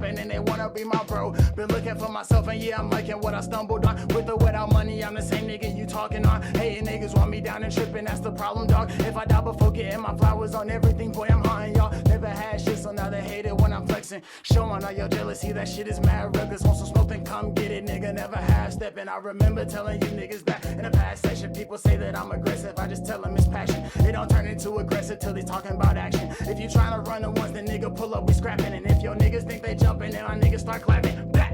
jumping and they wanna be my bro. Been looking for myself and yeah, I'm liking what I stumbled on. With or without money, I'm the same nigga you talking on. Hating niggas want me down and tripping, that's the problem, dog. If I die before getting my flowers on everything, boy, I'm haunting y'all. Never had shit, so now they hate it when I'm flexing. Showing all your jealousy, that shit is mad real. Cause want some smoke, then come get it, nigga. Never half stepping. I remember telling you niggas that in the past session. People say that I'm aggressive, I just tell them it's passion. It don't turn into aggressive till they talking about action. If you trying to run the ones, then nigga pull up, we scrapping. And if your niggas think they jumping, then my niggas start clapping. Back.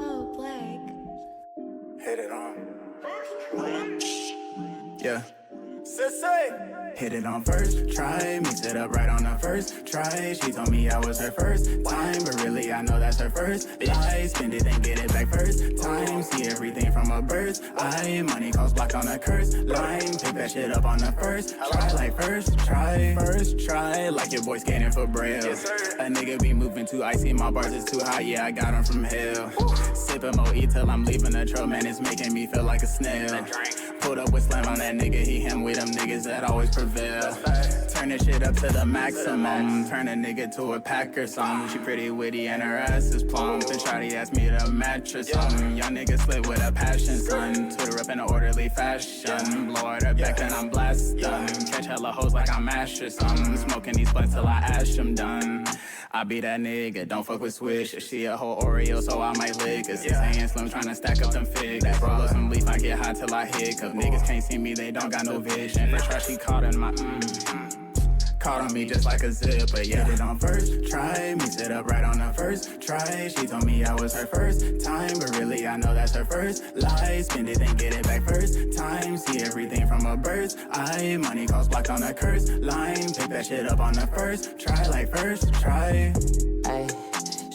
Oh, Blake. Hit it on. Yeah. Sxnsxi. Hit it on first try, mix it up right on the first try. She told me I was her first time, but really I know that's her first lie. Spend it and get it back first time. See everything from a bird's eye. Money calls blocked on a curse line. Pick that shit up on the first try, like first try, like your boy skating for braille. Yes, a nigga be moving too icy, my bars is too high, yeah, I got him from hell. Sippin' Moe till I'm leaving the trail, man, it's making me feel like a snail. Pulled up with slam on that nigga, he him with them niggas that always prevail. Turn this shit up to the maximum, turn a nigga to a pack or something. She pretty witty and her ass is plump, and shawty asked me to match or something. Young nigga slid with a passion, son. Twitter up in an orderly fashion. Blow it up back then I'm blasted. Catch hella hoes like I'm Ash or something. Smoking these blunts till I ash them done. I be that nigga, don't fuck with Swish. She a whole Oreo, so I might lick. A 6 a.m. slim tryna stack up them figs. Roll up some leaf, I get high till I hit. Cause niggas can't see me, they don't got no vision. First try, she caught in my caught on me just like a zip, but yeah. Hit it on first try, mix it up right on the first try. She told me I was her first time, but really I know that's her first lie. Spend it and get it back first time. See everything from a bird's eye. Money calls blocked on a curse line. Pick that shit up on the first try, like first try. Ay,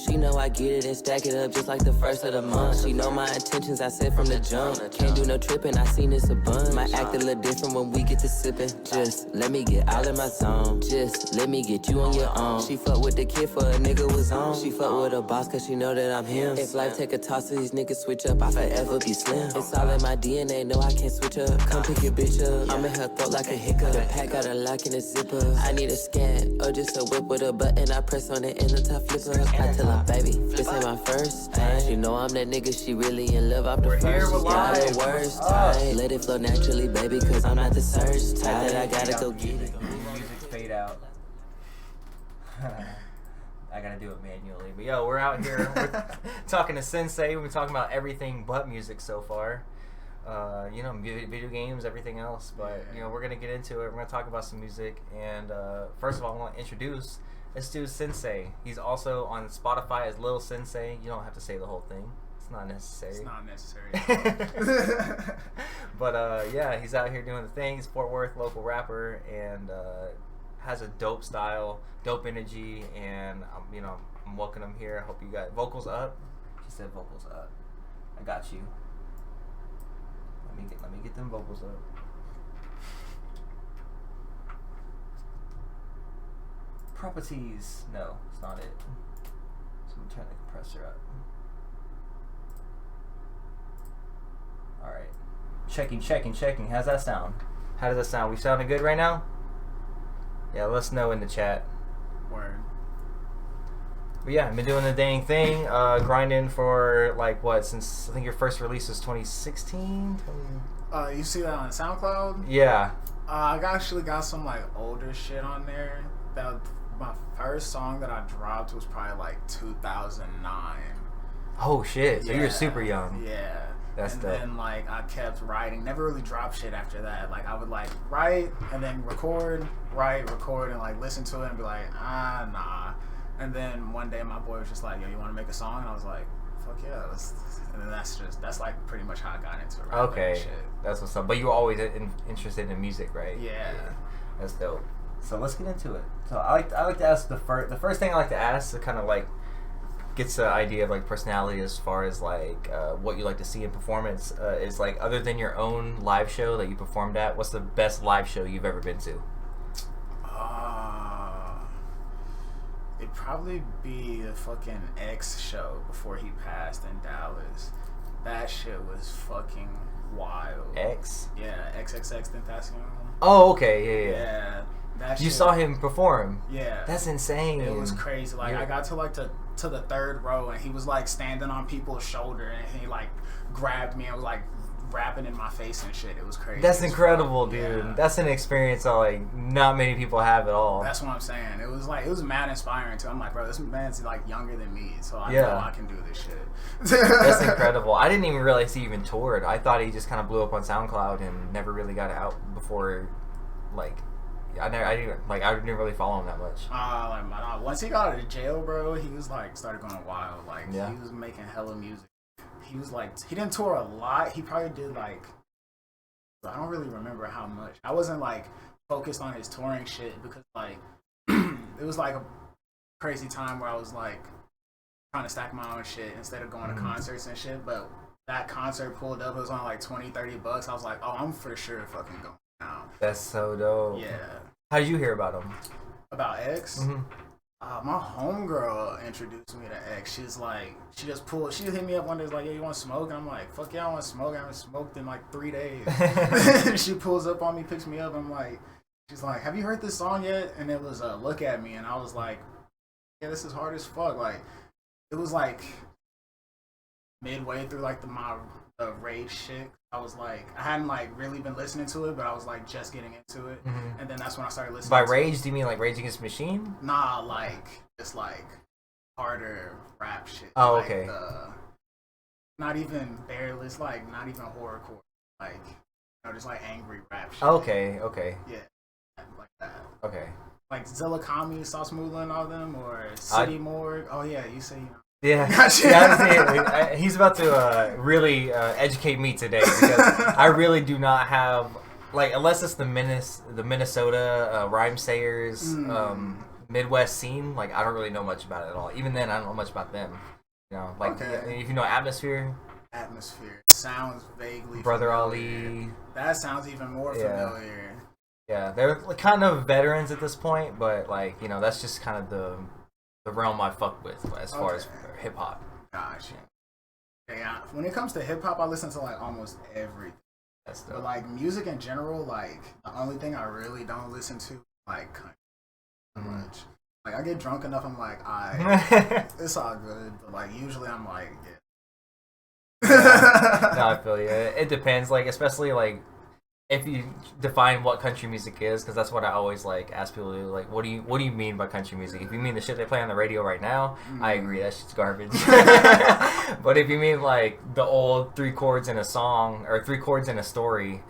she know I get it and stack it up just like the first of the month. She know my intentions, I said from the jump. Can't do no tripping, I seen this a bunch. Might act a little different when we get to sipping. Just let me get all in my zone. Just let me get you on your own. She fuck with the kid for a nigga was on. She fuck with a boss cause she know that I'm him. If life take a toss to these niggas switch up, I forever be slim. It's all in my DNA, no I can't switch up. Come pick your bitch up, I'm in her throat like a hiccup. The pack got a lock in the zipper. I need a scan or just a whip with a button. I press on it and the top flipper. I tell her, baby, this ain't my first time. She know I'm that nigga, she really in love. I'm the first. Got the worst time. Let it flow naturally, baby, cause I'm not the search type that I gotta go get it. Music fade out. I gotta do it manually. But yo, we're out here we're talking to Sxnsxi. We've been talking about everything but music so far. You know, video games, everything else. But you know, we're gonna get into it. We're gonna talk about some music. And first of all, I want to introduce this dude, Sxnsxi. He's also on Spotify as Lil Sxnsxi. You don't have to say the whole thing. It's not necessary. It's not necessary. But yeah, he's out here doing the thing. He's Fort Worth local rapper and has a dope style, dope energy, and you know, I'm welcoming him here. I hope you got vocals up. She said vocals up. I got you. Let me get them vocals up. Properties. No, it's not it. So we turn the compressor up. Alright. Checking. How's that sound? How does that sound? We sounding good right now? Yeah, let us know in the chat. Word. But yeah, I've been doing the dang thing, grinding for like what, since I think your first release was 2016? You see that on SoundCloud? Yeah. I actually got some like older shit on there. That my first song that I dropped was probably like 2009. Oh shit, so Yeah. you were super young. Yeah. That's and dope. then like I kept writing, never really dropped shit after that. Like I would like write and then record and like listen to it and be like, nah. And then one day my boy was just like, yo, you want to make a song? And I was like, fuck yeah. And then that's like pretty much how I got into it. Okay, that's what's up. But you were always interested in music, right? Yeah. That's dope. So let's get into it. So I like to ask the first thing I like to ask to kind of like gets the idea of like personality as far as like what you like to see in performance. Is like other than your own live show that you performed at, what's the best live show you've ever been to? It'd probably be the fucking X show before he passed in Dallas. That shit was fucking wild. X? Yeah, XXX Tentacion. Oh, okay, yeah. Yeah. That You shit, saw him perform. Yeah. That's insane. It was crazy. Like, Yeah. I got to like to the third row, and he was like standing on people's shoulder, and he like grabbed me and was like rapping in my face and shit. It was crazy. That's as incredible, fuck. dude. Yeah. That's an experience that like not many people have at all. That's what I'm saying. It was mad inspiring too. I'm like, bro, this man's like younger than me, so I Yeah. know I can do this shit. That's incredible. I didn't even realize he even toured. I thought he just kind of blew up on SoundCloud and never really got out before, like, I didn't really follow him that much. Once he got out of jail, bro, he was like started going wild. Like Yeah. he was making hella music. He was like, he didn't tour a lot. He probably did like, I don't really remember how much. I wasn't like focused on his touring shit because like it was like a crazy time where I was like trying to stack my own shit instead of going to concerts and shit. But that concert pulled up, it was only like $20-$30. I was like, oh, I'm for sure fucking going now. That's so dope. Yeah. How did you hear about him? About X? Mm-hmm. My homegirl introduced me to X. She's like, she hit me up one day, like, yeah, you want to smoke? And I'm like, fuck yeah, I want to smoke. I haven't smoked in like 3 days. She pulls up on me, picks me up. I'm like, she's like, have you heard this song yet? And it was Look At Me. And I was like, yeah, this is hard as fuck. Like, it was like midway through like the rage shit. I was like, I hadn't like really been listening to it, but I was like just getting into it. Mhm. And then that's when I started listening By to rage, do you mean like Rage Against the Machine? Nah, like just like harder rap shit. Oh, like, okay. Not even bareless, like not even horrorcore, like just like angry rap shit. Okay. Yeah, like that. Okay. Like Zilla Kami, Sauce Moolah, and all them, or City Morgue. Oh yeah, you say. Yeah, Gotcha. yeah, he's about to really educate me today because I really do not have like unless it's the Minnesota rhyme sayers Midwest scene. Like I don't really know much about it at all. Even then, I don't know much about them. You know, like Okay. if you know Atmosphere, Sounds vaguely Brother familiar. Ali. That sounds even more Yeah. familiar. Yeah, they're like, kind of veterans at this point, but like that's just kind of the realm I fuck with as far as hip hop. Gotcha. Yeah, when it comes to hip hop, I listen to like almost everything. That's But dope. like music in general, like the only thing I really don't listen to, like country much. Like I get drunk enough, I'm like, it's all good. But like usually I'm like, No, I feel you. It depends. Like especially like if you define what country music is, because that's what I always like ask people to do. Like, what do you mean by country music? If you mean the shit they play on the radio right now, I agree, that shit's garbage. But if you mean like the old 3 chords in a song or 3 chords in a story,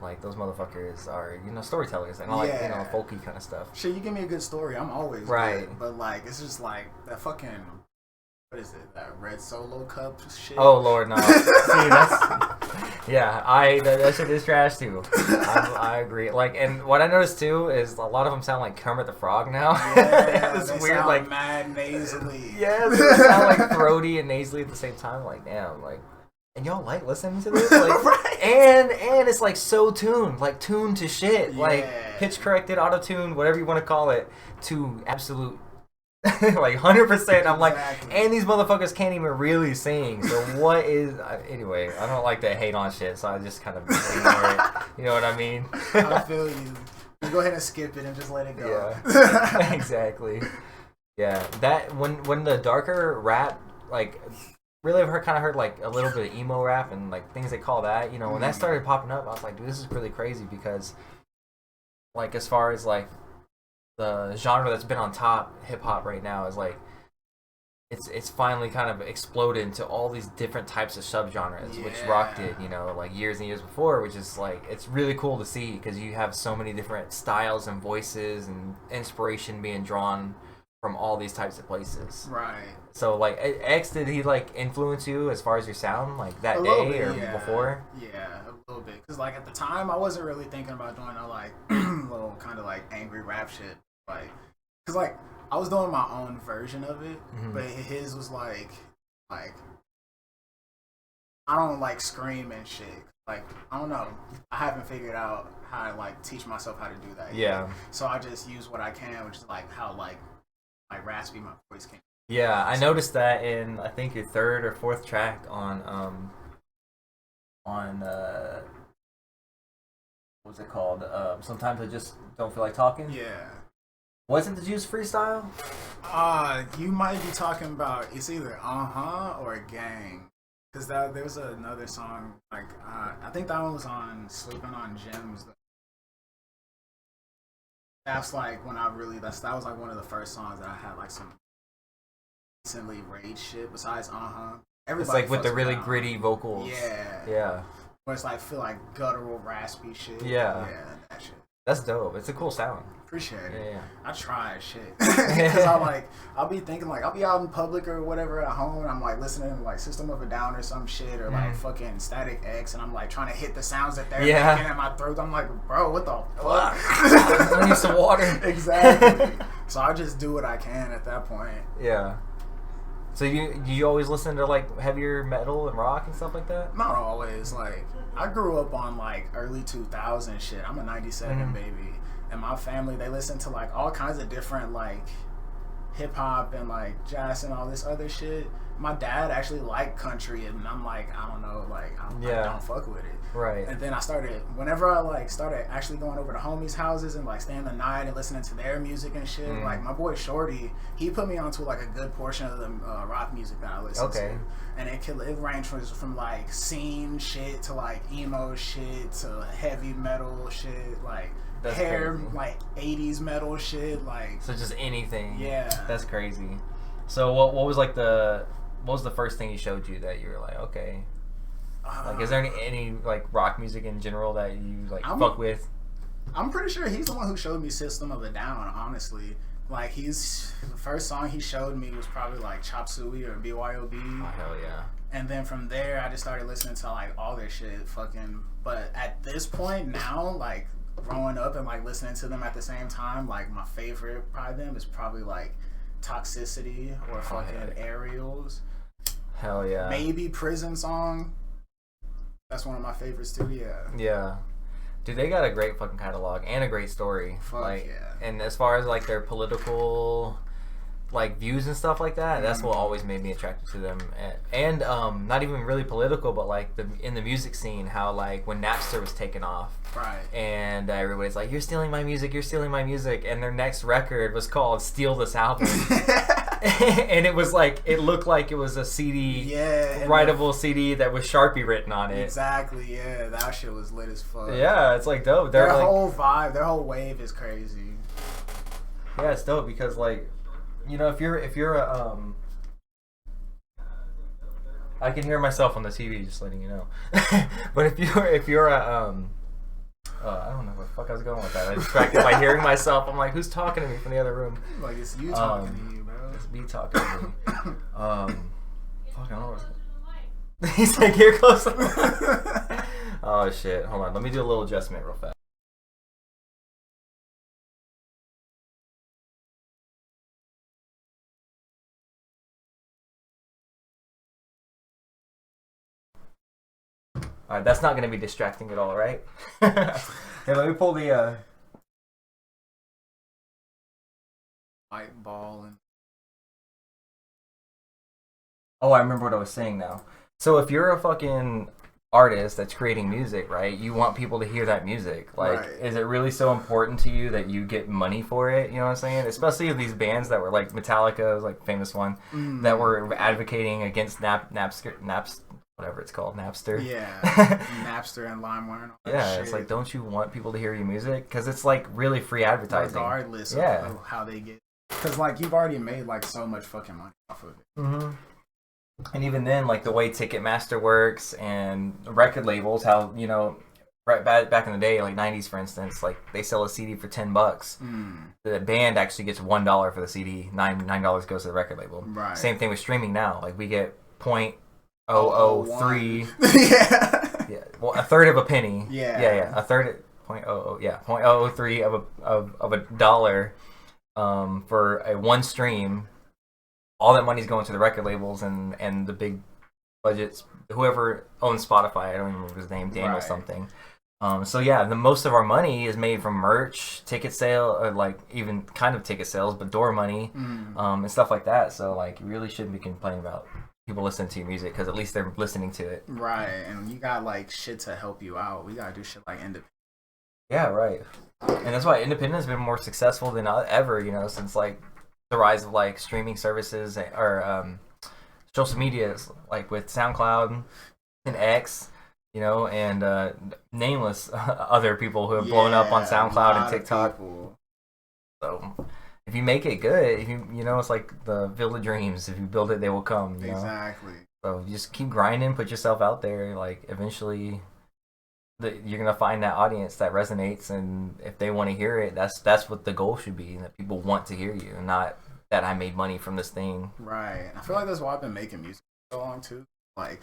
like those motherfuckers are storytellers and all like folky kind of stuff. shit, you give me a good story, I'm always Right. good. But like it's just like that fucking, what is it? That red Solo cup shit. Oh Lord, no. See, that shit is trash too. I agree. Like, and what I noticed too is a lot of them sound like Kermit the Frog now. Yeah, It's they weird, sound like mad nasally. yeah, they sound like throaty and nasally at the same time. Like, damn, like, and y'all like listening to this, like, Right. and it's like so tuned, like tuned to shit, like Yeah. pitch corrected, auto tuned, whatever you want to call it, to absolute. Like 100%. I'm like, Exactly. and these motherfuckers can't even really sing. So what is? Anyway, I don't like to hate on shit, so I just kind of ignore it. You know what I mean? I feel you. You go ahead and skip it and just let it go. Yeah, exactly. Yeah, that when the darker rap, like, really kind of heard like a little bit of emo rap and like things they call that. When that started popping up, I was like, dude, this is really crazy because, like, as far as like the genre that's been on top hip hop right now is like it's finally kind of exploded into all these different types of subgenres, which rock did, like years and years before, which is like it's really cool to see because you have so many different styles and voices and inspiration being drawn from all these types of places. Right. So like X, did he like influence you as far as your sound like that A little day bit, or yeah. before? Yeah, a little bit. Because, like, at the time, I wasn't really thinking about doing no, like, little kind of, like, angry rap shit. Like, because, like, I was doing my own version of it, but his was like I don't like scream and shit. Like, I don't know. I haven't figured out how to like teach myself how to do that. Yeah. Yet. So I just use what I can, which is like how like raspy my voice can. Yeah, I noticed that in I think your third or fourth track on what was it called? Sometimes I just don't feel like talking. Yeah. Wasn't the Juice freestyle? You might be talking about it's either or Gang. Cause there was another song like I think that one was on Sleeping on Gems. That's like when I really that was like one of the first songs that I had like some recently rage shit. Besides everybody. It's like with the really gritty vocals. Yeah. Yeah. Where it's like feel like guttural raspy shit. Yeah. Yeah, that shit. That's dope. It's a cool sound. Appreciate it. Yeah. I try shit. Because I'll be thinking like, I'll be out in public or whatever at home and I'm like listening to like System of a Down or some shit or like fucking Static X and I'm like trying to hit the sounds that they're making at my throat. I'm like, bro, what the fuck? I need some water. Exactly. So I just do what I can at that point. Yeah. So you always listen to like heavier metal and rock and stuff like that? Not always. Like, I grew up on like early 2000 shit. I'm a 97 baby. And my family, they listen to like all kinds of different like hip hop and like jazz and all this other shit. My dad actually liked country and I'm like, I don't know, like I don't fuck with it. Right. And then whenever I like started actually going over to homies' houses and like staying the night and listening to their music and shit, like my boy Shorty, he put me onto like a good portion of the rock music that I listen to. And it ranged from like scene shit to like emo shit to heavy metal shit, like that's hair crazy. Like 80s metal shit, like so just anything. Yeah. That's crazy. So what was like what was the first thing he showed you that you were like, okay? Like, is there any like rock music in general that you like fuck with? I'm pretty sure he's the one who showed me System of a Down, honestly. Like, the first song he showed me was probably like Chop Suey or BYOB. Oh, hell yeah. And then from there, I just started listening to like all their shit, but at this point now, like growing up and like listening to them at the same time, like my favorite by them is probably like Toxicity or fucking Aerials. Hell yeah. Maybe Prison Song. That's one of my favorites too. Yeah. Dude, they got a great fucking catalog and a great story. Fuck yeah. And as far as like their political like views and stuff like that, that's what always made me attracted to them. And not even really political, but like in the music scene, how like when Napster was taken off, right? And everybody's like, "You're stealing my music! You're stealing my music!" And their next record was called "Steal This Album." And it was like, it looked like it was a CD, writable CD that was Sharpie written on it. Exactly, yeah. That shit was lit as fuck. Yeah, it's like dope. Their whole vibe, their whole wave is crazy. Yeah, it's dope because like, you know, if you're a I can hear myself on the TV, just letting you know. But if you're a I don't know where the fuck I was going with that. I distracted by hearing myself. I'm like, who's talking to me from the other room? Like, it's you talking to you, bro. It's me talking to me. Fuck, I don't know what he's like, here close. Oh shit, hold on. Let me do a little adjustment real fast. Alright, that's not going to be distracting at all, right? Here, let me pull the... White ball and... Oh, I remember what I was saying now. So if you're a fucking artist that's creating music, right, you want people to hear that music. Like, is it really so important to you that you get money for it? You know what I'm saying? Especially these bands that were like Metallica was like a famous one, that were advocating against Napster, whatever it's called, Napster. Yeah, Napster and LimeWire and all that yeah, shit. it's like, don't you want people to hear your music? Because it's like really free advertising. Regardless of how they get. Because like you've already made like so much fucking money off of it. Mm-hmm. And even then, like the way Ticketmaster works and record labels, how, you know, right back in the day, like 90s for instance, like they sell a CD for $10. The band actually gets $1 for the CD. $9 goes to the record label. Right. Same thing with streaming now. Like we get 0.003. Yeah. Well, a third of a penny. Yeah. A third. 0.00. Yeah. 0.003 of a dollar for a one stream, all that money's going to the record labels and the big budgets. Whoever owns Spotify, I don't even remember his name, Daniel something. So yeah, the most of our money is made from merch, ticket sale, or like even kind of ticket sales, but door money, and stuff like that. So like, you really shouldn't be complaining about people listening to your music because at least they're listening to it. Right, and you got like shit to help you out. We gotta do shit like independent. Yeah, right. And that's why independent has been more successful than ever, you know, since like the rise of like streaming services or social media, like with SoundCloud and X, you know, and nameless other people who have blown up on SoundCloud and TikTok. So if you make it good, if you know, it's like the Field of Dreams. If you build it, they will come. You know? Exactly. So you just keep grinding, put yourself out there. Like eventually, you're gonna find that audience that resonates, and if they want to hear it, that's what the goal should be. That people want to hear you, and not that I made money from this thing. Right. I feel like that's why I've been making music for so long too. Like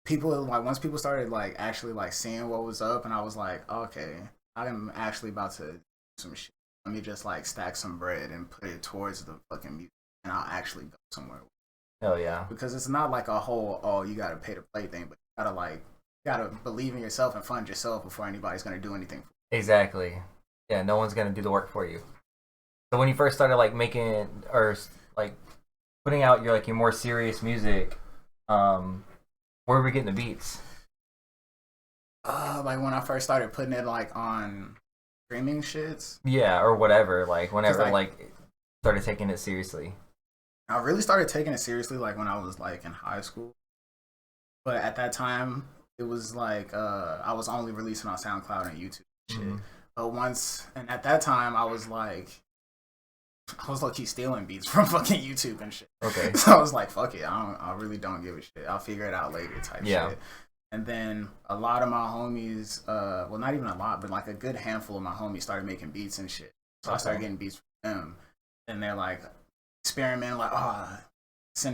people, like once people started like actually like seeing what was up, and I was like, okay, I'm actually about to do some shit. Let me just like stack some bread and put it towards the fucking music, and I'll actually go somewhere. Hell yeah. Because it's not like a whole, you gotta pay to play thing, but you gotta believe in yourself and fund yourself before anybody's gonna do anything for you. Exactly. Yeah, no one's gonna do the work for you. So when you first started like making or like putting out your more serious music, where were we getting the beats? Like when I first started putting it like on streaming shits. Yeah, or whatever. Like whenever like started taking it seriously. I really started taking it seriously like when I was like in high school. But at that time, it was like I was only releasing on SoundCloud and YouTube and shit. But at that time, I was low-key stealing beats from fucking YouTube and shit. Okay. So I was like, fuck it, I really don't give a shit. I'll figure it out later type shit. And then a lot of my homies, well, not even a lot, but like a good handful of my homies started making beats and shit. So I started getting beats from them. And they're like experimenting, like,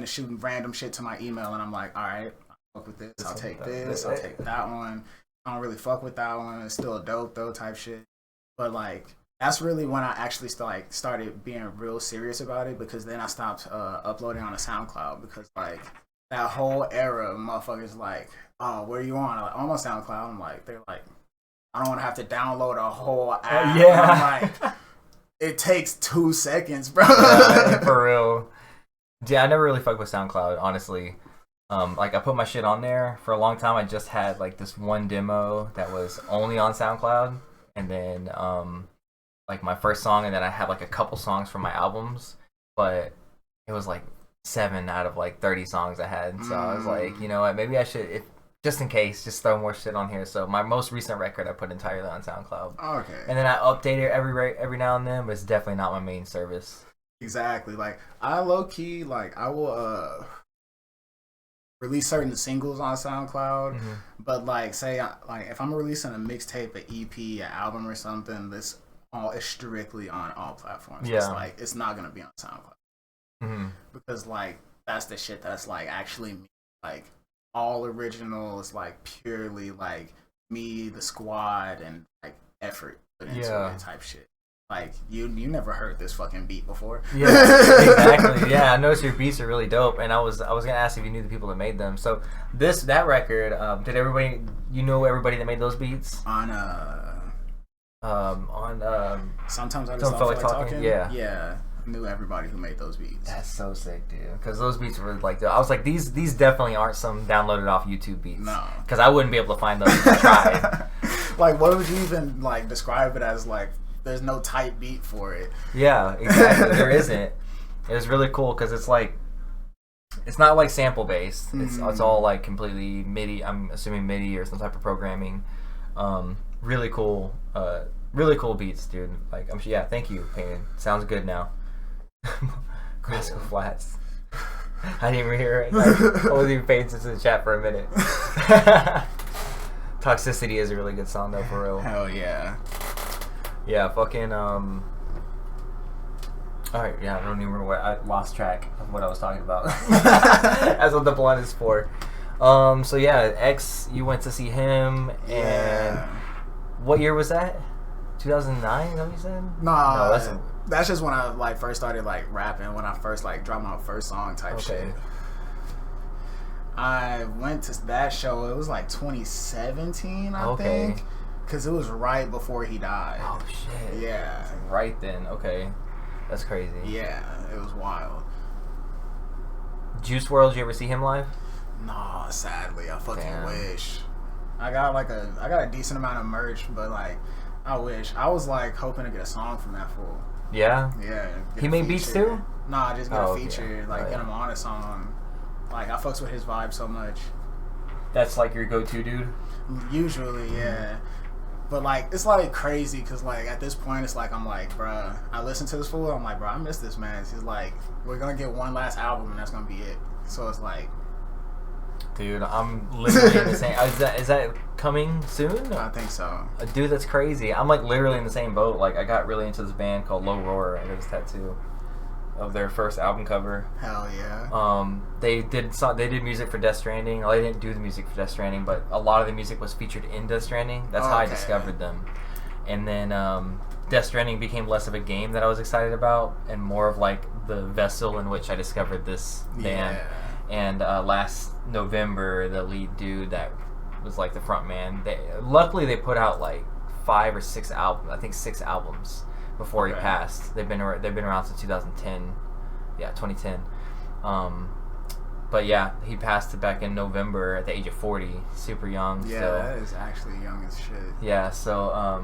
shooting random shit to my email. And I'm like, all right, I'll fuck with this. I'll take this. I'll take that one. I don't really fuck with that one. It's still dope though type shit. But like, that's really when I actually started being real serious about it, because then I stopped uploading on a SoundCloud, because like that whole era of motherfuckers like, oh, where you on? I'm like, I'm on SoundCloud. I'm like, they're like, I don't want to have to download a whole app. Yeah. I'm like, it takes 2 seconds, bro. Yeah, for real. Yeah, I never really fucked with SoundCloud, honestly. Like I put my shit on there for a long time. I just had like this one demo that was only on SoundCloud, and then like my first song, and then I had like a couple songs from my albums, but it was like 7 out of like 30 songs I had. So I was like, you know what, maybe I should, just in case, just throw more shit on here. So my most recent record I put entirely on SoundCloud. Okay. And then I update it every now and then, but it's definitely not my main service. Exactly. Like I low key, like I will release certain singles on SoundCloud, but like say like if I'm releasing a mixtape, an EP, an album or something, this all is strictly on all platforms. Yeah. It's like it's not gonna be on SoundCloud because like that's the shit that's like actually me. Like all original is like purely like me, the squad, and like effort put into it type shit. Like you never heard this fucking beat before. Yeah, exactly. Yeah, I noticed your beats are really dope, and I was gonna ask if you knew the people that made them. So that record, did everybody everybody that made those beats on Sometimes I Just Don't Feel Like Talking? Yeah, I knew everybody who made those beats. That's so sick, dude. Because those beats were like, I was like, these definitely aren't some downloaded off YouTube beats. No, because I wouldn't be able to find those if I tried. Like, what would you even like describe it as? Like, there's no type beat for it. Yeah, exactly. There isn't. It was really cool because it's like, it's not like sample based. It's all like completely MIDI. I'm assuming MIDI or some type of programming. Really cool beats, dude. Like, thank you, Payne. Sounds good now. Classical Flats. I didn't even hear it. Like, I wasn't even paying attention to the chat for a minute. Toxicity is a really good song though, for real. Hell yeah. Yeah, fucking alright, yeah, I don't even remember I lost track of what I was talking about. That's what the blunt is for. So yeah, X, you went to see him, and what year was that? 2009? Is that what you said? Nah, No, that's just when I like first started like rapping. When I first like dropped my first song type shit. I went to that show. It was like 2017, I think, because it was right before he died. Oh shit. Yeah. Right then. Okay, that's crazy. Yeah, it was wild. Juice WRLD, you ever see him live? Nah, sadly, I fucking Damn. wish. I got a decent amount of merch, but like, I wish. I was like hoping to get a song from that fool. Yeah. Yeah. He made beats too? Nah, just get a okay. feature, like get him on a song. Like I fucks with his vibe so much. That's like your go-to dude? Usually, yeah. But like it's like crazy because like at this point it's like I'm like, bruh, I listen to this fool, I'm like, bruh, I miss this man. He's like, we're gonna get one last album and that's gonna be it. So it's like, dude, I'm literally in the same. Is that coming soon? I think so. Dude, that's crazy. I'm like literally in the same boat. Like I got really into this band called Low Roar. I got this tattoo of their first album cover. Hell yeah. They did music for Death Stranding. Well, they didn't do the music for Death Stranding, but a lot of the music was featured in Death Stranding. That's how I discovered them. And then Death Stranding became less of a game that I was excited about and more of like the vessel in which I discovered this band. Yeah. And last November, the lead dude that was like the front man, luckily they put out like 5 or 6 albums. I think 6 albums before he passed. They've been around since 2010. Yeah, 2010. But yeah, he passed back in November at the age of 40, super young. Yeah, so. that is actually young as shit. Yeah, so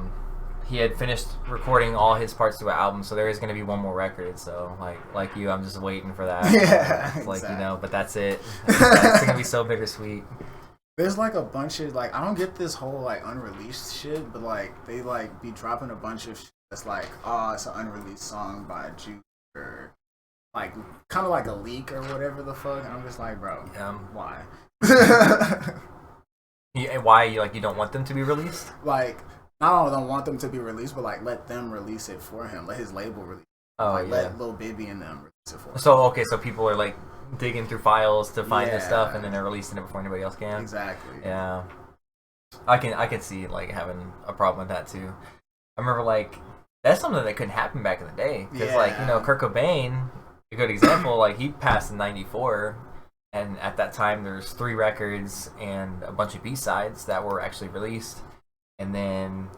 he had finished recording all his parts to an album, so there is going to be one more record. So like you, I'm just waiting for that. Yeah, it's like exactly. but that's it. It's going to be so bittersweet. There's like a bunch of like I don't get this whole like unreleased shit, but like they like be dropping a bunch of shit that's like, oh, it's an unreleased song by Juice or like kind of like a leak or whatever the fuck, and I'm just like, bro, why? Why you don't want them to be released? Like, not only don't want them to be released, but like let them release it for him. Let his label release it. Oh, like yeah. let Lil Bibby and them release it for him. So people are like digging through files to find this stuff, and then they're releasing it before anybody else can. Exactly. Yeah, I can see like having a problem with that too. I remember like that's something that couldn't happen back in the day because like Kurt Cobain, a good example, like he passed in '94, and at that time there's 3 records and a bunch of B-sides that were actually released, and then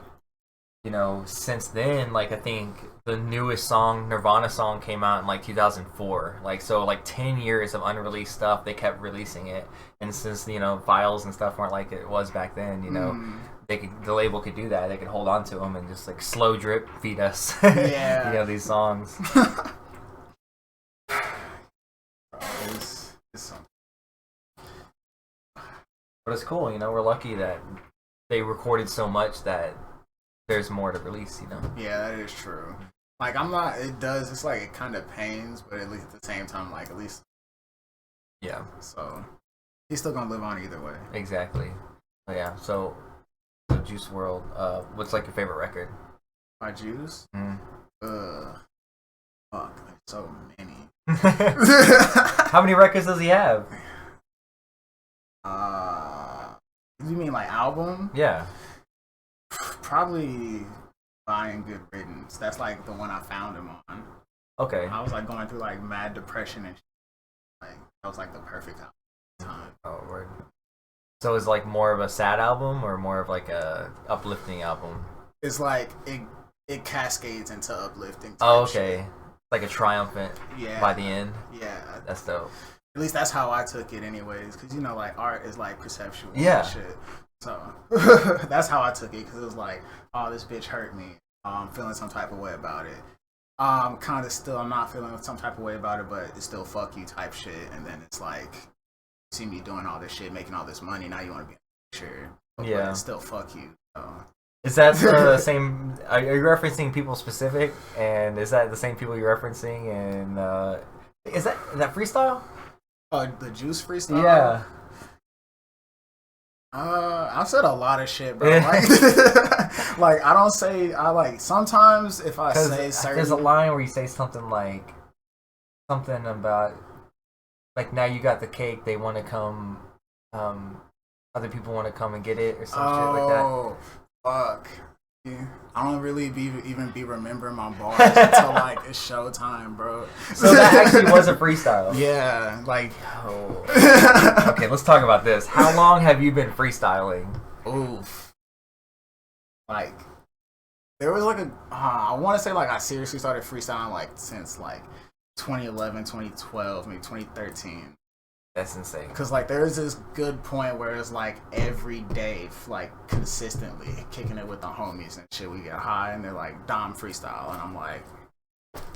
since then, like I think the newest song, Nirvana song, came out in like 2004. Like so, like 10 years of unreleased stuff, they kept releasing it. And since files and stuff weren't like it was back then, the label could do that. They could hold on to them and just like slow drip feed us, these songs. But it's cool, we're lucky that they recorded so much that there's more to release, Yeah, that is true. Like, it's like, it kind of pains, but at least at the same time, like, at least. Yeah. So, he's still gonna live on either way. Exactly. Yeah, so Juice WRLD, what's like your favorite record? My Juice? Fuck, there's so many. How many records does he have? You mean like album? Yeah. Probably Buying Good Riddance. That's like the one I found him on. Okay. I was like going through like mad depression and shit. Like that was like the perfect time. Oh, word. So is like more of a sad album or more of like a uplifting album? It's like it cascades into uplifting. Oh, okay. Like a triumphant by the end. Yeah. That's dope. At least that's how I took it anyways, because like art is like perceptual and shit. So that's how I took it, because it was like, oh, this bitch hurt me. I'm feeling some type of way about it. I'm not feeling some type of way about it, but it's still fuck you type shit. And then it's like, you see me doing all this shit, making all this money, now you want to be sure. But it's still fuck you. So. Is that the same? Are you referencing people specific? And is that the same people you're referencing? And is that freestyle? The Juice freestyle? Yeah. I've said a lot of shit, bro. Like, like I don't say I like sometimes if I say certain. There's a line where you say something about like now you got the cake, they want to come, other people want to come and get it or some shit like that. Oh, fuck! I don't really even be remembering my bars until like it's showtime, bro. So that actually was a freestyle. Yeah, like. Oh. Okay, let's talk about this. How long have you been freestyling? Oof. Like, there was like I want to say like I seriously started freestyling like since like 2011, 2012, maybe 2013. That's insane. Cause like there's this good point where it's like every day, like consistently kicking it with the homies and shit. We get high and they're like Dom freestyle, and I'm like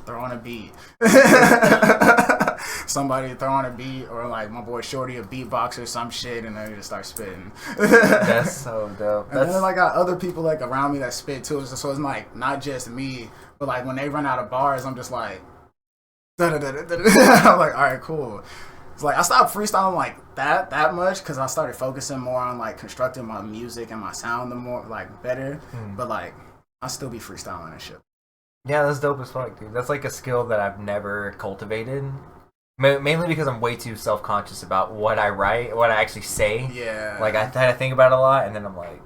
throwing a beat. Somebody throwing a beat, or like my boy Shorty a beatbox or some shit, and then we just start spitting. That's so dope. And then I got other people like around me that spit too. So it's like not just me, but like when they run out of bars, I'm just like, I'm like, all right, cool. It's like I stopped freestyling like that much because I started focusing more on like constructing my music and my sound the more like better. But like I still be freestyling and shit. Yeah, that's dope as fuck, dude. That's like a skill that I've never cultivated. Mainly because I'm way too self-conscious about what I write, what I actually say. Yeah. Like I think about it a lot, and then I'm like,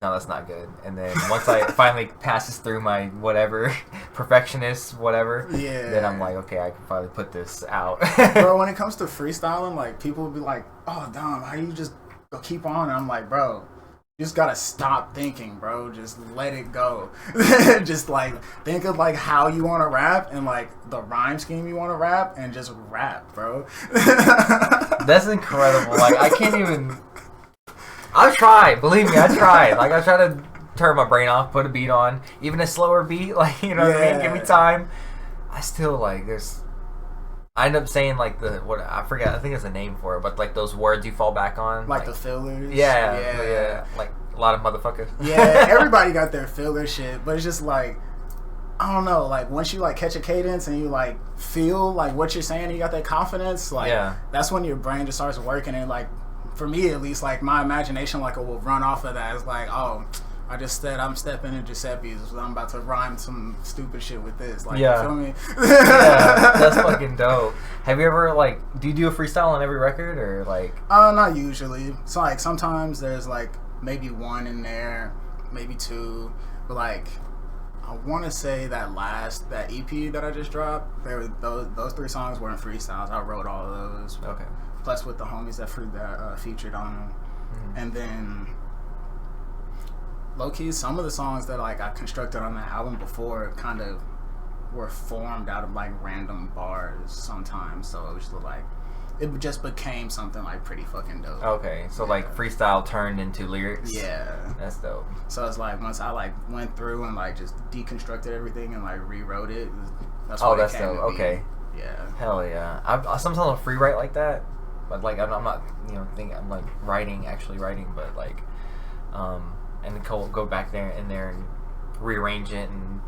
no, that's not good. And then once I finally passes through my whatever perfectionist whatever, then I'm like, okay, I can finally put this out. Bro, when it comes to freestyling, like people will be like, oh Dom, how you just keep on? And I'm like, bro, you just gotta stop thinking, bro. Just let it go. Just like think of like how you want to rap and like the rhyme scheme you want to rap, and just rap, bro. That's incredible. Like I can't even. I've tried, believe me, I tried. Like I try to turn my brain off, put a beat on, even a slower beat, like what I mean, give me time. I still like I end up saying like I forget, I think there's a name for it, but like those words you fall back on. Like the fillers. Yeah. Like a lot of motherfuckers. Yeah, everybody got their filler shit, but it's just like I don't know, like once you like catch a cadence and you like feel like what you're saying, you got that confidence, like that's when your brain just starts working, and like for me at least, like my imagination like will run off of that. It's like, oh, I just said I'm stepping in Giuseppe's, so I'm about to rhyme some stupid shit with this. Like, you feel me? Yeah, that's fucking dope. Have you ever like, do you do a freestyle on every record or like? Not usually. So like sometimes there's like maybe one in there, maybe two, but like I want to say that EP that I just dropped, there were those 3 songs weren't freestyles. I wrote all of those. Okay. Plus with the homies that featured on them. And then low-key, some of the songs that like I constructed on that album before kind of were formed out of like random bars sometimes, so it was just like it just became something like pretty fucking dope. Okay, so like freestyle turned into lyrics. Yeah, that's dope. So it's like once I like went through and like just deconstructed everything and like rewrote it, that's what that's it came dope. to be. Okay. Yeah. Hell yeah. I sometimes I'll free write like that, but like I'm not I'm like actually writing, but like and then go back there and rearrange it and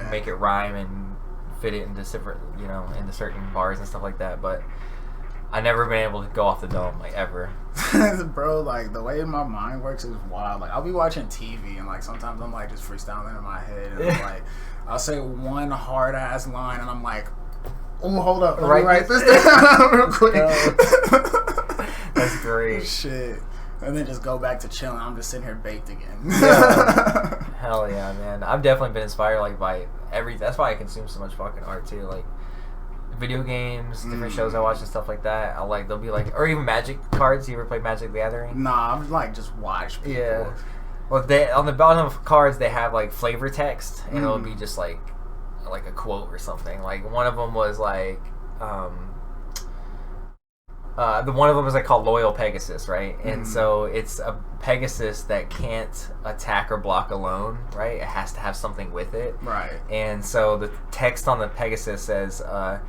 make it rhyme and fit it into different into certain bars and stuff like that. But I never been able to go off the dome like ever. Bro, like the way my mind works is wild. Like I'll be watching TV and like sometimes I'm like just freestyling in my head and I'm like I'll say one hard ass line and I'm like, oh, hold up, let me write this down real quick. That's great. Shit. And then just go back to chilling. I'm just sitting here baked again. Yeah. Hell yeah, man. I've definitely been inspired like by everything. That's why I consume so much fucking art too. Like video games, different shows I watch and stuff like that. They'll be like, or even Magic cards. You ever play Magic the Gathering? Nah, I'm like just watch people. Yeah. Well, on the bottom of cards they have like flavor text, and it'll be just like a quote or something. Like one of them was like, the one of them is like called Loyal Pegasus, right? And so it's a Pegasus that can't attack or block alone, right? It has to have something with it, right? And so the text on the Pegasus says, I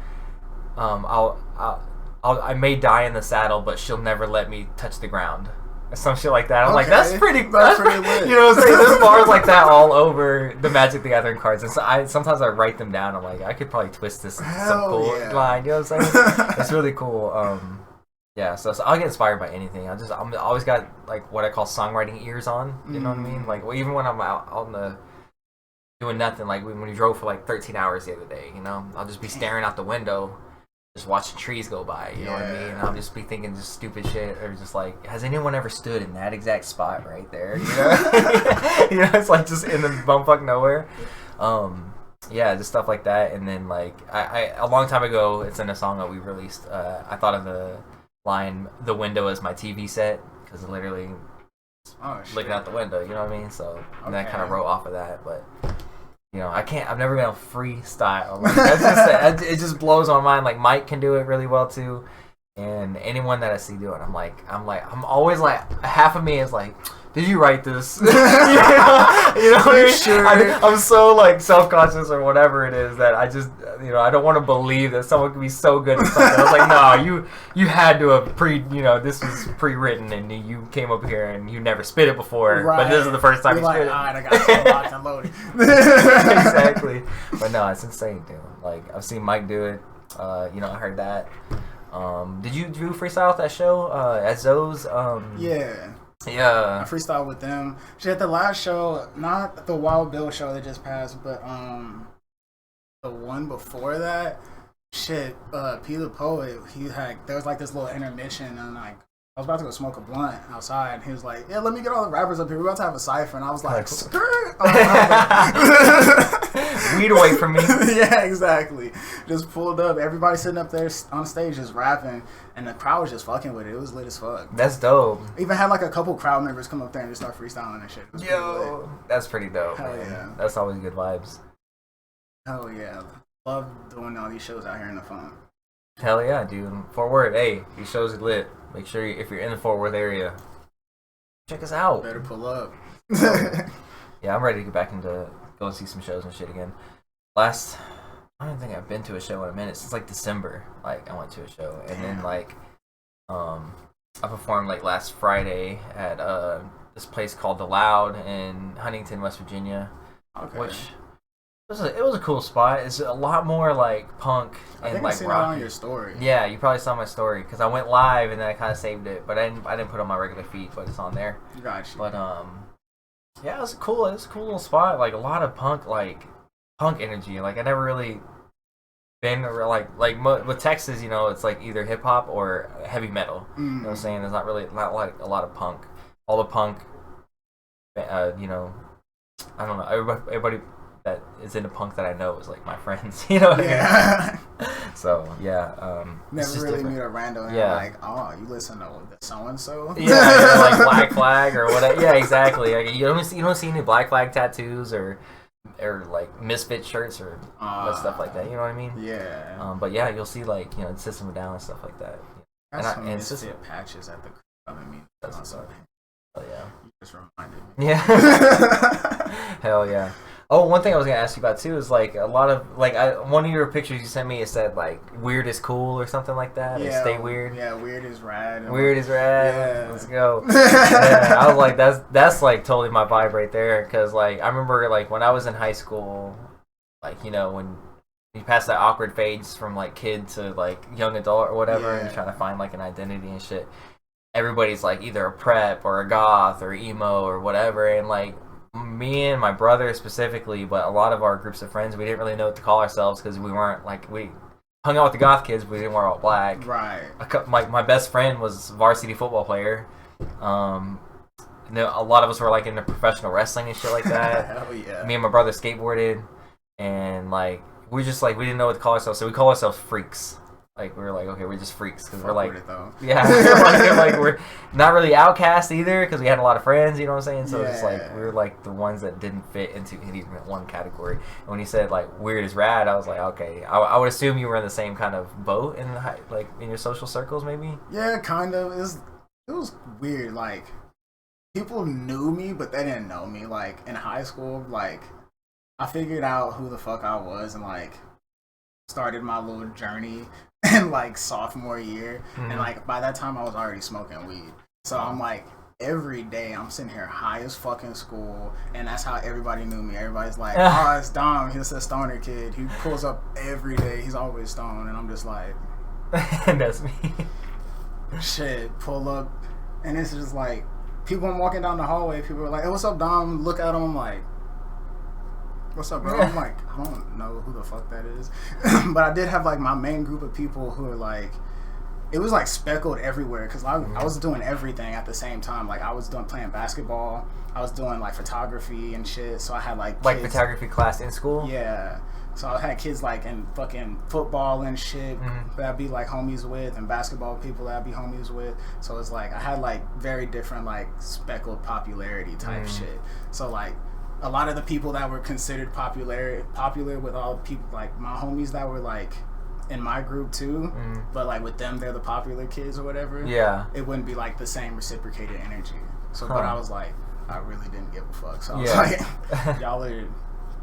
may die in the saddle, but she'll never let me touch the ground. Some shit like that. I'm like, that's pretty lit. You know what I'm saying? There's bars like that all over the Magic the Gathering cards. And so sometimes I write them down. I'm like, I could probably twist this into some cool line. You know what I'm saying? It's really cool. Yeah, so I'll get inspired by anything. I'm always got like what I call songwriting ears on. You know what I mean? Like even when I'm out on the doing nothing, like when we drove for like 13 hours the other day, I'll just be staring out the window just watching trees go by, you know what I mean? And I'll just be thinking just stupid shit, or just like, has anyone ever stood in that exact spot right there? You know, you know, it's like just in the bumfuck nowhere. Yeah, just stuff like that. And then like I a long time ago, it's in a song that we released. I thought of the line, "The window is my TV set," because literally looking out the window, you know what I mean? So and I kind of wrote off of that, but. You know, I've never been a freestyle. Like, that's just, it just blows my mind. Like, Mike can do it really well, too. And anyone that I see do it, I'm always like, half of me is like, did you write this? You know what I mean? Sure. I'm so, like, self-conscious or whatever it is that I just, you know, I don't want to believe that someone could be so good at something. I was like, no, you had to have this was pre-written and you came up here and you never spit it before. Right. But this is the first time you spit it. All right, I got some locked and loaded. Exactly. But no, it's insane, dude. Like, I've seen Mike do it. You know, I heard that. Did you do freestyle at that show? At Zoe's? Yeah. Yeah. I freestyle with them. Shit, at the last show, not the Wild Bill show that just passed, but the one before that, shit, P the Poet, there was like this little intermission, and like I was about to go smoke a blunt outside, and he was like, yeah, let me get all the rappers up here, we're about to have a cypher, and I was like, skirt! Weed away from me. Yeah, exactly. Just pulled up, everybody sitting up there on stage just rapping, and the crowd was just fucking with it. It was lit as fuck. That's dope. Even had like a couple crowd members come up there and just start freestyling and shit. It was Yo, that's pretty dope. Hell man. yeah. That's always good vibes. Hell yeah. Love doing all these shows out here in the phone. Hell yeah, dude. Fort Worth, hey, these shows are lit. Make sure if you're in the Fort Worth area, check us out. Better pull up. Yeah, I'm ready to get back into go and see some shows and shit again. I don't think I've been to a show in a minute since like December. Like I went to a show, and then like I performed like last Friday at this place called The Loud in Huntington, West Virginia. Okay. Which it was a cool spot. It's a lot more like punk and I like seen rock. it on your story. Yeah, you probably saw my story because I went live and then I kind of saved it, but I didn't put it on my regular feed, but it's on there. Gotcha. But yeah, it was cool. It was a cool little spot. Like a lot of punk energy. Like I never really been with Texas. You know, it's like either hip hop or heavy metal. You know what I'm saying? There's not like a lot of punk. All the punk, you know, I don't know. Everybody that is into punk that I know is like my friends. You know what I mean? So yeah. Never really meet a random and like, oh, you listen to so and so. Yeah, like Black Flag or whatever. Yeah, exactly. Like, you don't see any Black Flag tattoos or like Misfit shirts or stuff like that. You know what I mean? Yeah. But yeah, you'll see like System of a Down and stuff like that. Some Misfit patches at the club. I mean, that's what's up. Hell yeah. You just reminded me. Yeah. Hell yeah. Oh, one thing I was gonna ask you about too is like a lot of like one of your pictures you sent me, it said like weird is cool or something like that. Yeah, stay weird. Yeah, weird is rad. Weird is rad. Yeah. Let's go. Yeah, I was like, that's like totally my vibe right there. Cause like I remember like when I was in high school, like you know when you pass that awkward phase from like kid to like young adult or whatever, and you're trying to find like an identity and shit. Everybody's like either a prep or a goth or emo or whatever, and like me and my brother specifically, but a lot of our groups of friends, we didn't really know what to call ourselves because we weren't like we hung out with the goth kids, but we didn't wear all black. Right. My best friend was a varsity football player. A lot of us were like into professional wrestling and shit like that. Hell yeah. Me and my brother skateboarded, and like we just like we didn't know what to call ourselves, so we call ourselves freaks. Like we were like, okay, we're just freaks because we're like, like we're not really outcast either because we had a lot of friends, you know what I'm saying? So it's like we were like the ones that didn't fit into any one category. And when you said like weird is rad, I was like, okay, I would assume you were in the same kind of boat in like in your social circles, maybe. Yeah, kind of. It was weird. Like people knew me, but they didn't know me. Like in high school, like I figured out who the fuck I was and like started my little journey. In like sophomore year, and like by that time I was already smoking weed. So I'm like every day I'm sitting here high as fucking school, and that's how everybody knew me. Everybody's like, oh, it's Dom, he's a stoner kid. He pulls up every day, he's always stoned, and I'm just like, that's me. Shit, pull up, and it's just like people. I'm walking down the hallway, people are like, hey, what's up, Dom? Look at him, I'm like, What's up, bro? I'm like, I don't know who the fuck that is. But I did have like my main group of people who were like, it was like speckled everywhere because I was doing everything at the same time. Like I was playing basketball, I was doing like photography and shit. So I had like kids, photography class in school. Yeah. So I had kids like in fucking football and shit that I'd be like homies with, and basketball people that I'd be homies with. So it's like I had like very different like speckled popularity type shit. So like a lot of the people that were considered popular with all the people like my homies that were like in my group too, but like with them they're the popular kids or whatever. Yeah. It wouldn't be like the same reciprocated energy. So but I was like, I really didn't give a fuck. So I was like, y'all are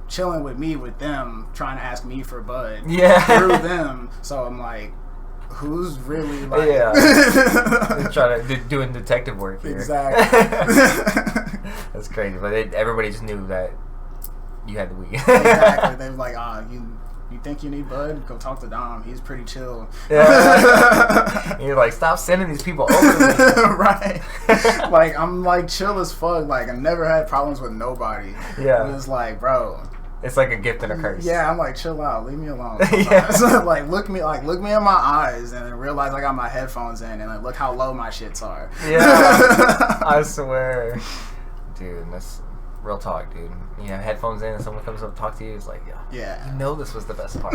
chilling with me with them, trying to ask me for bud through them. So I'm like, who's really like trying to doing detective work here. Exactly. That's crazy, but everybody just knew that you had the weed. Exactly. They were like, you think you need bud? Go talk to Dom. He's pretty chill. Yeah. You're like, stop sending these people over to me. Right. Like I'm like chill as fuck. Like I never had problems with nobody. Yeah. It was like, bro, it's like a gift and a curse. Yeah, I'm like, chill out, leave me alone. Like look me in my eyes and then realize I got my headphones in and like, look how low my shits are. Yeah. I swear. Dude, that's real talk, dude. You know, headphones in and someone comes up to talk to you, it's like, yeah. You know this was the best part.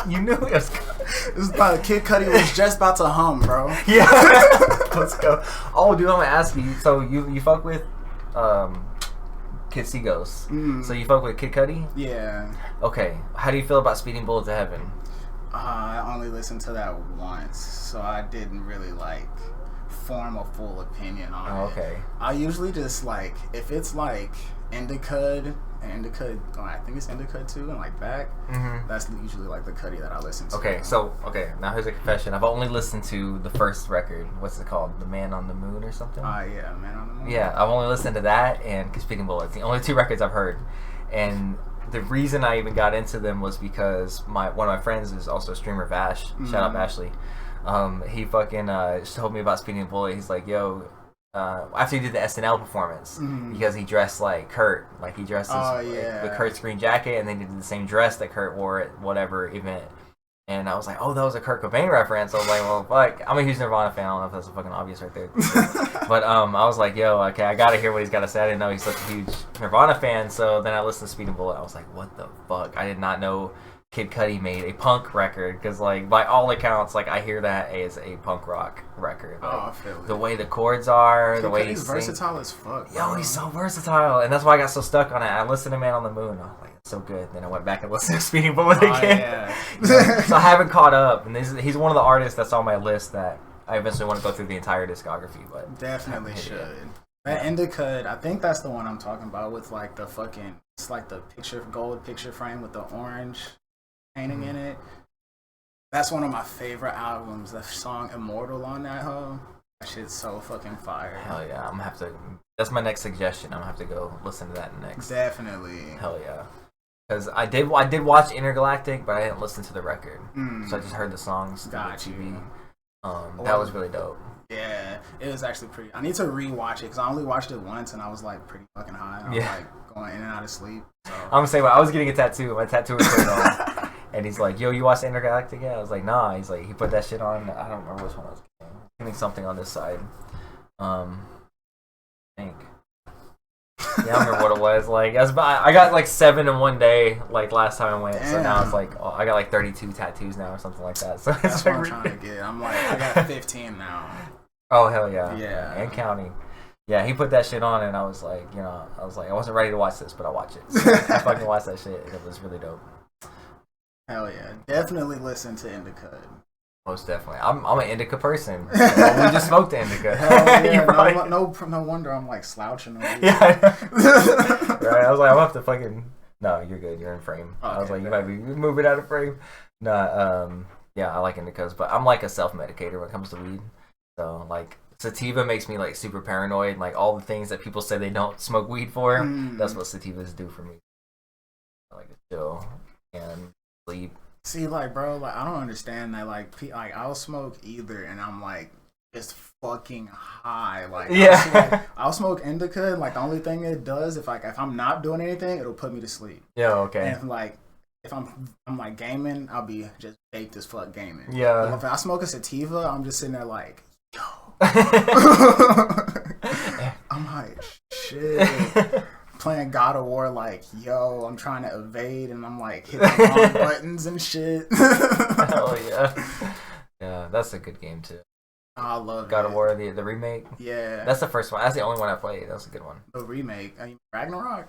You knew it was This is about Kid Cudi was just about to hum, bro. Yeah. Let's go. Oh, dude, I'm gonna ask you. So you fuck with Kid Seaghost. So you fuck with Kid Cudi? Yeah. Okay. How do you feel about Speeding Bullet to Heaven? I only listened to that once, so I didn't really like form a full opinion on it. Okay. I usually just like if it's like Indicud, I think it's Indicud too, and like back. That's usually like the Cudi that I listen to. Okay, now here's a confession. I've only listened to the first record. What's it called? The Man on the Moon or something? Yeah, Man on the Moon. Yeah, I've only listened to that and Speaking Bullets. The only two records I've heard. And the reason I even got into them was because one of my friends is also a streamer, Vash. Shout out Ashley. He fucking told me about Speeding Bullet. He's like, yo, after he did the SNL performance, because he dressed like Kurt, like he dressed with Kurt's green jacket, and they did the same dress that Kurt wore at whatever event. And I was like, oh, that was a Kurt Cobain reference. I was like, well, fuck, I'm a huge Nirvana fan. I don't know if that's fucking obvious right there. But I was like, yo, okay, I gotta hear what he's got to say. I didn't know he's such a huge Nirvana fan. So then I listened to Speeding Bullet. I was like, what the fuck? I did not know Kid Cudi made a punk record, because like by all accounts, like I hear that as a punk rock record. Like, I feel it. The way the chords are, Kid the way Cudi's versatile as fuck. Yo, he's so versatile, and that's why I got so stuck on it. I listened to Man on the Moon. I was like, it's so good. Then I went back and listened to Speeding Bullet again. So I haven't caught up, and he's one of the artists that's on my list that I eventually want to go through the entire discography. But definitely should. That Indicud, I think that's the one I'm talking about with like the fucking, it's like the gold picture frame with the orange painting in it. That's one of my favorite albums. The song Immortal on that hoe. That shit's so fucking fire. Hell yeah, I'm gonna have to. That's my next suggestion. I'm gonna have to go listen to that next. Definitely. Hell yeah. Because I did watch Intergalactic, but I didn't listen to the record. So I just heard the songs. Got you. That was really dope. Yeah, it was actually pretty. I need to rewatch it because I only watched it once and I was like pretty fucking high. I was like going in and out of sleep. So. I'm gonna say, well, I was getting a tattoo. My tattoo was put on. And he's like, yo, you watched Intergalactic? Yeah. I was like, nah. He's like, he put that shit on. I don't remember which one I was getting something on this side. I think. Yeah, I don't remember what it was. Like, I got like 7 in one day, like last time I went. Damn. So now it's like, I got like 32 tattoos now or something like that. So that's what I'm trying to get. I'm like, I got 15 now. Oh, hell yeah. Yeah. And counting. Yeah, he put that shit on and I was like, I wasn't ready to watch this, but I watched it. So I fucking watched that shit and it was really dope. Hell yeah. Definitely listen to Indicud. Most definitely. I'm an indica person. We just smoked the indica. Hell yeah. No wonder I'm like slouching over here. Yeah. Right. I was like, I'm have to fucking. No, you're good. You're in frame. Okay, I was like, you might be moving out of frame. Nah. Yeah, I like indicas, but I'm like a self-medicator when it comes to weed. So like, sativa makes me like super paranoid. Like all the things that people say they don't smoke weed for, that's what sativas do for me. I like to chill and sleep. See, like, bro, like I don't understand that. Like I'll smoke either, and I'm like just fucking high. Like, Yeah. I'll smoke indica. And, like, the only thing it does, if I'm not doing anything, it'll put me to sleep. Yeah, okay. And if I'm like gaming, I'll be just baked as fuck gaming. Yeah. But if I smoke a sativa, I'm just sitting there like, yo. I'm like, shit. Playing God of War, like, yo, I'm trying to evade, and I'm like hitting the wrong buttons and shit. Hell yeah. Yeah, that's a good game too. I love God of War, the remake. Yeah. That's the first one. That's the only one I played. That was a good one. The remake. Ragnarok?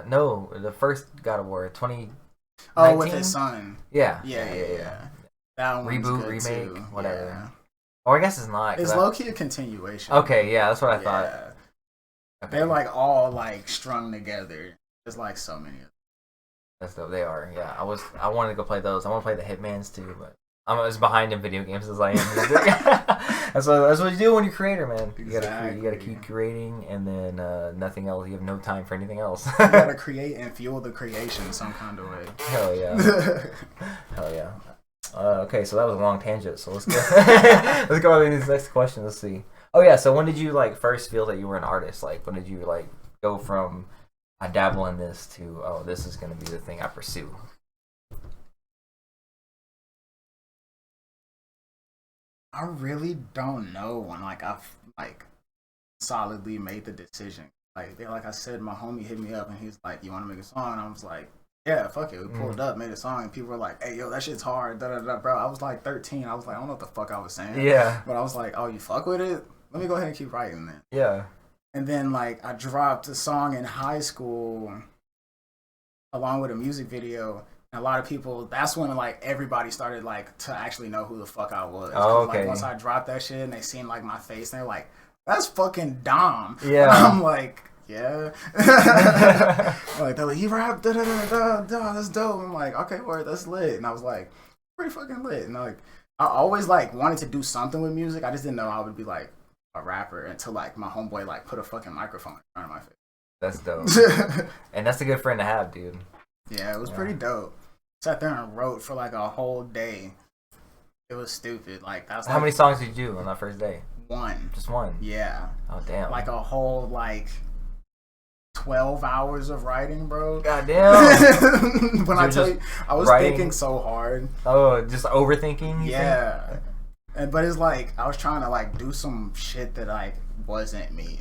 No, the first God of War, 2019. Oh, with his son. Yeah. Yeah. That one's Reboot, good remake, too. whatever. Yeah. Or I guess it's not. It's low-key a continuation. Okay, yeah, that's what I thought. Okay. They're like all like strung together. There's like so many of them. That's dope. They are. Yeah, I wanted to go play those. I want to play the Hitmans too, but I'm as behind in video games as I am. that's what you do when you're a creator, man. Exactly. You gotta keep curating, and then nothing else. You have no time for anything else. You gotta create and fuel the creation some kind of way. Hell yeah. Hell yeah. Okay, so that was a long tangent. So let's go. Let's go on to this next question. Let's see. Oh yeah. So when did you like first feel that you were an artist? Like when did you like go from I dabble in this to this is gonna be the thing I pursue? I really don't know when I've solidly made the decision. Like I said, my homie hit me up and he's like, "You want to make a song?" And I was like, "Yeah, fuck it." We pulled up, made a song, and people were like, "Hey, yo, that shit's hard." Da da da, bro. I was like 13. I was like, I don't know what the fuck I was saying. Yeah. But I was like, "Oh, you fuck with it? Let me go ahead and keep writing then." Yeah. And then like I dropped a song in high school along with a music video. And a lot of people, that's when like everybody started like to actually know who the fuck I was. Oh, okay. Like once I dropped that shit and they seen like my face, and they're like, "That's fucking Dom." Yeah. And I'm like, yeah. Like they're like, "You rap, da da da da da, that's dope." I'm like, "Okay, word, that's lit." And I was like, pretty fucking lit. And like I always like wanted to do something with music. I just didn't know I would be like a rapper until like my homeboy like put a fucking microphone in front of my face. That's dope. And that's a good friend to have, dude. Yeah, it was pretty dope. Sat there and wrote for like a whole day. It was stupid. Like that's How many songs did you do on that first day? One. Just one. Yeah. Oh damn. Like a whole like 12 hours of writing, bro. God damn. When I tell you, I was thinking so hard. Oh, just overthinking? Yeah. But it's like I was trying to like do some shit that like wasn't me.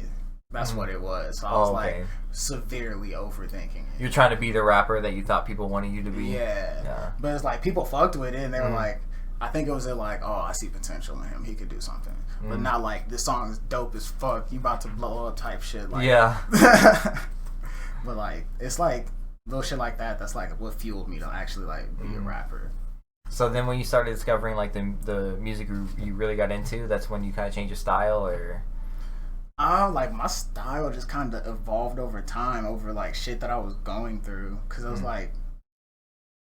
That's what it was. So I was like severely overthinking it. You're trying to be the rapper that you thought people wanted you to be. Yeah. But it's like people fucked with it and they were like, I think it was like, "Oh, I see potential in him. He could do something." But not like this song is dope as fuck. You about to blow up type shit. Like, yeah. But like it's like little shit like that. That's like what fueled me to actually like be a rapper. So then when you started discovering like the music you really got into, that's when you kind of changed your style, or? Like my style just kind of evolved over time, over like shit that I was going through. Cause it was like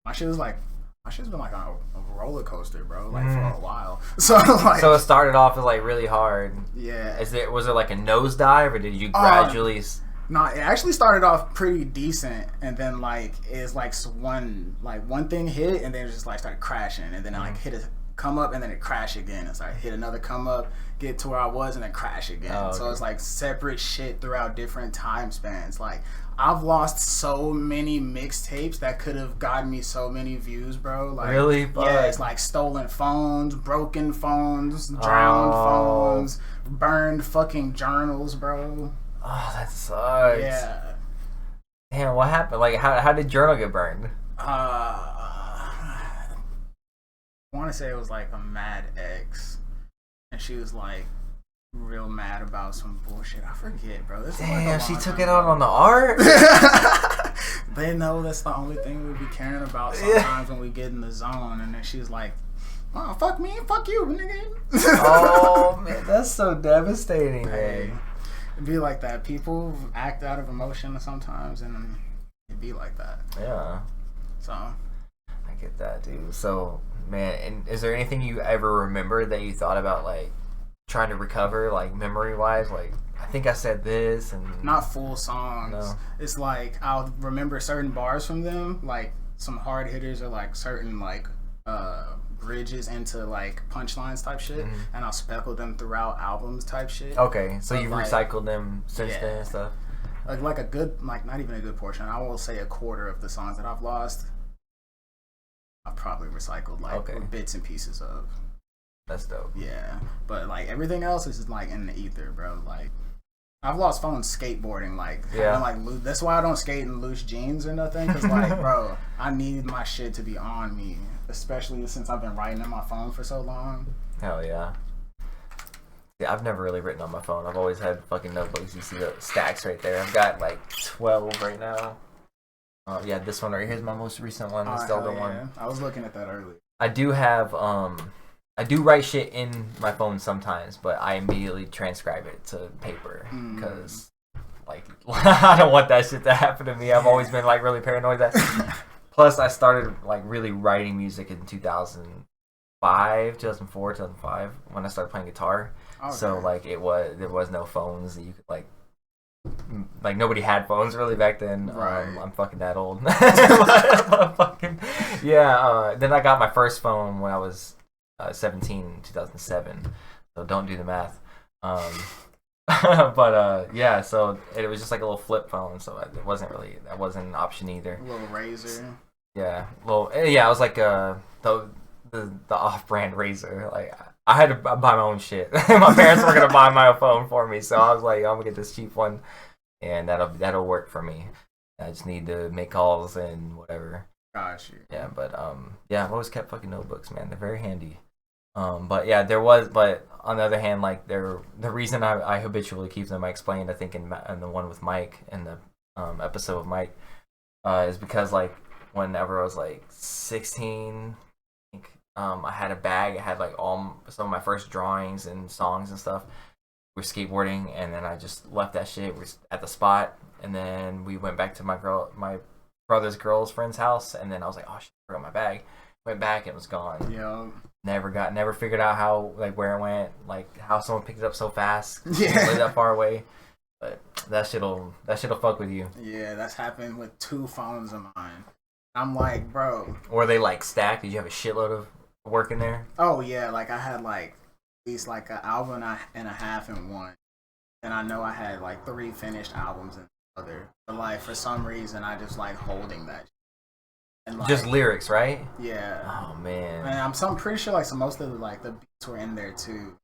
my shit's been like on a roller coaster, bro. Like for a while. So like, so it started off as like really hard. Yeah. Was it like a nosedive, or did you gradually? No, it actually started off pretty decent, and then like it's like one thing hit, and then it just like started crashing, and then I like hit a come up, and then it crashed again. It's like hit another come up, get to where I was, and then crash again. Oh, okay. So it's like separate shit throughout different time spans. Like I've lost so many mixtapes that could have gotten me so many views, bro. Like really? Yeah, it's like stolen phones, broken phones, drowned phones, burned fucking journals, bro. Oh, that sucks. Yeah. Damn, what happened? Like, how did Journal get burned? I want to say it was like a mad ex, and she was like real mad about some bullshit. I forget, bro. This Damn, like she took it out on the art? They know that's the only thing we be caring about sometimes when we get in the zone, and then she's like, "Oh, fuck me, fuck you, nigga." Oh, man, that's so devastating, man. It'd be like that. People act out of emotion sometimes, and it'd be like that. Yeah. So I get that, dude. So, man, and is there anything you ever remember that you thought about, like, trying to recover, like, memory-wise? Like, I think I said this, and... Not full songs. No. It's like, I'll remember certain bars from them, like, some hard hitters or, like, certain, like, bridges into like punchlines type shit, and I'll speckle them throughout albums type shit. Okay, so you've like, recycled them since then and stuff. Like a good, like not even a good portion. I will say a quarter of the songs that I've lost, I've probably recycled like bits and pieces of. That's dope. Yeah, but like everything else is just like in the ether, bro. Like I've lost phones skateboarding, like that's why I don't skate in loose jeans or nothing. Cause like, bro, I need my shit to be on me, especially since I've been writing on my phone for so long. Hell yeah. Yeah, I've never really written on my phone. I've always had fucking notebooks. You see the stacks right there. I've got like 12 right now. Yeah, this one right here is my most recent one. It's the older one. I was looking at that earlier. I do have I do write shit in my phone sometimes, but I immediately transcribe it to paper because, like, I don't want that shit to happen to me. I've always been like really paranoid that. Plus, I started like really writing music in 2004, 2005 when I started playing guitar. Okay. So like there was no phones that you could like nobody had phones really back then. Right. I'm fucking that old. Then I got my first phone when I was 17, 2007. So don't do the math. So it was just like a little flip phone. So that wasn't an option either. A little Razor. Yeah. Well, yeah. I was like the off-brand Razor. Like I had to buy my own shit. My parents were gonna buy my phone for me, so I was like, I'm gonna get this cheap one, and that'll work for me. I just need to make calls and whatever. Gosh. Yeah, but I've always kept fucking notebooks, man. They're very handy. But on the other hand, like the reason I habitually keep them, I explained, I think in the one with Mike, in the episode with Mike, is because like whenever I was like 16, I think I had a bag. I had like some of my first drawings and songs and stuff. We were skateboarding, and then I just left that shit. We were at the spot, and then we went back to my brother's girlfriend's house, and then I was like, oh shit, I forgot my bag. Went back and it was gone. Yeah. Never figured out how, like, where it went, like how someone picked it up so fast. Yeah. Way that far away. But that shit'll fuck with you. Yeah, that's happened with 2 phones of mine. I'm like, bro. Were they like stacked? Did you have a shitload of work in there? Oh yeah, like I had like at least like an album and a half in one. And I know I had like 3 finished albums in the other. But like for some reason I just like holding that. And, like, just lyrics, right? Yeah. Oh man. And I'm pretty sure like most of the beats were in there too.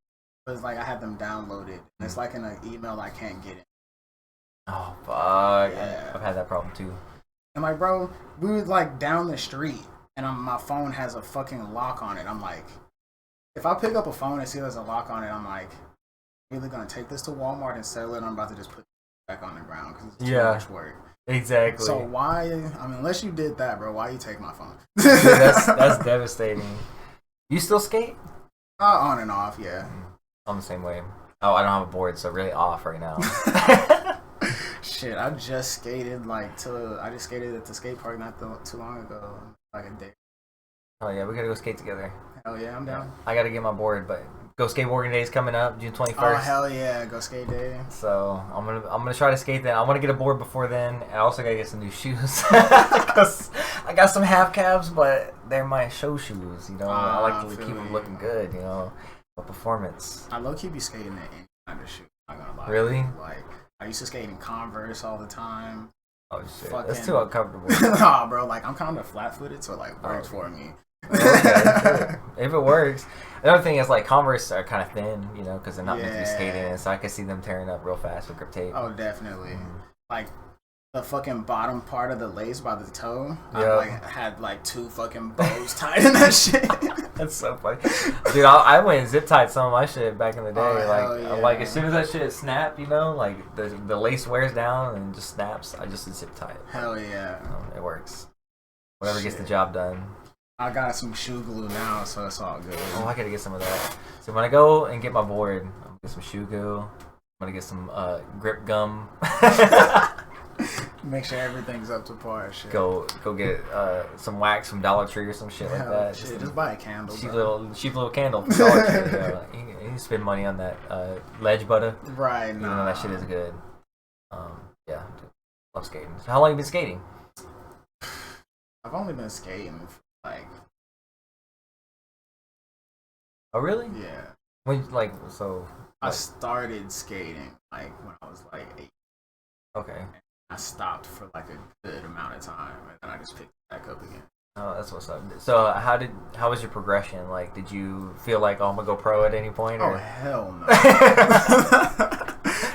But it's like I had them downloaded. And it's like in an email I can't get it. Oh fuck. Yeah. I've had that problem too. And like, bro, we were like down the street and my phone has a fucking lock on it. I'm like, if I pick up a phone and see there's a lock on it, I'm like, I'm either gonna take this to Walmart and sell it, or I'm about to just put it back on the ground because it's too much work. Exactly. So why? I mean, unless you did that, bro, why you take my phone? that's devastating. You still skate? On and off, yeah. I'm the same way. Oh, I don't have a board, so really off right now. Shit, I just skated at the skate park not too long ago, like a day. Oh yeah, we gotta go skate together. Hell yeah, I'm down. I gotta get my board, but Go Skateboarding Day is coming up, June 21st. Oh hell yeah, Go Skate Day. So I'm gonna try to skate then. I want to get a board before then, and I also gotta get some new shoes because I got some half cabs, but they're my show shoes. You know, I like to keep them looking good. You know, for performance. I low key be skating in any kind of shoe. I'm not gonna lie. Really? Like I used to skate in Converse all the time. Oh shit, that's too uncomfortable. Nah, bro. Like I'm kind of flat-footed, so it like works for me. Okay, if it works. Another thing is like Converse are kind of thin, you know, because they're not meant to be skating in, so I can see them tearing up real fast with grip tape. Oh, definitely. Like the fucking bottom part of the lace by the toe, yep. I like had like 2 fucking bows tied in that shit. That's so funny, dude. I went and zip tied some of my shit back in the day. Like as soon as that shit snapped, you know, like the lace wears down and just snaps. I just zip tie it. Hell yeah, it works. Whatever gets the job done. I got some shoe glue now, so it's all good. Oh, I gotta get some of that. So when I go and get my board, I'm gonna get some shoe glue. I'm gonna get some grip gum. Make sure everything's up to par. Shit. Go get some wax from Dollar Tree or some shit like that. Shit, just buy a candle. Cheap little candle from Dollar Tree. You can spend money on that ledge butter. Right. Even though that shit is good. Yeah, dude, love skating. So how long have you been skating? I've only been skating for like Oh, really? Yeah. When like so? I Like, started skating like when I was like 8. okay. I stopped for like a good amount of time, and then I just picked it back up again. Oh, that's what's up. So how was your progression? Like, did you feel like, oh, I'm gonna go pro at any point? Oh Or? hell no!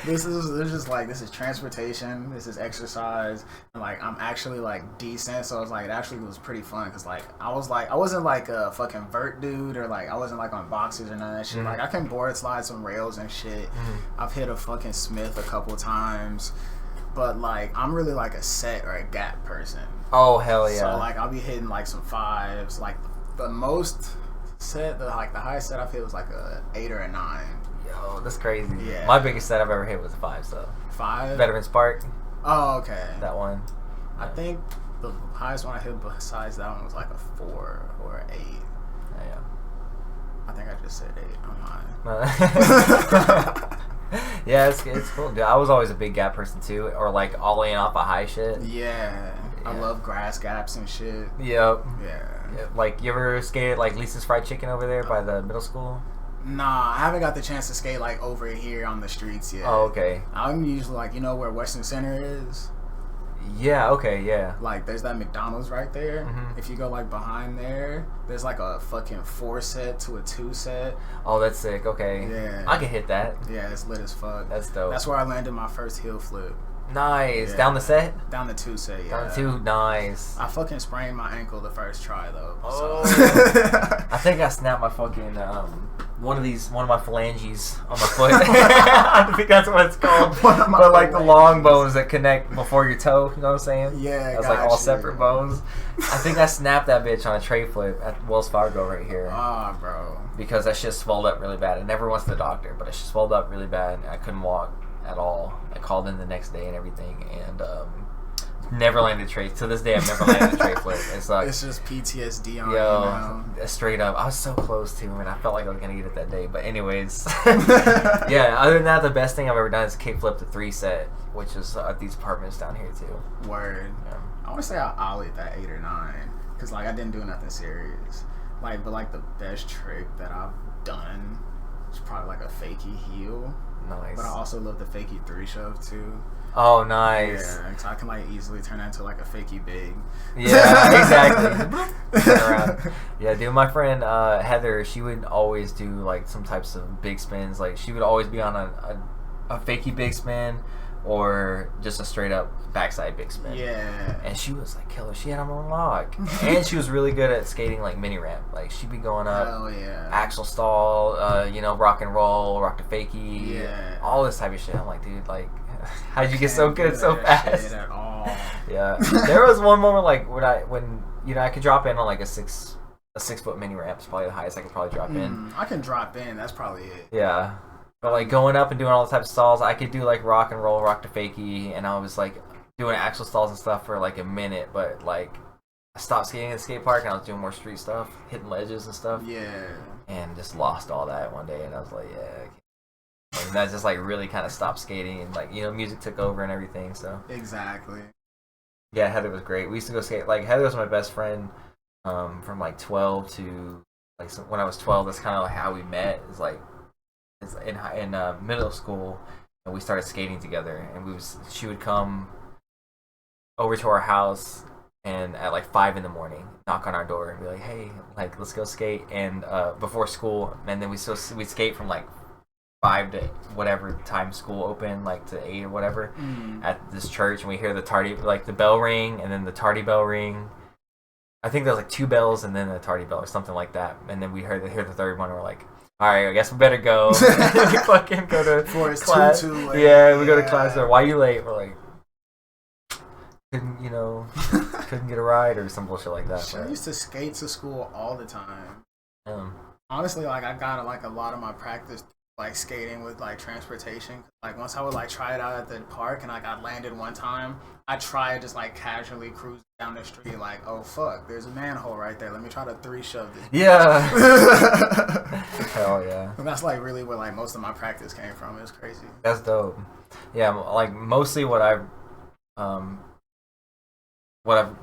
this is transportation. This is exercise, and like I'm actually like decent. So it's like it actually was pretty fun because like I wasn't like a fucking vert dude or like I wasn't like on boxes or none of that shit. Like I can board slide some rails and shit. I've hit a fucking Smith a couple times. But like I'm really like a set or a gap person. Oh hell yeah! So like I'll be hitting like some 5s. Like the most set, the highest set I've hit was like a 8 or a 9. Yo, that's crazy. Yeah. My biggest set I've ever hit was a 5. So 5. Veterans Park. Oh okay. That one. I think the highest one I hit besides that one was like a 4 or an 8. Yeah. I think I just said 8. I'm high. Yeah, it's cool. Dude, I was always a big gap person too, or like ollieing off a high shit. Yeah. I love grass gaps and shit. Yep. Yeah. Like, you ever skated like Lisa's Fried Chicken over there by the middle school? Nah, I haven't got the chance to skate like over here on the streets yet. Oh, okay. I'm usually like, you know where Western Center is? Yeah, okay, yeah. Like, there's that McDonald's right there. Mhm. If you go like behind there, there's like a fucking 4 set to a 2 set. Oh, that's sick. Okay. Yeah. I can hit that. Yeah, it's lit as fuck. That's dope. That's where I landed my first heel flip. Nice. Yeah. Down the set? Down the 2 set, yeah. Down the 2? Nice. I fucking sprained my ankle the first try though. Oh. So. I think I snapped my fucking one of my phalanges on my foot. I think that's what it's called. But like the long bones that connect before your toe, you know what I'm saying? Yeah, that's like all separate bones. I think I snapped that bitch on a tray flip at Wells Fargo right here. Ah, bro. Because that shit swelled up really bad. I never went to the doctor, but it swelled up really bad. I couldn't walk at all. I called in the next day and everything, and never landed a tray. To this day, I've never landed a tray flip. It's like, It's just PTSD on straight up. I was so close to, and I felt like I was gonna get it that day. But anyways, yeah. Other than that, the best thing I've ever done is kick flip the 3 set, which is at these apartments down here too. Word. Yeah. I want to say I ollied that 8 or 9 because like I didn't do nothing serious. Like, but like the best trick that I've done is probably like a fakie heel. Nice. But I also love the fakie 3 shove too. Oh, nice. Yeah, because I can like easily turn that into like a fakie big. Yeah, exactly. Turn around. Yeah, dude, my friend Heather, she would always do like some types of big spins. Like, she would always be on a fakie big spin or just a straight up backside big spin. Yeah. And she was like killer. She had them on lock. And she was really good at skating like mini ramp. Like, she'd be going up. Hell yeah. Axel stall, rock and roll, rock to fakie, Yeah. all this type of shit. I'm like, dude, like, how'd you get so good so fast? At all. Yeah, there was one moment like when I could drop in on like a 6 foot mini ramp. It's probably the highest I could probably drop in. I can drop in. That's probably it. Yeah, but like going up and doing all the types of stalls, I could do like rock and roll, rock to fakie, and I was like doing axle stalls and stuff for like a minute. But like I stopped skating at the skate park and I was doing more street stuff, hitting ledges and stuff. Yeah. And just lost all that one day, and I was like, yeah. And that just like really kind of stopped skating, and like music took over and everything. So Exactly. yeah, Heather was great. We used to go skate. Like, Heather was my best friend from like 12 to like when I was 12. That's kind of like how we met. It's like in middle school, and we started skating together. And she would come over to our house and at like 5 in the morning, knock on our door and be like, "Hey, like let's go skate." And before school, and then we'd skate from like 5 to whatever time school opened, like to 8 or whatever, at this church, and we hear the bell ring, and then the tardy bell ring. I think there's like 2 bells and then a tardy bell or something like that, and then we hear the 3rd one, and we're like, all right, I guess we better go. We fucking go to class. Too late. Yeah, we go to class. Why are you late? We're like, couldn't get a ride or some bullshit like that. I used to skate to school all the time. Um, Honestly, like I got like a lot of my practice like skating with like transportation. Like once I would like try it out at the park and like I landed one time, I tried just like casually cruising down the street like, oh fuck, there's a manhole right there. Let me try to 3 shove this. yeah. Hell yeah. And that's like really where like most of my practice came from. It was crazy. That's dope. Yeah, like mostly what I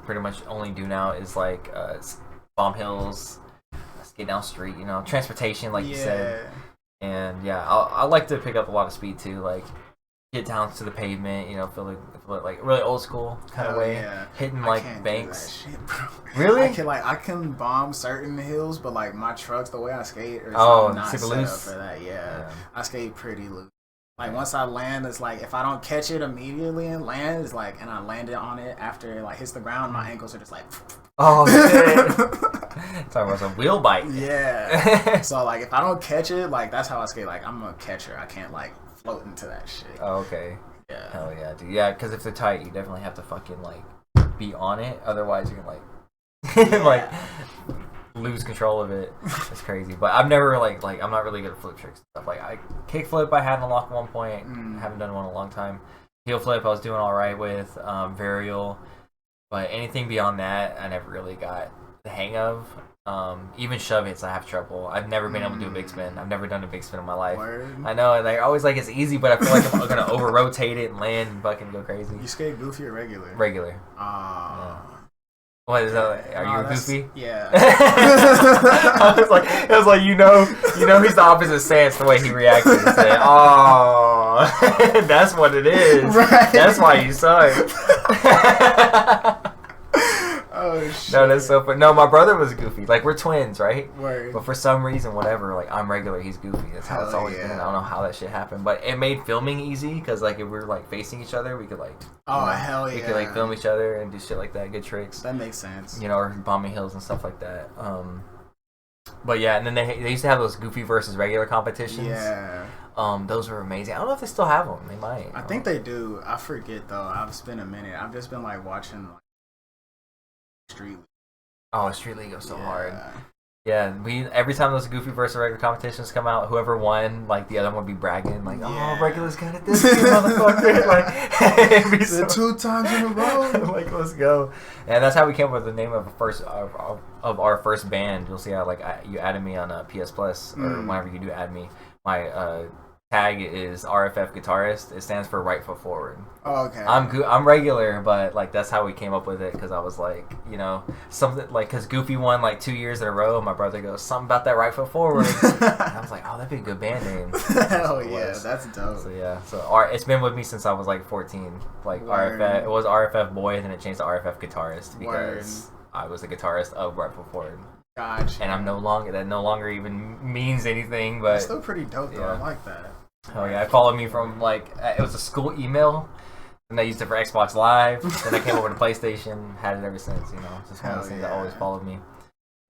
pretty much only do now is like bomb hills, skate down the street, you know, transportation, like you said. And yeah, I like to pick up a lot of speed too, like get down to the pavement, you know, feel like really old school kind of way, hitting like banks. That shit, bro. Really? I can bomb certain hills, but like my trucks, the way I skate, is not super set loose up for that. Yeah, I skate pretty loose. Like once I land, it's like if I don't catch it immediately and land, it's like, and I landed on it after it like hits the ground, my ankles are just like. Oh shit! Talking about some wheel bite. Yeah. So like if I don't catch it, like that's how I skate. Like I'm a catcher. I can't like float into that shit. Oh, okay. Yeah. Hell yeah, dude. Yeah, because if they're tight, you definitely have to fucking like be on it. Otherwise, you're gonna like like lose control of it. It's crazy. But I've never like I'm not really good at flip tricks and stuff. Like I kick flip, I had an unlock at one point. Haven't done one in a long time. Heel flip, I was doing all right with. Varial, but anything beyond that, I never really got the hang of. Even shove hits, I have trouble. I've never been able to do a big spin. I've never done a big spin in my life. Word. I know, they're always like it's easy, but I feel like I'm gonna over rotate it and land and fucking go crazy. You skate goofy or regular? Regular. Yeah. What is that? Are you a goofy? Yeah. It was like you know he's the opposite stance the way he reacted and said, "Oh, that's what it is. Right. That's why you suck." Oh shit. No, that's so funny. No, my brother was goofy. Like we're twins, right? Word. But for some reason, whatever, like I'm regular, he's goofy. That's how it's always been. I don't know how that shit happened, but it made filming easy because like if we were like facing each other, we could like hell yeah, we could like film each other and do shit like that, good tricks. That makes sense. You know, or bombing hills and stuff like that. But yeah, and then they used to have those goofy versus regular competitions. Yeah. Those were amazing. I don't know if they still have them. They might. I think they do. I forget though. It's been a minute. I've just been like watching like Street. Oh, Street League was so hard. Yeah, every time those goofy versus regular competitions come out, whoever won, like the other one would be bragging, like, "Oh, regular's got it this year, motherfucker!" Like, it'd be so, 2 times in a row. Like, let's go. And that's how we came up with the name of our first band. You'll see how like you added me on PS Plus or whenever you do add me. My tag is RFF guitarist. It stands for right foot forward. Oh, okay. I'm regular, but like that's how we came up with it because I was like, you know, something like because Goofy won like 2 years in a row. My brother goes something about that right foot forward. And I was like, oh, that'd be a good band name. Hell yeah, that's dope. So yeah, it's been with me since I was like 14. Like Word. RFF, it was RFF boy, and then it changed to RFF guitarist because I was the guitarist of right foot forward. Gotcha. And that no longer even means anything, but it's still pretty dope though. I like that. Oh yeah, it followed me from like it was a school email, and I used it for Xbox Live. Then I came over to PlayStation, had it ever since. You know, it's just one of those things that always followed me.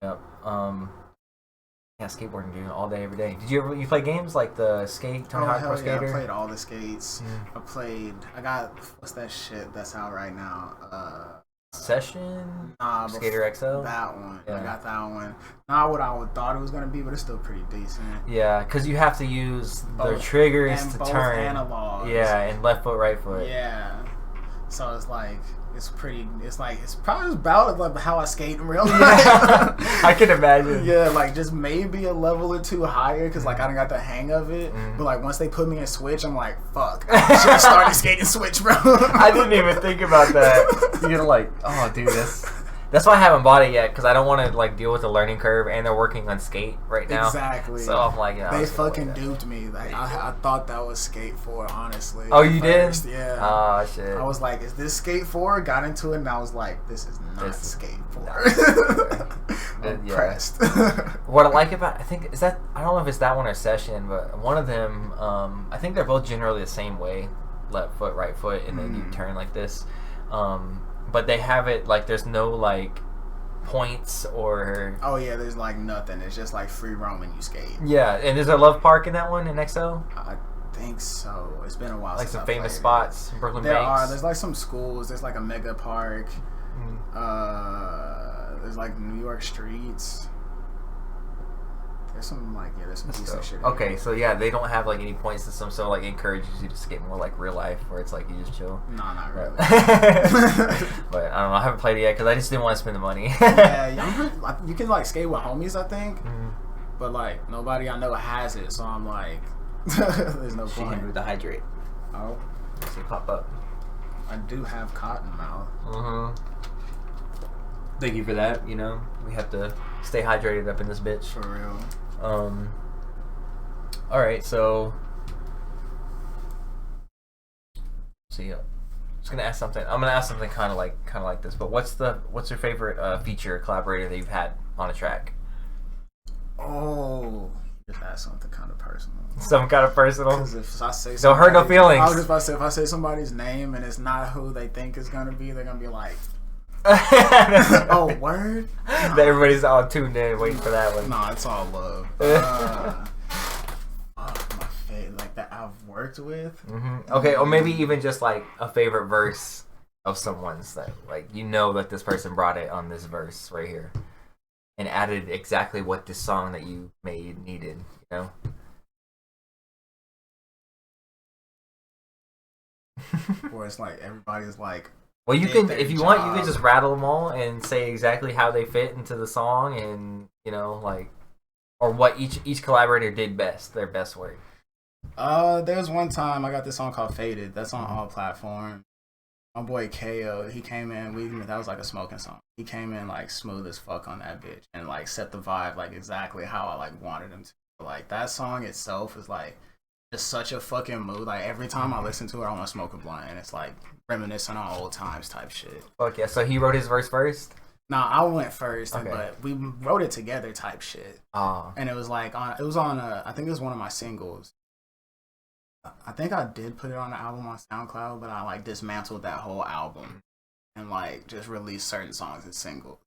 Yep. Yeah, skateboarding, dude, all day, every day. Did you play games like the skate, Tony Hawk Pro Skater? I played all the skates. I got what's that shit that's out right now? Session? Skater XL? That one. Yeah. I got that one. Not what I thought it was going to be, but it's still pretty decent. Yeah, because you have to use the triggers and to both turn. Analogs. Yeah, and left foot, right foot. Yeah. So it's like, it's probably about like how I skate in real life. I can imagine. Yeah, like just maybe a level or two higher because like I done got the hang of it. But like once they put me in Switch, I'm like, fuck. I should have started skating Switch, bro. I didn't even think about that. You're like, oh, dude, that's why I haven't bought it yet because I don't want to like deal with the learning curve, and they're working on Skate right now. Exactly. So I'm like, yeah, they fucking duped me. Like I thought that was Skate 4, honestly. Oh, you did? Yeah. Oh shit. I was like, is this Skate 4? Got into it, and I was like, this is not Skate 4. I'm impressed. What I like about I don't know if it's that one or Session, but one of them, I think they're both generally the same way, left foot, right foot, and then you turn like this. But they have it like there's no like points or. Oh yeah, there's like nothing. It's just like free roaming. You skate. Yeah, and is there a Love Park in that one in XO? I think so. It's been a while. Like since some I famous played spots, Brooklyn Banks. There's like some schools. There's like a mega park. There's like New York streets. There's some decent shit. Okay, so yeah, they don't have like any point system, so like encourages you to skate more like real life, where it's like you just chill. No, not really. But I don't know. I haven't played it yet because I just didn't want to spend the money. Yeah, you can like skate with homies, I think, but like nobody I know has it, so I'm like, there's no point. She with the hydrate. Oh, see pop up. I do have cotton mouth. Thank you for that. You know, we have to stay hydrated up in this bitch. For real. All right, so see, just gonna ask something. I'm gonna ask something kind of like this. But what's your favorite feature collaborator that you've had on a track? Oh, just ask something kind of personal. Some kind of personal. Because if I say don't hurt no feelings. I was just about to say, if I say somebody's name and it's not who they think it's gonna be, they're gonna be like, "Oh, word." No. Everybody's all tuned in, waiting for that one. No, it's all love. My favorite, like that I've worked with. Mm-hmm. Okay, or maybe even just like a favorite verse of someone's that, like, you know that this person brought it on this verse right here, and added exactly what this song that you made needed. You know. Where it's like everybody's like. Well, you can, if you want, you can just rattle them all and say exactly how they fit into the song, and you know, like, or what each collaborator did best, their best work. There was one time I got this song called "Faded." That's on all platforms. My boy KO, he came in. That was like a smoking song. He came in like smooth as fuck on that bitch, and like set the vibe like exactly how I like wanted him to. Like that song itself is like just such a fucking mood. Like every time I listen to it, I want to smoke a blunt, and it's like reminiscing on old times type shit. Fuck yeah! So he wrote his verse first. Nah, I went first, Okay. but we wrote it together type shit. Oh. And it was like I think it was one of my singles. I think I did put it on the album on SoundCloud, but I like dismantled that whole album and like just released certain songs as singles.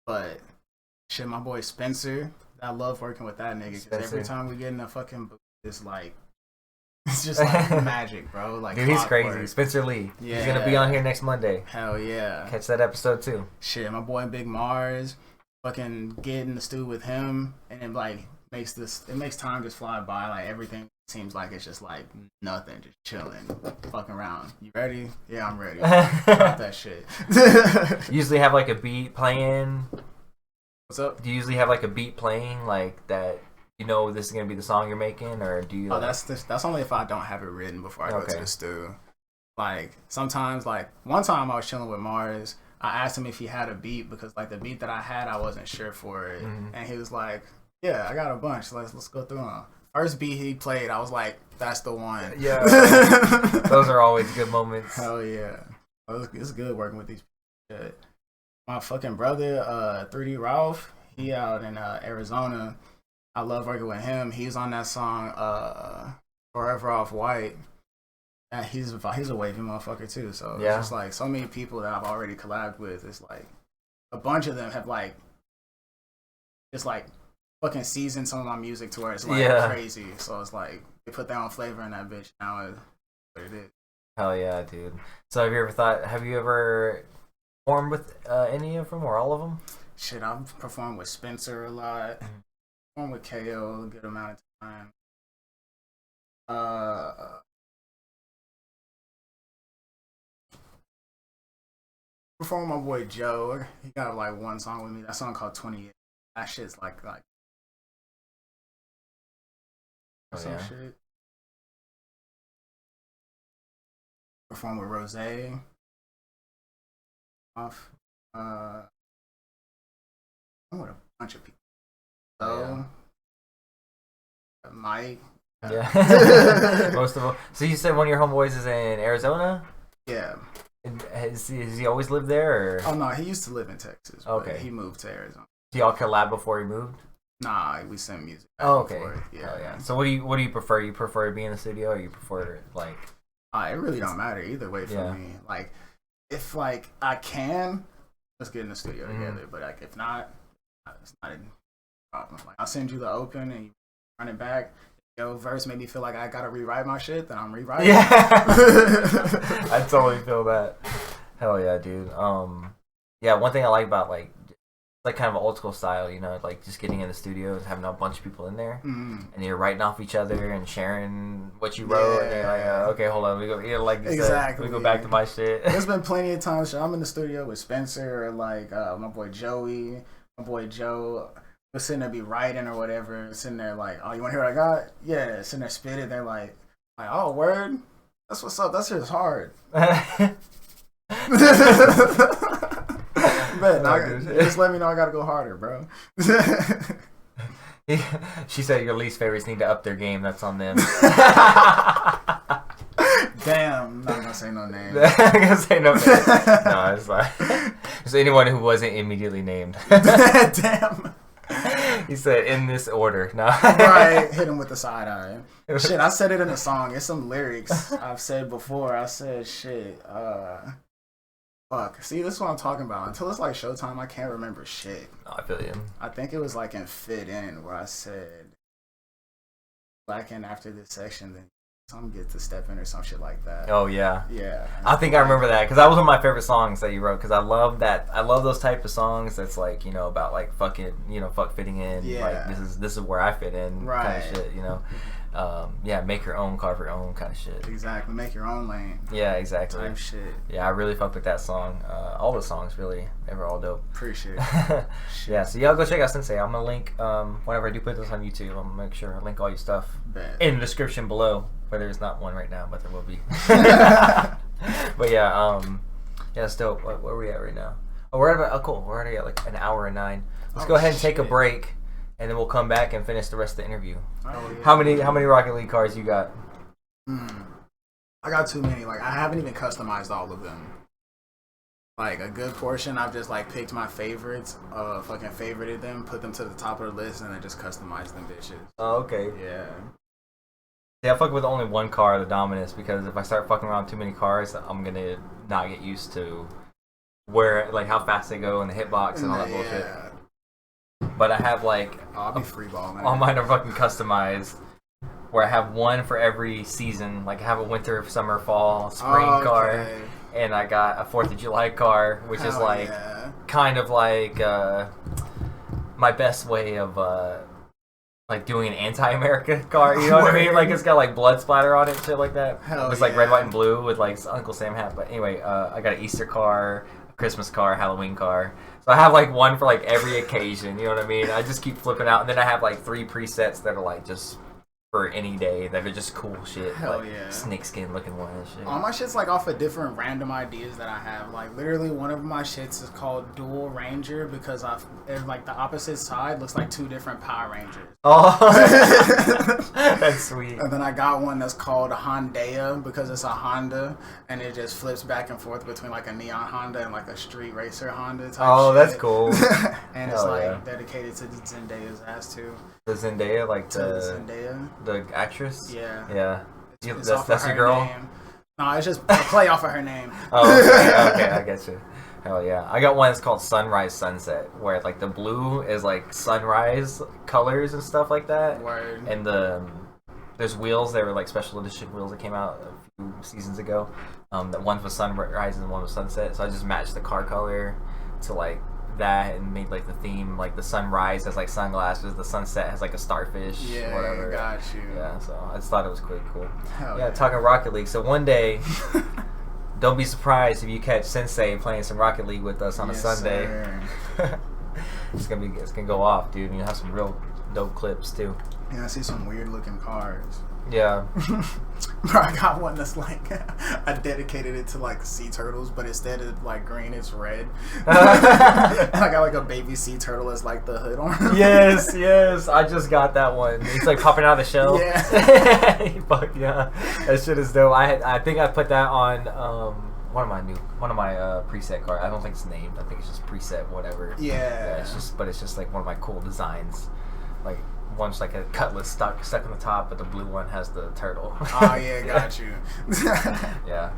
But shit, my boy Spencer, I love working with that nigga because every time we get in a fucking booth, it's like it's just like magic, bro. Like, dude, he's crazy. Spencer Lee. Yeah. He's gonna be on here next Monday. Hell yeah. Catch that episode too. Shit, my boy Big Mars, fucking get in the stew with him, and it like makes time just fly by. Like everything seems like it's just like nothing, just chilling, fucking around. You ready? Yeah, I'm ready. Drop that shit. You usually have like a beat playing. What's up? Do you usually have like a beat playing like that? You know this is gonna be the song you're making, or do you? Oh, that's only if I don't have it written before I go to the stew. Like sometimes, like one time I was chilling with Mars. I asked him if he had a beat because like the beat that I had, I wasn't sure for it, and he was like, "Yeah, I got a bunch. Let's go through them." First beat he played, I was like, "That's the one." Yeah, those are always good moments. Hell yeah, it's good working with these people. My fucking brother, 3D Ralph, he out in Arizona. I love working with him. He's on that song, Forever Off White. And he's a wavy motherfucker too. So it's just like so many people that I've already collabed with. It's like a bunch of them have like just like fucking seasoned some of my music to where it's like crazy. So it's like they put their own flavor in that bitch. Now it's what it is. Hell yeah, dude. So have you ever performed with any of them or all of them? Shit, I've performed with Spencer a lot. Performed with KO a good amount of time. Performed with my boy Joe. He got like one song with me. That song called 28. That shit's like some shit. Performed with Rose. Off. With a bunch of people. So, Mike. Yeah. Most of them. So you said one of your homeboys is in Arizona? Yeah. Has he always lived there? Or? Oh, no, he used to live in Texas. Okay. He moved to Arizona. Do y'all collab before he moved? Nah, we send music. Oh, okay. Yeah. So what do you prefer? You prefer to be in the studio, or you prefer like? It really don't matter either way for me. Like, if like I can, let's get in the studio together. But like if not, it's not a problem. Like I'll send you the open and you run it back. Yo, verse made me feel like I gotta rewrite my shit, then I'm rewriting. Yeah. I totally feel that. Hell yeah, dude. Yeah, one thing I like about like kind of an old school style, you know, like just getting in the studio and having a bunch of people in there, and you're writing off each other and sharing what you wrote. And you're like, okay, hold on, we go, like you said, we go back to my shit. There's been plenty of times I'm in the studio with Spencer or like my boy Joey, my boy Joe. We're sitting there be writing or whatever, sitting there like, oh, you want to hear what I got? Yeah, sitting there spitting. They're like, oh, word? That's what's up. That's just hard. Bet. Just let me know I gotta go harder, bro. She said your least favorites need to up their game. That's on them. Damn, I'm not gonna say no name. I'm gonna say no name. No, it's like just anyone who wasn't immediately named. Damn. He said in this order. No. Right, hit him with the side eye. Shit, I said it in a song. It's some lyrics I've said before. I said shit. Fuck. See, this is what I'm talking about. Until it's like showtime, I can't remember shit. No, I feel you. I think it was like in Fit In where I said, back in after this section, then some get to step in or some shit like that. Oh yeah. Yeah. I think I remember that because that was one of my favorite songs that you wrote because I love that. I love those type of songs that's like, you know, about like fucking, you know, fuck fitting in. Yeah. Like this is where I fit in. Right. Kind of shit, you know. Yeah, make your own, carve your own kind of shit. Exactly. Make your own lane. Yeah, exactly. Type shit. Yeah, I really fuck with that song. All the songs really, they were all dope. Appreciate it. Yeah, so y'all go check out Sxnsxi. I'm gonna link whenever I do put this on YouTube. I'm gonna make sure I link all your stuff Bet. in the description below. But there's not one right now, but there will be. But yeah, it's dope. Where are we at right now? Oh, we're at about cool. We're already at like an hour and 9. Let's go ahead and take a break, and then we'll come back and finish the rest of the interview. Oh, yeah. How many Rocket League cards you got? I got too many. Like I haven't even customized all of them. Like a good portion, I've just like picked my favorites, fucking favorited them, put them to the top of the list, and then just customized them bitches. Oh, okay. Yeah. Yeah, I fuck with only one car, the Dominus, because if I start fucking around too many cars, I'm gonna not get used to where, like, how fast they go in the hitbox and all that bullshit. But I have like, I'll be free balling. all mine are fucking customized, where I have one for every season. Like I have a winter, summer, fall, spring car, and I got a 4th of July car, which is like kind of like my best way of like doing an anti-America car, you know what I mean? Like it's got like blood splatter on it, shit like that. It's like red, white, and blue with like Uncle Sam hat. But anyway, I got an Easter car, a Christmas car, Halloween car. So I have like one for like every occasion, you know what I mean? I just keep flipping out, and then I have like 3 presets that are like just for any day that are just cool shit. Hell like yeah. snakeskin looking one and shit. All my shit's like off of different random ideas that I have. Like literally one of my shits is called Dual Ranger because like the opposite side looks like 2 different Power Rangers. Oh, that's sweet. And then I got one that's called Hondea because it's a Honda and it just flips back and forth between like a neon Honda and like a street racer Honda type Oh, shit. That's cool. And it's Hell like yeah. dedicated to Zendaya's ass too. The Zendaya, like Zendaya. the actress? Yeah. Yeah. It's That's off of your her girl? name. No, it's just a play off of her name. Oh, okay, I get you. Hell yeah. I got one that's called Sunrise Sunset, where like the blue is like sunrise colors and stuff like that. Word. And there's wheels that were like special edition wheels that came out a few seasons ago. That one was sunrise and one was sunset. So I just matched the car color to like that and made like the theme, like the sunrise has like sunglasses, the sunset has like a starfish, Yeah, whatever. got you. Yeah, so I just thought it was quite cool. Hell Yeah, talking Rocket League. So one day, don't be surprised if you catch Sxnsxi playing some Rocket League with us on a Sunday. It's gonna go off, dude. And you'll have some real dope clips too. Yeah, I see some weird looking cars. Yeah. Bro, I got one that's like I dedicated it to like sea turtles, but instead of like green, it's red. And I got like a baby sea turtle as like the hood on. yes. I just got that one. It's like popping out of the shell. Yeah. Fuck yeah. That shit is dope. I think I put that on one of my preset cards. I don't think it's named. I think it's just preset whatever. Yeah. It's just like one of my cool designs. Like one's like a cutlass stuck on the top, but the blue one has the turtle. Oh yeah, got you. Yeah.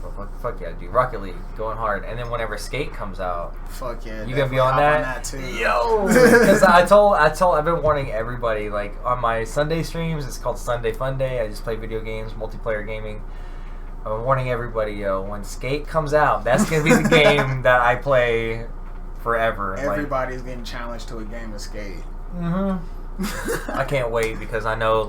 Well, fuck yeah, dude. Rocket League, going hard. And then whenever Skate comes out, Fuck yeah. you gonna be on that? too. Yo, because I've been warning everybody, like on my Sunday streams, it's called Sunday Fun Day. I just play video games, multiplayer gaming. I've been warning everybody, yo, when Skate comes out, that's gonna be the game that I play forever. Everybody's getting challenged to a game of Skate. I can't wait because I know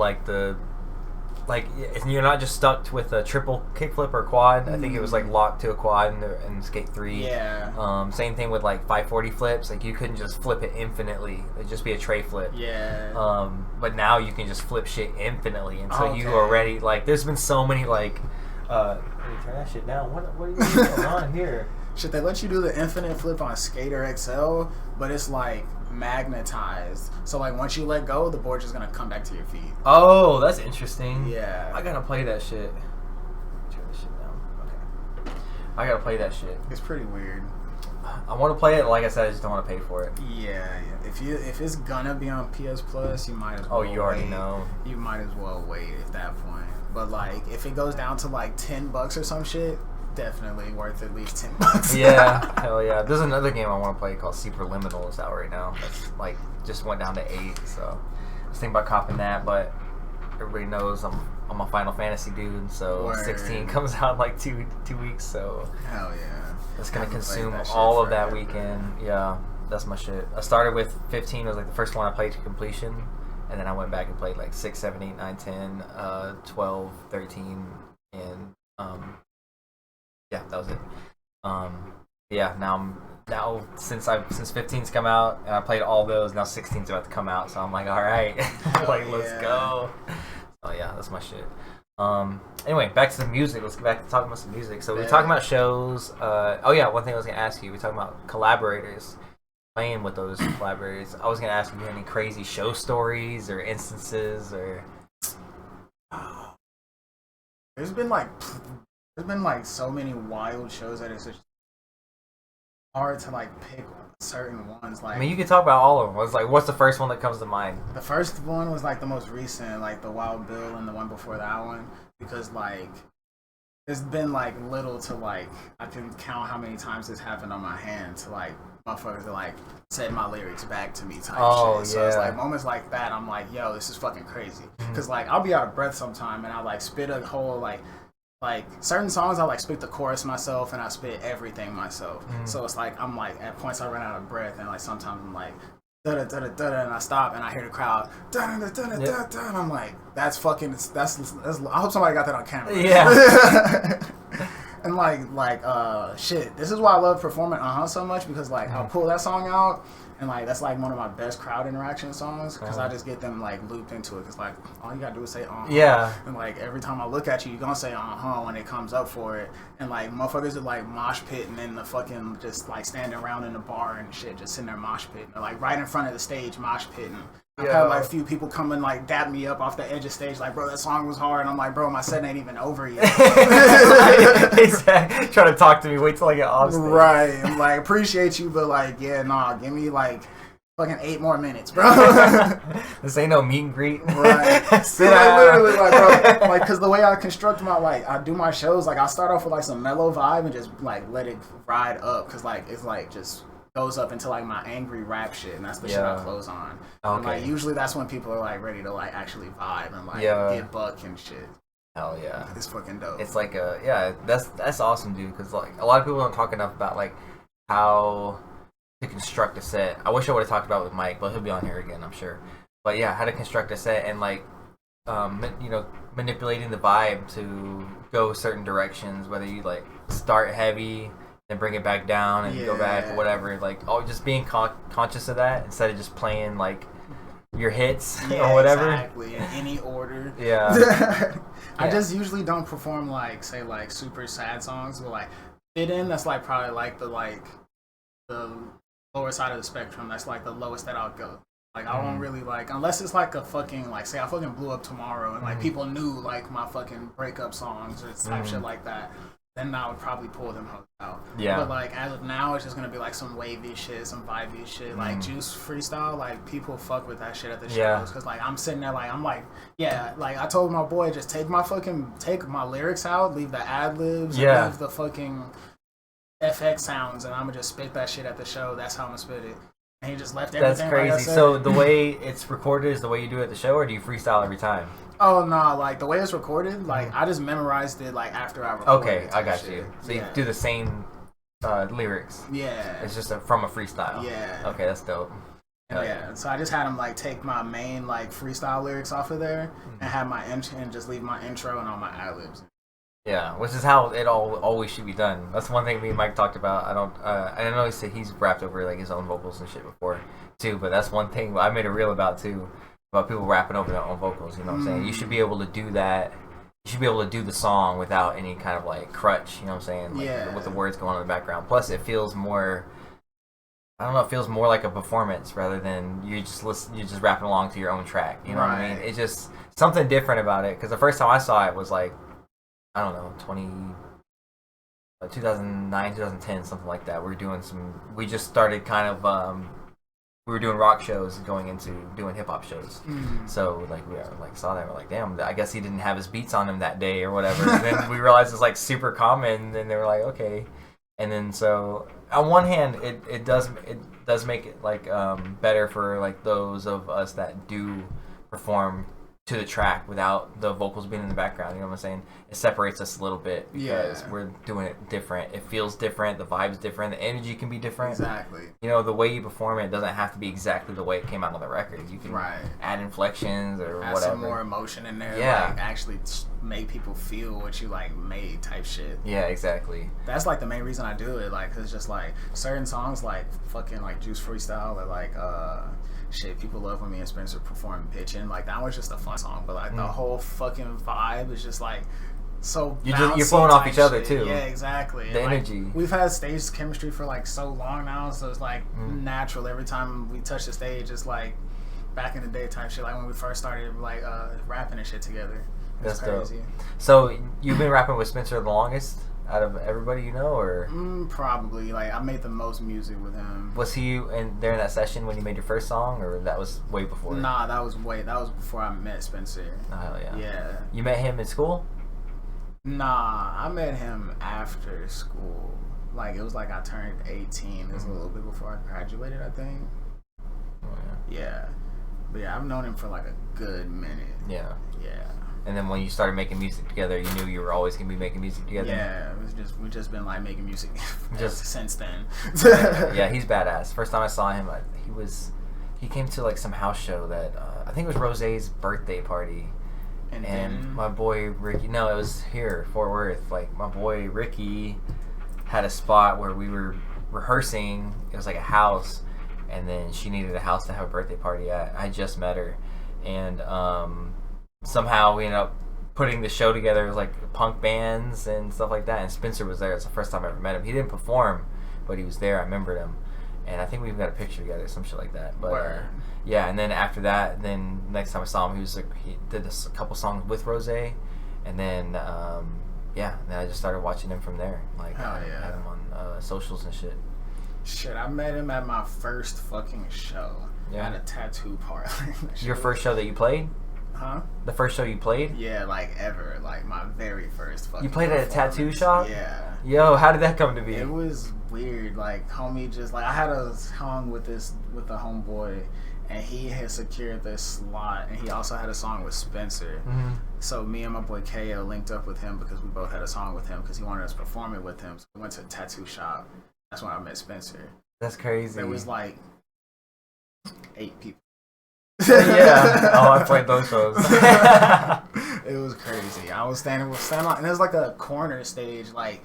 you're not just stuck with a triple kickflip or quad. I think it was like locked to a quad in Skate 3. Yeah. Same thing with like 540 flips. Like you couldn't just flip it infinitely. It'd just be a tray flip. Yeah. But now you can just flip shit infinitely until you are ready. Like there's been so many like. Let me turn that shit down. What are you going on here? Shit, they let you do the infinite flip on Skater XL, but it's like magnetized. So like once you let go, the board's just gonna come back to your feet. Oh, that's interesting. Yeah. I gotta play that shit. Turn this shit down. Okay. I gotta play that shit. It's pretty weird. I want to play it. Like I said, I just don't want to pay for it. Yeah. If it's gonna be on PS Plus, you might as well. Oh, you already wait. know. You might as well wait at that point. But like, if it goes down to like $10 or some shit, definitely worth at least $10. Yeah, hell yeah. There's another game I want to play called Superliminal. It's out right now. That's like just went down to 8. So I was thinking about copping that, but everybody knows I'm a Final Fantasy dude. So Word. 16 comes out in like two weeks. So Hell yeah. it's gonna Haven't played consume that shit all of that forever. weekend. Yeah, that's my shit. I started with 15. It was like the first one I played to completion. And then I went back and played like 6, 7, 8, 9, 10, 12, 13, and yeah, that was it. Yeah, now since 15's come out and I played all those, now 16's about to come out, so I'm like, all right, like let's go. Oh yeah, that's my shit. Anyway, back to the music. Let's get back to talking about some music. So we were talking about shows. Oh yeah, one thing I was gonna ask you. We were talking about collaborators. Playing with those collaborators. I was gonna ask if you had any crazy show stories or instances or. There's been like so many wild shows that it's just hard to like pick certain ones. Like, I mean, you can talk about all of them. It's like, what's the first one that comes to mind? the first one was like the most recent, like the Wild Bill, and the one before that one, because like there's been like little to like I can count how many times this happened on my hand to like motherfuckers that like said my lyrics back to me type shit. So it's like moments like that I'm like, yo, this is fucking crazy. Cause like I'll be out of breath sometime and I like spit a whole like certain songs I like spit the chorus myself and I spit everything myself. So it's like I'm like at points I run out of breath and like sometimes I'm like da da da da da and I stop and I hear the crowd da da da da da da and I'm like that's I hope somebody got that on camera. Yeah. And like shit, this is why I love performing so much, because like I'll pull that song out and like that's like one of my best crowd interaction songs, because I just get them like looped into it, because like all you gotta do is say Yeah. and like every time I look at you, you're gonna say when it comes up for it, and like motherfuckers are like mosh pitting in the fucking just like standing around in the bar and shit, just sitting there mosh pitting, or like right in front of the stage mosh pitting. I've had like a few people come and like dap me up off the edge of stage, like, bro, that song was hard. And I'm like, bro, my set ain't even over yet. Exactly. Trying to talk to me, wait till I get off stage. Right. I'm like, appreciate you, but like, yeah, nah, give me like fucking 8 more minutes, bro. This ain't no meet and greet. Right. Sit like, down. literally, like, bro, like, cause the way I construct my, like, I do my shows, like, I start off with like some mellow vibe and just like let it ride up, cause like it's like just goes up into like my angry rap shit, and that's the shit I close on. Okay. And like usually that's when people are like ready to like actually vibe and like get buck and shit. Hell yeah. It's fucking dope. It's like that's awesome, dude, because like a lot of people don't talk enough about like how to construct a set. I wish I would have talked about it with Mike, but he'll be on here again, I'm sure. But yeah, how to construct a set and like manipulating the vibe to go certain directions, whether you like start heavy and bring it back down and go back or whatever, like just being conscious of that instead of just playing like your hits or whatever. Exactly, in any order. I just usually don't perform like say like super sad songs, but like Fit In, that's like probably like the lower side of the spectrum. That's like the lowest that I'll go. Like I don't really like, unless it's like a fucking like, say I fucking blew up tomorrow and like people knew like my fucking breakup songs or type shit like that, then I would probably pull them out. Yeah. But like as of now, it's just gonna be like some wavy shit, some vibey shit, like Juice freestyle. Like people fuck with that shit at the shows, because like I'm sitting there like I'm like, yeah, like I told my boy, just take my lyrics out, leave the ad libs, leave the fucking FX sounds, and I'm gonna just spit that shit at the show. That's how I'm gonna spit it. And he just left everything. That's crazy. Like So the way it's recorded is the way you do it at the show, or do you freestyle every time? Oh no, like the way it's recorded, like I just memorized it like after I recorded. Okay, it I got shit. you. So you do the same lyrics. Yeah. It's just from a freestyle. Yeah. Okay, that's dope. Yeah. So I just had him like take my main like freestyle lyrics off of there and have my and just leave my intro and all my ad libs. Yeah, which is how it always should be done. That's one thing me and Mike talked about. I know he's rapped over like his own vocals and shit before too, but that's one thing I made a reel about too, about people rapping over their own vocals. You know what I'm saying? You should be able to do that you should be able to do the song without any kind of like crutch. You know what I'm saying? Like, Yeah. with the words going on in the background. Plus, it feels more. I don't know. It feels more like a performance rather than you just rapping along to your own track. You know what I mean? It's just something different about it. Because the first time I saw it was like, I don't know, 2009, 2010, something like that. We just started kind of, we were doing rock shows going into doing hip hop shows. So like we like saw that, we're like, damn, I guess he didn't have his beats on him that day or whatever. And then we realized it's like super common, and they were like, okay. And then so on one hand, it does make it like better for like those of us that do perform to the track without the vocals being in the background. You know what I'm saying? It separates us a little bit because we're doing it different. It feels different. The vibe's different. The energy can be different. Exactly. You know, the way you perform it doesn't have to be exactly the way it came out on the record. You can add inflections or add whatever. some more emotion in there. Yeah. Like actually make people feel what you like made type shit. Yeah, exactly. That's like the main reason I do it. Like, 'cause it's just like certain songs like fucking like Juice Freestyle or like shit, people love when me and Spencer perform Pitchin'. Like that was just a fun song, but like the whole fucking vibe is just like so You're flowing off each other too. Yeah, exactly. The like, energy. We've had stage chemistry for like so long now, so it's like natural. Every time we touch the stage, it's like back in the day type shit. Like when we first started like rapping and shit together. It's crazy. Dope. So you've been rapping with Spencer the longest out of everybody you know, or probably. Like I made the most music with him. was he there in that session when you made your first song, or that was way before? Nah, that was before I met Spencer. Oh, hell yeah. Yeah. You met him in school? Nah, I met him after school. Like it was like I turned 18. It was a little bit before I graduated, I think. Oh, Yeah. But yeah, I've known him for like a good minute. yeah. Yeah. And then when you started making music together, you knew you were always gonna be making music together. Yeah, we've just been like making music Just- since then. Yeah, he's badass. First time I saw him, he came to like some house show that I think it was Rose's birthday party, and then my boy Ricky. No, it was here, Fort Worth. Like my boy Ricky had a spot where we were rehearsing. It was like a house, and then she needed a house to have a birthday party at. I just met her, and somehow we ended up putting the show together. It was like punk bands and stuff like that, and Spencer was there. It's the first time I ever met him. He didn't perform, but he was there. I remembered him, and I think we've got a picture together, some shit like that. But yeah, and then after that, then next time I saw him, he did a couple songs with Rose, and then then I just started watching him from there. Like Hell I yeah. had him on socials and shit. Shit, I met him at my first fucking show. Yeah. At a tattoo parlor. Your first show that you played? Huh? The first show you played? Yeah, like ever. Like my very first fucking You played at a tattoo performance. shop? Yeah. Yo, how did that come to be? It was weird. Like homie just like I had a song with a homeboy, and he had secured this slot, and he also had a song with Spencer. Mhm. So me and my boy KO linked up with him because we both had a song with him because he wanted us to perform it with him. So we went to a tattoo shop. That's when I met Spencer. That's crazy. There was like 8 people. Yeah. Oh, I played those shows. It was crazy. I was standing on, and it was like a corner stage. Like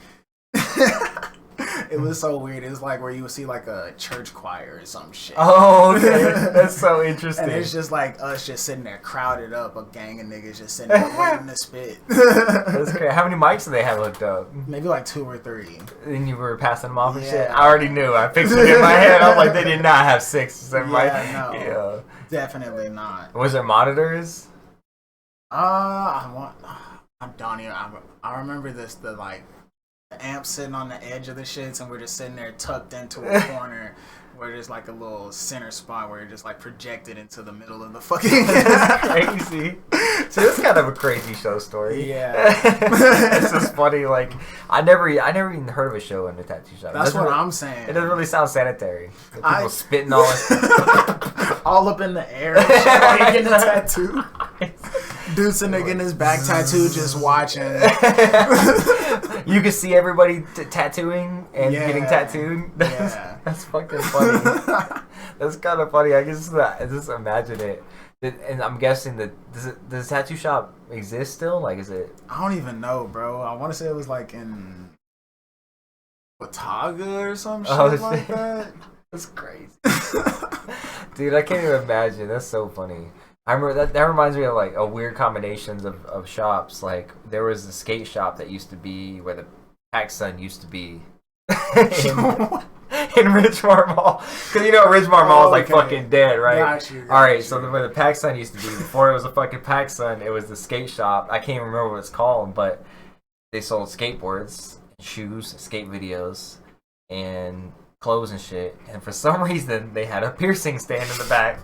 it was so weird. It was like where you would see like a church choir or some shit. Oh, okay. That's so interesting. And it's just like us just sitting there crowded up, a gang of niggas just sitting there waiting to spit. That's great. How many mics do they have hooked up? Maybe like 2 or 3. And you were passing them off and shit? Yeah. I already knew. I pictured it in my head. I was like, they did not have 6 or 7 mics. Yeah, no. Yeah. Definitely not. Was there monitors? I don't even. I remember the amp sitting on the edge of the shits, and we're just sitting there tucked into a corner where there's like a little center spot where you're just like projected into the middle of the fucking. That's crazy. So it's kind of a crazy show story. Yeah. It's just funny. Like I never even heard of a show in the tattoo shop. That's what I'm saying. It doesn't really sound sanitary. Like, people spitting all all up in the air and shit while you're getting a tattoo. Dude's a nigga in his back tattoo just watching. You can see everybody tattooing and getting tattooed. That's fucking funny. That's kind of funny. I guess just imagine it. And I'm guessing that does the tattoo shop exist still? Like, is it? I don't even know, bro. I want to say it was like in Watauga or some shit like that. That's crazy. Dude, I can't even imagine. That's so funny. I remember that reminds me of like a weird combinations of shops. Like there was a skate shop that used to be where the PacSun used to be in Ridgemar Mall. Because you know Ridgemar Mall is like fucking dead, right? Alright, so where the PacSun used to be, before it was a fucking PacSun, it was the skate shop. I can't even remember what it's called, but they sold skateboards, shoes, skate videos, and clothes and shit. And for some reason, they had a piercing stand in the back.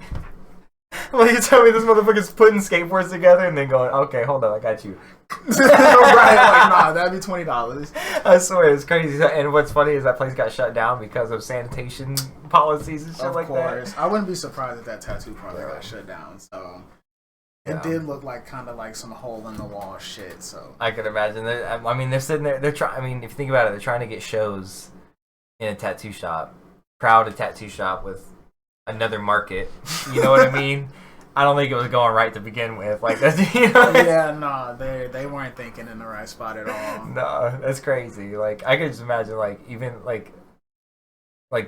Well, you tell me this motherfucker's putting skateboards together and then going, okay, hold on, I got you. Right, like, nah, that'd be $20. I swear, it's crazy. And what's funny is that place got shut down because of sanitation policies and shit like that. Of course. I wouldn't be surprised if that tattoo parlor got shut down, so... It did look like kind of like some hole in the wall shit, so... I could imagine. I mean, they're sitting there, they're trying, I mean, if you think about it, they're trying to get shows in a tattoo shop. Crowded tattoo shop with another market. You know what I mean? I don't think it was going right to begin with. Like that's, you know. Yeah, no, they weren't thinking in the right spot at all. No, that's crazy. Like I could just imagine, like even like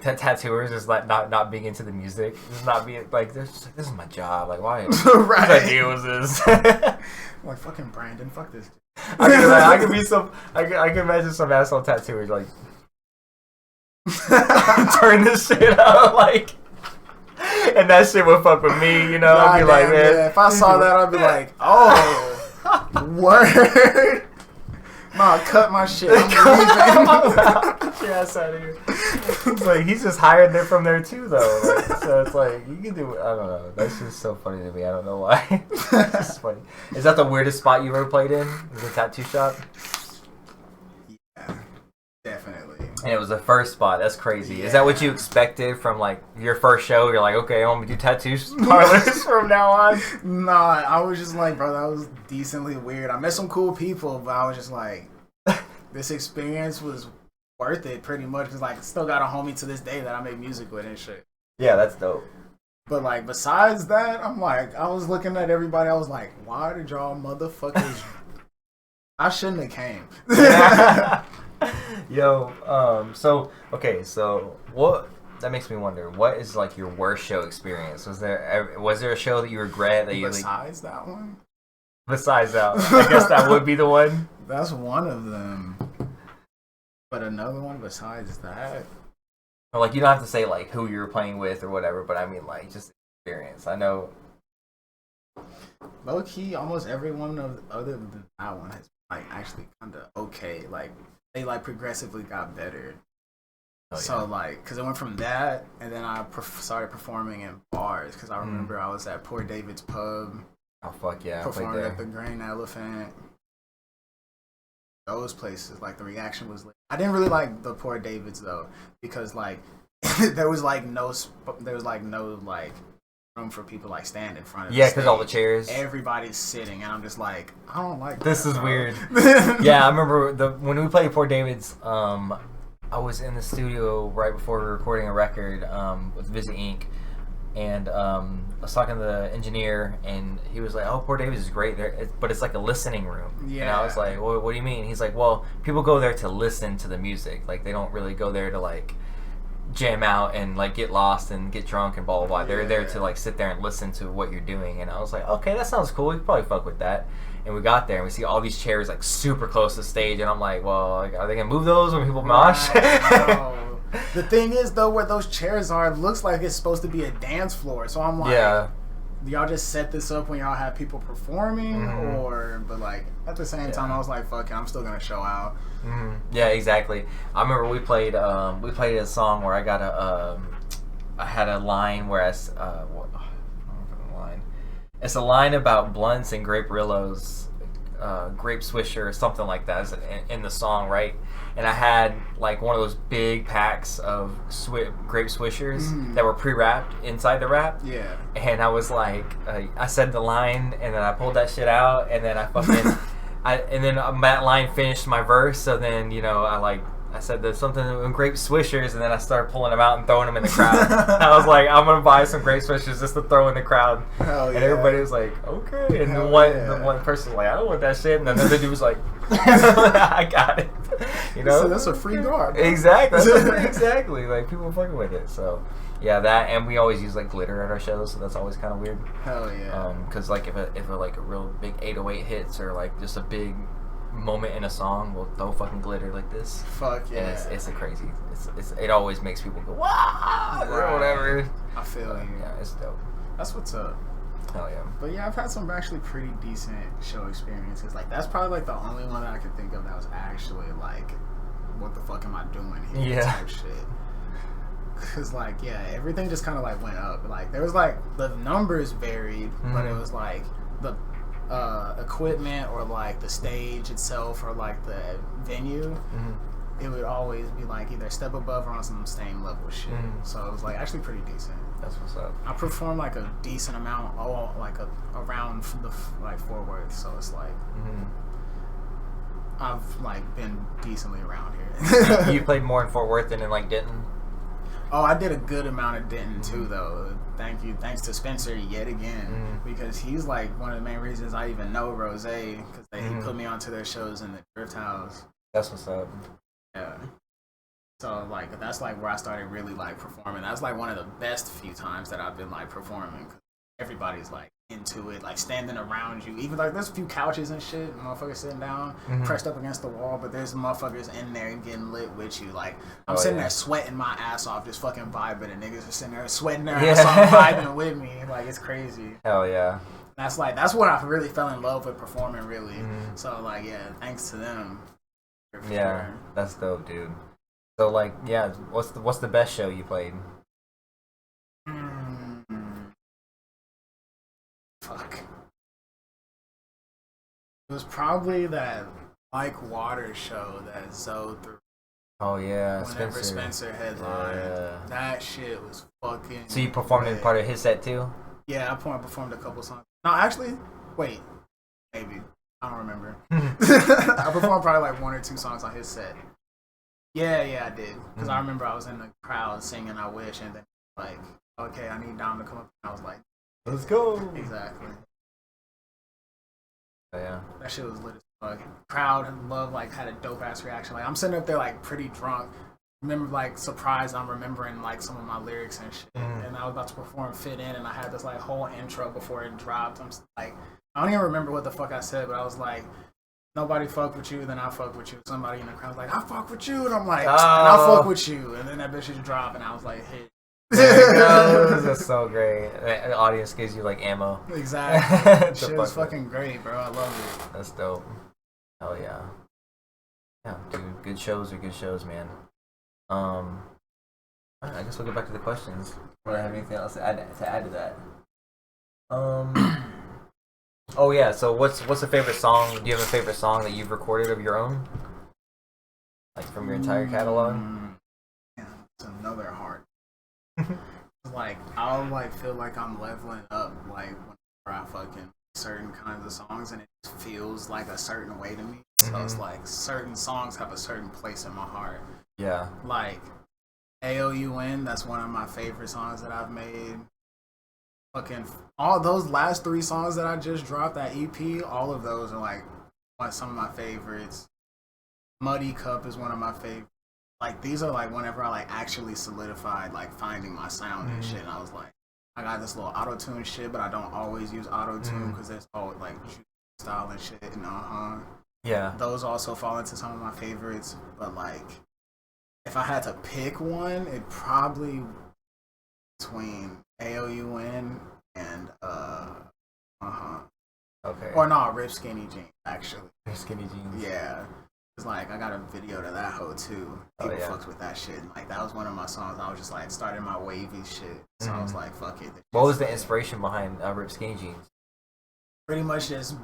tattooers just like not being into the music, just not being like this is my job. Like why? Right. What idea was this? Like fucking Brandon, fuck this. I can imagine some asshole tattooers like turn this shit out like. And that shit would fuck with me, you know. I'd be like, man. Yeah, if I saw that, I'd be like, oh, word. Nah, cut my shit. I'm leaving. Get your ass out of here. It's like he's just hired there from there too, though. Like, so it's like you can do. I don't know. That's just so funny to me. I don't know why. It's just funny. Is that the weirdest spot you've ever played in? Is a tattoo shop? Yeah, definitely. And it was the first spot. That's crazy. Yeah. Is that what you expected from like your first show? You're like, okay, I'm gonna do tattoo parlors from now on. Nah, I was just like, bro, that was decently weird. I met some cool people, but I was just like, this experience was worth it pretty much. Cause like, still got a homie to this day that I make music with and shit. Yeah, that's dope. But like, besides that, I'm like, I was looking at everybody. I was like, why did y'all motherfuckers? I shouldn't have came. Yo, so what? That makes me wonder. What is like your worst show experience? Was there a show that you regret that you besides that one? Besides that, I guess that would be the one. That's one of them. But another one besides that. Or like you don't have to say like who you were playing with or whatever, but I mean like just experience. I know. Low key, almost every one of other than that one has like actually kind of okay. Like. They like progressively got better. Oh, yeah. So like, cause it went from that, and then I started performing in bars. Cause I remember I was at Poor David's Pub. Oh fuck yeah! Performing at the Green Elephant. Those places, like the reaction was. I didn't really like the Poor David's though, because like there was no room for people like stand in front of. Yeah, because all the chairs. Everybody's sitting, and I'm just like, I don't like. This is weird. Yeah, I remember when we played Port David's. I was in the studio right before we were recording a record with Visit Inc. And I was talking to the engineer, and he was like, "Oh, Port David's is great there, but it's like a listening room." Yeah. And I was like, "Well, what do you mean?" He's like, "Well, people go there to listen to the music. Like they don't really go there to like." Jam out and like get lost and get drunk and blah blah blah. They're there to like sit there and listen to what you're doing. And I was like, okay, that sounds cool. We could probably fuck with that. And we got there and we see all these chairs like super close to the stage. And I'm like, well, like, are they gonna move those when people mosh? No. The thing is though, where those chairs are, it looks like it's supposed to be a dance floor. So I'm like, yeah. Y'all just set this up when y'all have people performing, or but like at the same time, I was like, fuck it, I'm still gonna show out. Yeah, exactly. I remember we played a song where I had a line where it's a line about blunts and grape rillos, grape swisher or something like that in the song, right? And I had like one of those big packs of grape swishers that were pre-wrapped inside the wrap. Yeah. And I was like, I said the line, and then I pulled that shit out, and then I fucking, and then that line finished my verse. So then I said there's something in grape swishers, and then I started pulling them out and throwing them in the crowd. I was like, I'm gonna buy some grape swishers just to throw in the crowd. Hell yeah. And everybody was like, okay. And the one person was like, I don't want that shit. And then the other dude was like, I got it. You know, so that's a free guard. Exactly. Exactly. Like people fucking with it. So Yeah, that, and we always use like glitter at our shows, so that's always kind of weird. Hell yeah. Because like if a like a real big 808 hits or like just a big moment in a song, we'll throw fucking glitter like this. Fuck yeah. And it's a crazy. It always makes people go wow or whatever. I feel you. Yeah, it's dope. That's what's up. Hell yeah. But yeah, I've had some actually pretty decent show experiences. Like that's probably like the only one that I could think of that was actually like, what the fuck am I doing here? Yeah. Type shit. Cause like yeah, everything just kind of like went up. Like there was like the numbers varied, but it was like the equipment or like the stage itself or like the venue. It would always be like either step above or on some same level shit. So it was like actually pretty decent. That's what's up. I performed like a decent amount, around the like Fort Worth. So it's like I've like been decently around here. You played more in Fort Worth than in like Denton. Oh, I did a good amount of Denton too, though. Thanks to Spencer yet again, because he's like one of the main reasons I even know Rose, because he put me onto their shows in the Drift House. That's what's up. Yeah. So like that's like where I started really like performing. That's like one of the best few times that I've been like performing. Everybody's like into it, like standing around you. Even like there's a few couches and shit, and motherfuckers sitting down, pressed up against the wall, but there's motherfuckers in there getting lit with you. Like I'm sitting there sweating my ass off, just fucking vibing, and niggas are sitting there sweating their ass off, vibing with me. Like it's crazy. Hell yeah. That's when I really fell in love with performing, really. So like yeah, thanks to them. Yeah, that's dope, dude. So like yeah, what's the best show you played? Fuck. It was probably that Mike Waters show that Zoe threw. Oh yeah, whenever Spencer headlined. Yeah. That shit was fucking. So you performed in part of his set too? Yeah, I performed a couple songs. No, actually, wait, maybe I don't remember. I performed probably like 1 or 2 songs on his set. Yeah, I did. Because I remember I was in the crowd singing "I Wish," and then like, okay, I need Dom to come up. And I was like, let's go. Exactly. Oh, yeah. That shit was lit as fuck. Crowd and love like had a dope ass reaction. Like I'm sitting up there like pretty drunk. Remember like surprised I'm remembering like some of my lyrics and shit. And I was about to perform Fit In, and I had this like whole intro before it dropped. I'm like, I don't even remember what the fuck I said, but I was like, nobody fuck with you, then I fuck with you. Somebody in the crowd was like, I fuck with you, and I'm like, and I fuck with you, and then that bitch just dropped, and I was like, hey. That's so great. The audience gives you like ammo. Exactly. Shit was fucking great, bro. I love it. That's dope. Hell yeah. Yeah, dude. Good shows are good shows, man. I guess we'll get back to the questions. Do I have anything else to add to that? Oh yeah. So what's a favorite song? Do you have a favorite song that you've recorded of your own, like from your entire catalog? Yeah, it's another hard. Like I'll like feel like I'm leveling up like whenever I fucking certain kinds of songs, and it just feels like a certain way to me. So it's like certain songs have a certain place in my heart. Yeah. Like AOUN, that's one of my favorite songs that I've made. Fucking all those last 3 songs that I just dropped, that EP, all of those are like some of my favorites. Muddy Cup is one of my favorites. Like these are like whenever I like actually solidified like finding my sound and shit, and I was like, I got this little auto-tune shit, but I don't always use auto-tune because there's all like style and shit, and yeah, those also fall into some of my favorites. But like if I had to pick one, it'd probably between AOUN and okay, or no, Rip Skinny Jeans actually. Rip Skinny Jeans. Yeah. It's like I got a video to that hoe too. People fucks with that shit. Like that was one of my songs. I was just like starting my wavy shit. So I was like, fuck it. What was the inspiration behind Rip Skinny Jeans? Pretty much just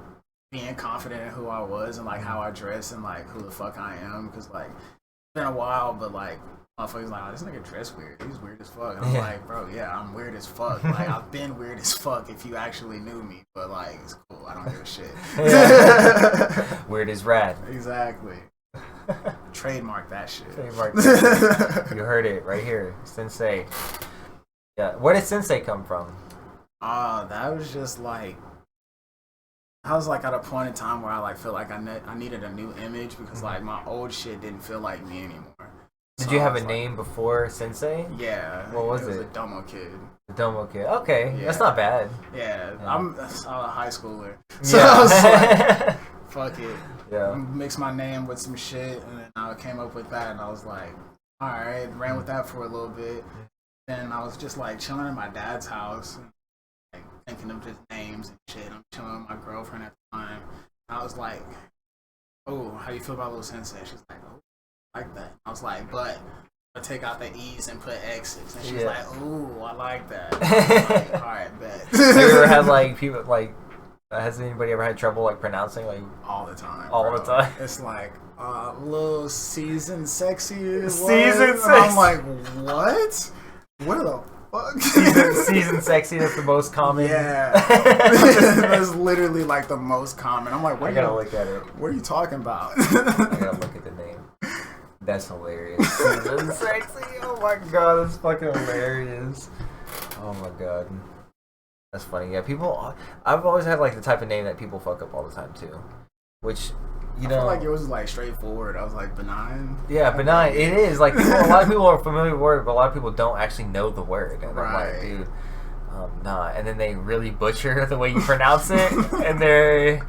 being confident in who I was and like how I dress and like who the fuck I am. Cause like it's been a while, but like motherfuckers like, oh, this nigga dress weird. He's weird as fuck. And I'm like, bro, yeah, I'm weird as fuck. Like I've been weird as fuck if you actually knew me. But like it's cool. I don't give a shit. Weird is rad. Exactly. Trademark that shit. Trademark that shit. You heard it right here. Sxnsxi. Yeah. Where did Sxnsxi come from? That was just like I was like at a point in time where I like feel like I needed a new image because like my old shit didn't feel like me anymore. Did you have a name before Sxnsxi? Yeah. What was it? It was a Domo Kid. The Domo Kid. Okay, Yeah. that's not bad. Yeah, Yeah. I'm a high schooler. So Yeah. I was like, fuck it. Yeah. Mix my name with some shit, and then I came up with that, and I was like, alright, ran with that for a little bit. Then I was just like chilling at my dad's house, like thinking of just names and shit. I'm chilling with my girlfriend at the time. And I was like, oh, how you feel about Little Sxnsxi? She's like, oh, I like that. I was like, but I take out the E's and put X's. And she's like, ooh, I like that. Like, alright, bet. Have you ever had like people like? Has anybody ever had trouble like pronouncing like All the time. all bro. the time? It's like, little Sxnsxi. Sxnsxi. And I'm like, what? What the fuck? Sxnsxi. That's the most common. Yeah. That's literally like the most common. I'm like, I gotta look at it. what are you talking about? I gotta look at the name. That's hilarious. Sxnsxi. Oh my god, that's fucking hilarious. Oh my god. That's funny. Yeah, people. I've always had like the type of name that people fuck up all the time too, which you know. I feel like yours is like straightforward. I was like b-nign. Yeah, b-nign. It is like people, a lot of people are familiar with the word, but a lot of people don't actually know the word. And I'm like, dude, nah. And then they really butcher the way you pronounce it, and they're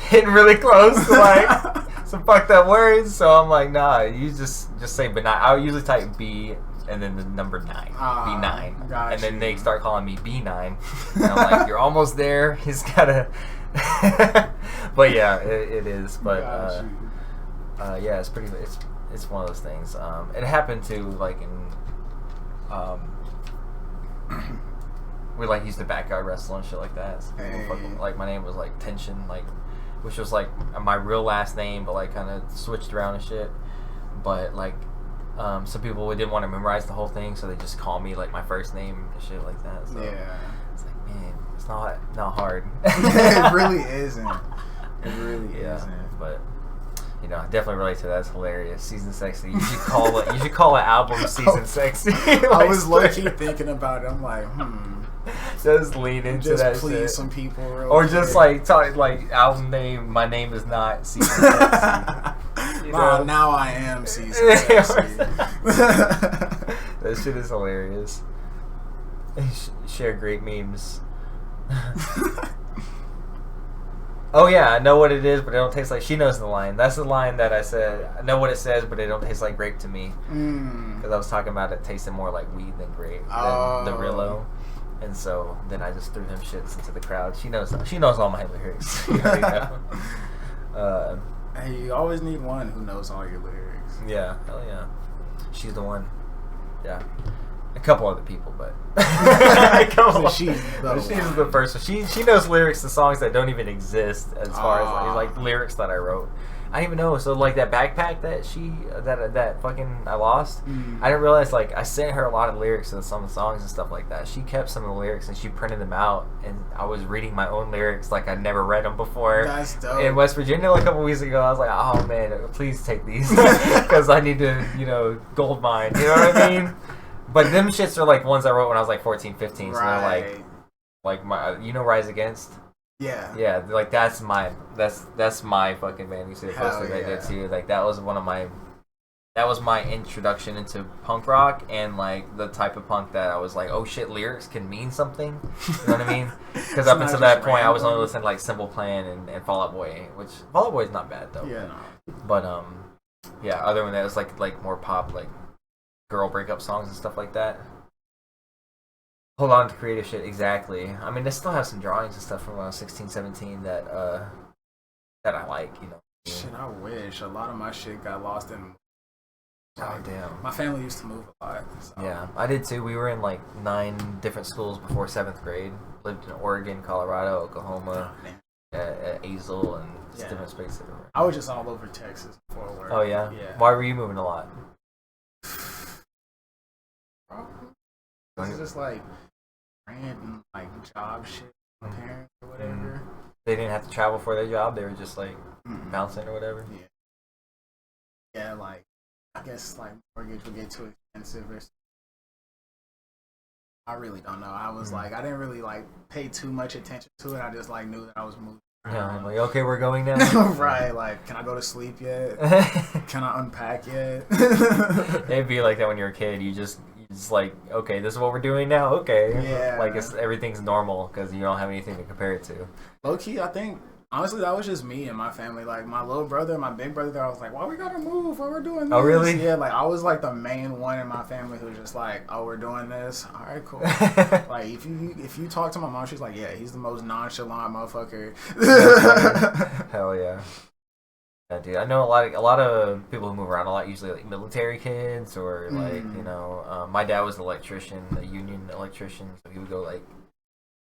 hitting really close to like some fucked up words. So I'm like, nah. You just say b-nign. I would usually type B. And then the number 9, B-nign, and then they start calling me B-nign. And I'm like, you're almost there. He's gotta. But yeah, it is. But yeah, it's pretty. It's one of those things. It happened to like in we like used to backyard wrestle and shit like that. So like my name was like Tension, like which was like my real last name, but like kind of switched around and shit. But like. Some people didn't want to memorize the whole thing, so they just call me like my first name and shit like that. So yeah. It's like, man, it's not hard. It really isn't. It really isn't. But you know, I definitely relate to that. It's hilarious. Sxnsxi. You should call an album Sxnsxi. Like, I was low-key thinking about it. I'm like, just lean into just that please shit. some people real Or quick. just like talk like album name. My name is not Sxnsxi. Now I am Sxnsxi. That shit is hilarious. Share great memes. Oh yeah, I know what it is, but it don't taste like. She knows the line. That's the line that I said. I know what it says, but it don't taste like grape to me. Because I was talking about it tasting more like weed than grape, than the Rillo. And so then I just threw them shits into the crowd. She knows all my lyrics. You already know. Hey, you always need one who knows all your lyrics. Yeah, hell yeah. She's the one. Yeah. A couple other people, but So she's the first one. She knows lyrics to songs that don't even exist as far as like lyrics that I wrote. I didn't even know. So like that backpack that that fucking I lost. I didn't realize like I sent her a lot of lyrics to some songs and stuff like that. She kept some of the lyrics and she printed them out, and I was reading my own lyrics like I'd never read them before. That's dope. In West Virginia like a couple weeks ago, I was like, oh man, please take these because I need to gold mine. You know what I mean? But them shits are like ones I wrote when I was like 14, 15. So they're like my Rise Against. Yeah. Yeah, like that's my fucking band. You see the poster right there too. Like that was my introduction into punk rock and like the type of punk that I was like, oh shit, lyrics can mean something. You know what I mean? Because up until that point, I was only listening to like Simple Plan and Fall Out Boy, which Fall Out Boy is not bad though. Yeah. No. But yeah. Other than that, it's like more pop, like girl breakup songs and stuff like that. Hold on to creative shit, exactly. I mean, they still have some drawings and stuff from 16, 17 that I like, Shit, I wish. A lot of my shit got lost in. Oh damn. My family used to move a lot. So. Yeah, I did too. We were in like 9 different schools before 7th grade. Lived in Oregon, Colorado, Oklahoma, at Azle, and just different spaces everywhere. I was just all over Texas before work. Oh yeah? Yeah. Why were you moving a lot? It's just like random like job shit, parents or whatever. They didn't have to travel for their job. They were just like bouncing or whatever. Yeah, like I guess like mortgage would get too expensive or something. I really don't know. I was like I didn't really like pay too much attention to it. I just like knew that I was moving Yeah, I'm like, okay, we're going now. Right, like, can I go to sleep yet? Can I unpack yet? It'd be like that when you're a kid. You just like, okay, this is what we're doing now. Okay, Yeah. like everything's normal because you don't have anything to compare it to. Low key, I think honestly that was just me and my family. Like my little brother, my big brother, I was like, why we gotta move? Why we're doing this? Oh, really? Yeah, like I was like the main one in my family who was just like, oh, we're doing this. All right, cool. Like if you talk to my mom, she's like, yeah, he's the most nonchalant motherfucker. Hell yeah. Yeah, dude. I know a lot of people who move around a lot, usually like military kids or like you know, my dad was an electrician, a union electrician, so he would go like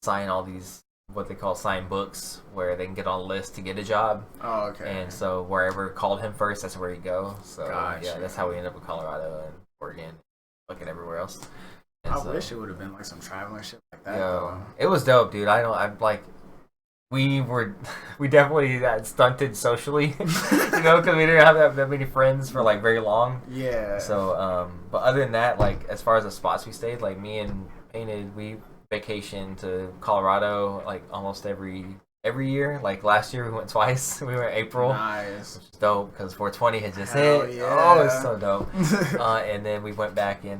sign all these what they call sign books where they can get on a list to get a job. Oh, okay. And so wherever called him first, that's where he'd go. So Gotcha. yeah, that's how we ended up in Colorado and Oregon, fucking everywhere else. And I wish it would have been like some traveling shit like that. Yo, it was dope, dude. I'm like. We definitely stunted socially, you know, because we didn't have that many friends for like very long. Yeah. So, but other than that, like as far as the spots we stayed, like me and Painted, we vacationed to Colorado like almost every year. Like last year we went twice. We went in April. Nice. Which is dope because 420 had just Hell hit. yeah. Oh, it's so dope. And then we went back in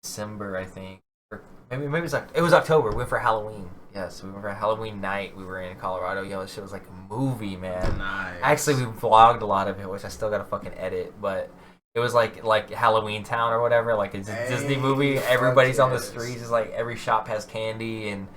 December, I think. Or maybe it was October. We went for Halloween. Yes, we went for Halloween night. We were in Colorado. Yo, this shit was like a movie, man. Nice. Actually, we vlogged a lot of it, which I still gotta fucking edit. But it was like Halloween Town or whatever. Like it's a Disney movie. Everybody's on the streets. It's like every shop has candy and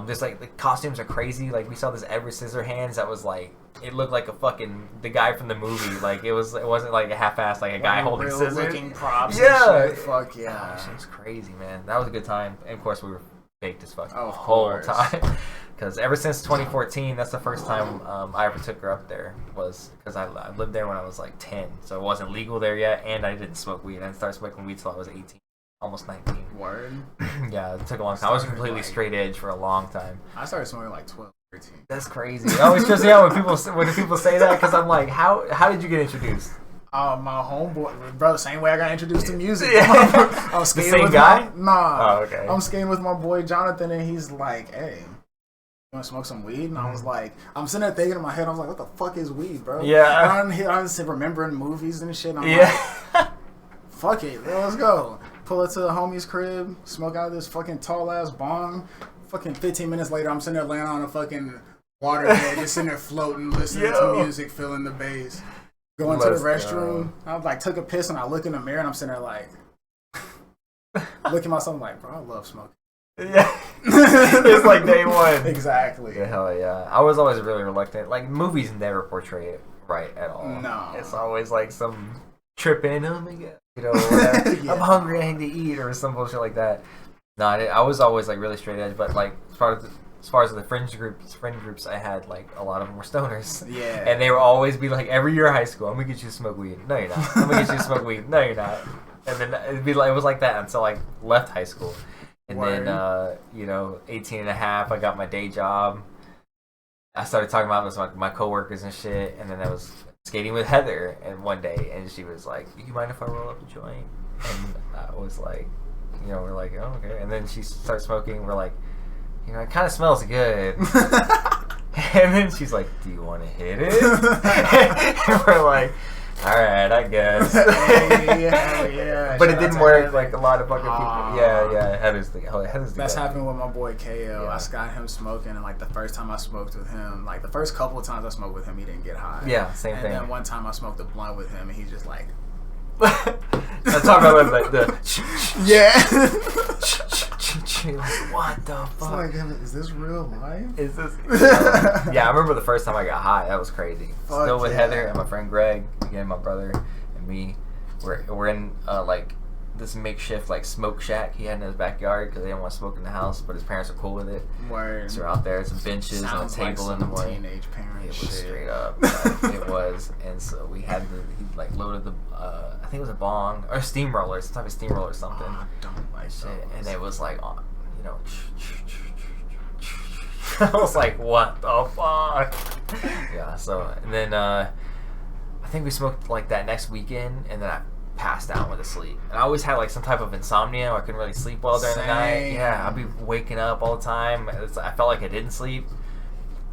there's like the costumes are crazy. Like we saw this Edward Scissorhands that was like it looked like a fucking the guy from the movie. Like it wasn't like a half-assed like a guy holding scissors. Looking props. Yeah, And shit. Fuck yeah. Oh, shit was crazy, man. That was a good time. And of course we were baked as fuck the Of whole course. time. Because ever since 2014, that's the first time I ever took her up there. Was because I lived there when I was like 10, so it wasn't legal there yet, and I didn't smoke weed. I didn't start smoking weed till I was 18, almost 19. Word. Yeah, it took a long time. I was completely straight edge for a long time. I started smoking like 12, 13. That's crazy. I always stress out when people say that because I'm like, how did you get introduced? My homeboy, bro, same way I got introduced to music. Yeah. I'm skating same with guy? Nah. Oh, okay. I'm skating with my boy Jonathan, and he's like, "Hey, you want to smoke some weed?" And I was like, I'm sitting there thinking in my head, I was like, "What the fuck is weed, bro?" Yeah. I'm just remembering movies and shit. And I'm Yeah. like, "Fuck it, let's go." Pull it to the homie's crib, smoke out of this fucking tall ass bong. Fucking 15 minutes later, I'm sitting there laying on a fucking waterbed, just sitting there floating, listening to music, feeling the bass. Going to the restroom, I like took a piss and I look in the mirror and I'm sitting there like, looking at myself like, bro, I love smoking. Yeah. It's like day one. Exactly. Yeah, hell yeah. I was always really reluctant. Like movies never portray it right at all. No. It's always like some tripping. Oh my god. You know, whatever. Yeah. I'm hungry. I need to eat or some bullshit like that. No, I was always like really straight edge. But like as far as the friend groups I had, like a lot of them were stoners. Yeah. And they would always be like, every year of high school, I'm gonna get you to smoke weed. No, you're not. I'm gonna get you to smoke weed. No, you're not. And then it was like that until I left high school. And Word. then, 18 and a half, I got my day job. I started talking about this with my coworkers and shit. And then I was skating with Heather and one day, and she was like, "You mind if I roll up a joint?" And I was like, we're like, "Oh, okay." And then she started smoking. We're like, it kind of smells good. And then she's like, "Do you want to hit it?" And we're like, "All right, I guess." Hey, hell yeah. But it Shout out didn't to work. Heather. Like a lot of fucking people. Yeah. Heather's the That's guy. happened with my boy KO. Yeah. I got him smoking, and like the first time I smoked with him, like the first couple of times I smoked with him, he didn't get high. Yeah, same and thing. And then one time I smoked a blunt with him, and he's just like, I'm talking about like the yeah. like, what the fuck? Like, is this real life? Is this? Yeah, I remember the first time I got high. That was crazy. Fuck Still with yeah. Heather and my friend Greg, again my brother and me. We're in like this makeshift like smoke shack he had in his backyard because they didn't want to smoke in the house, but his parents are cool with it. Word. So we're out there, some benches Sounds and a table in the morning. Teenage parent It was shit. straight up. Like, it was, and so we had he like loaded the I think it was a bong or a steamroller, some type of steamroller or something. Oh, I don't like Shit, those. and it was like on, I was like, what the fuck? Yeah. So and then I think we smoked like that next weekend, and then I passed out with a sleep. And I always had like some type of insomnia. I couldn't really sleep well during the night. Same. Yeah, I'd be waking up all the time. I felt like I didn't sleep.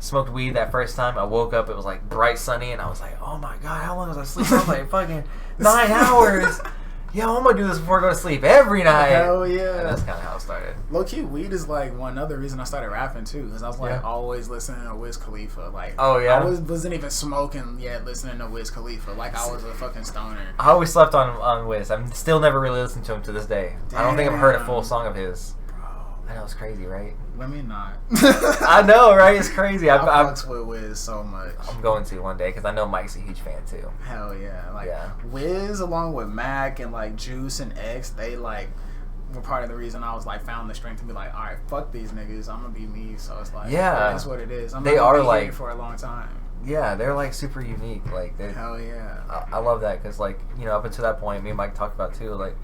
smoked weed that first time. I woke up, it was like bright sunny, and I was like, oh my god, how long was I sleeping? I was like, fucking 9 hours. Yo, I'm gonna do this before I go to sleep every night. Hell yeah. And that's kind of how it started. Low key, weed is like one other reason I started rapping too, because I was like always listening to Wiz Khalifa. Like, oh yeah, I wasn't even smoking yet, listening to Wiz Khalifa. Like I was a fucking stoner. I always slept on Wiz. I'm still never really listened to him to this day. Damn. I don't think I've heard a full song of his. I know, it's crazy, right? Let me not. I know, right? It's crazy. I fucks with Wiz so much. I'm going to one day because I know Mike's a huge fan too. Hell yeah! Like Wiz, along with Mac and like Juice and X, they like were part of the reason I was like found the strength to be like, all right, fuck these niggas, I'm gonna be me. So it's like, that's what it is. They are like for a long time. Yeah, they're like super unique. Like, hell yeah. I love that because like up until that point, me and Mike talked about too. Like,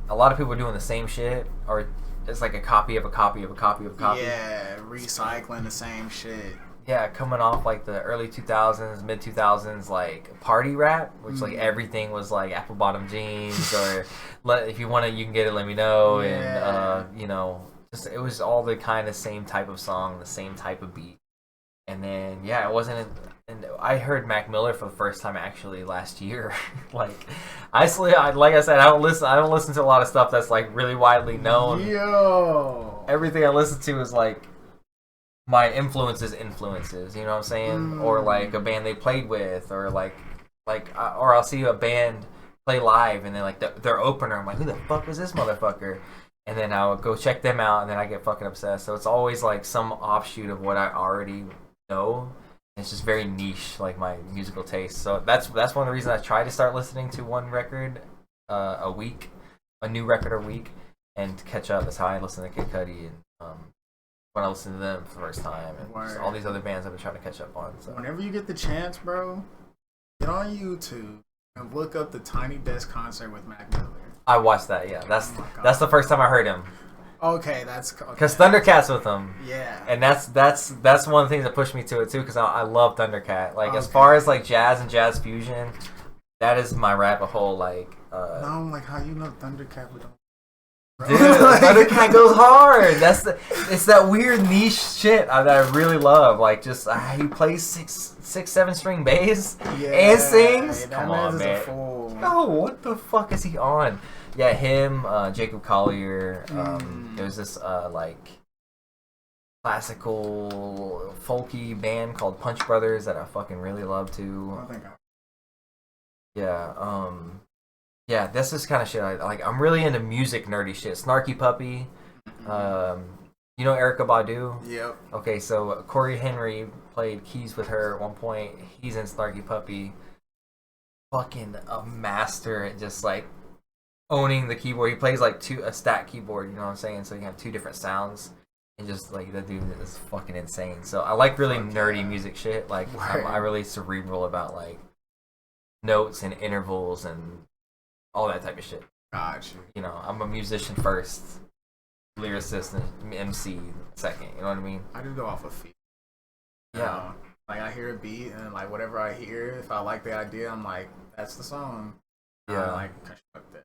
a lot of people are doing the same shit or. It's like a copy of a copy of a copy of a copy. Yeah, recycling the same shit. Yeah, coming off like the early 2000s, mid 2000s, like party rap, which like everything was like apple bottom jeans or if you want it, you can get it. Let me know, and just it was all the kind of same type of song, the same type of beat, and then it wasn't. And I heard Mac Miller for the first time actually last year. like I said, I don't listen to a lot of stuff that's like really widely known. Yo, everything I listen to is like my influences. You know what I'm saying? Or like a band they played with, or or I'll see a band play live and then like their opener. I'm like, who the fuck was this motherfucker? And then I'll go check them out, and then I get fucking obsessed. So it's always like some offshoot of what I already know. It's just very niche, like my musical taste. So that's one of the reasons I try to start listening to one record a week, a new record a week, and to catch up. That's how I listen to Kid Cudi and when I listened to them for the first time, and just all these other bands I've been trying to catch up on. So whenever you get the chance, bro, get on YouTube and look up the Tiny Desk concert with Mac Miller. I watched that. Yeah, that's the first time I heard him. Okay, that's because Thundercat's with him. Yeah, and that's one of the things that pushed me to it too. Because I love Thundercat. Like as far as like jazz and jazz fusion, that is my rabbit hole. Like, no, I'm like, how you know Thundercat would. Dude, Thundercat goes hard. It's that weird niche shit that I really love. Like just he plays 6-7 string bass and sings. Come on, man. No, what the fuck is he on? Yeah, him, Jacob Collier. There's this like classical folky band called Punch Brothers that I fucking really love too. Yeah, that's this kind of shit I like. I'm really into music nerdy shit. Snarky Puppy. You know Erykah Badu? Yep. Okay, so Corey Henry played keys with her at one point. He's in Snarky Puppy. Fucking a master at just like owning the keyboard. He plays like a stack keyboard, you know what I'm saying? So you have two different sounds. And just like that dude is fucking insane. So I like really nerdy music shit. Like I'm really cerebral about like notes and intervals and all that type of shit. Gotcha. You know, I'm a musician first, lyricist and MC second. You know what I mean? I just go off of feet. Yeah. Like I hear a beat and like whatever I hear, if I like the idea, I'm like, that's the song. Yeah. I like construct it.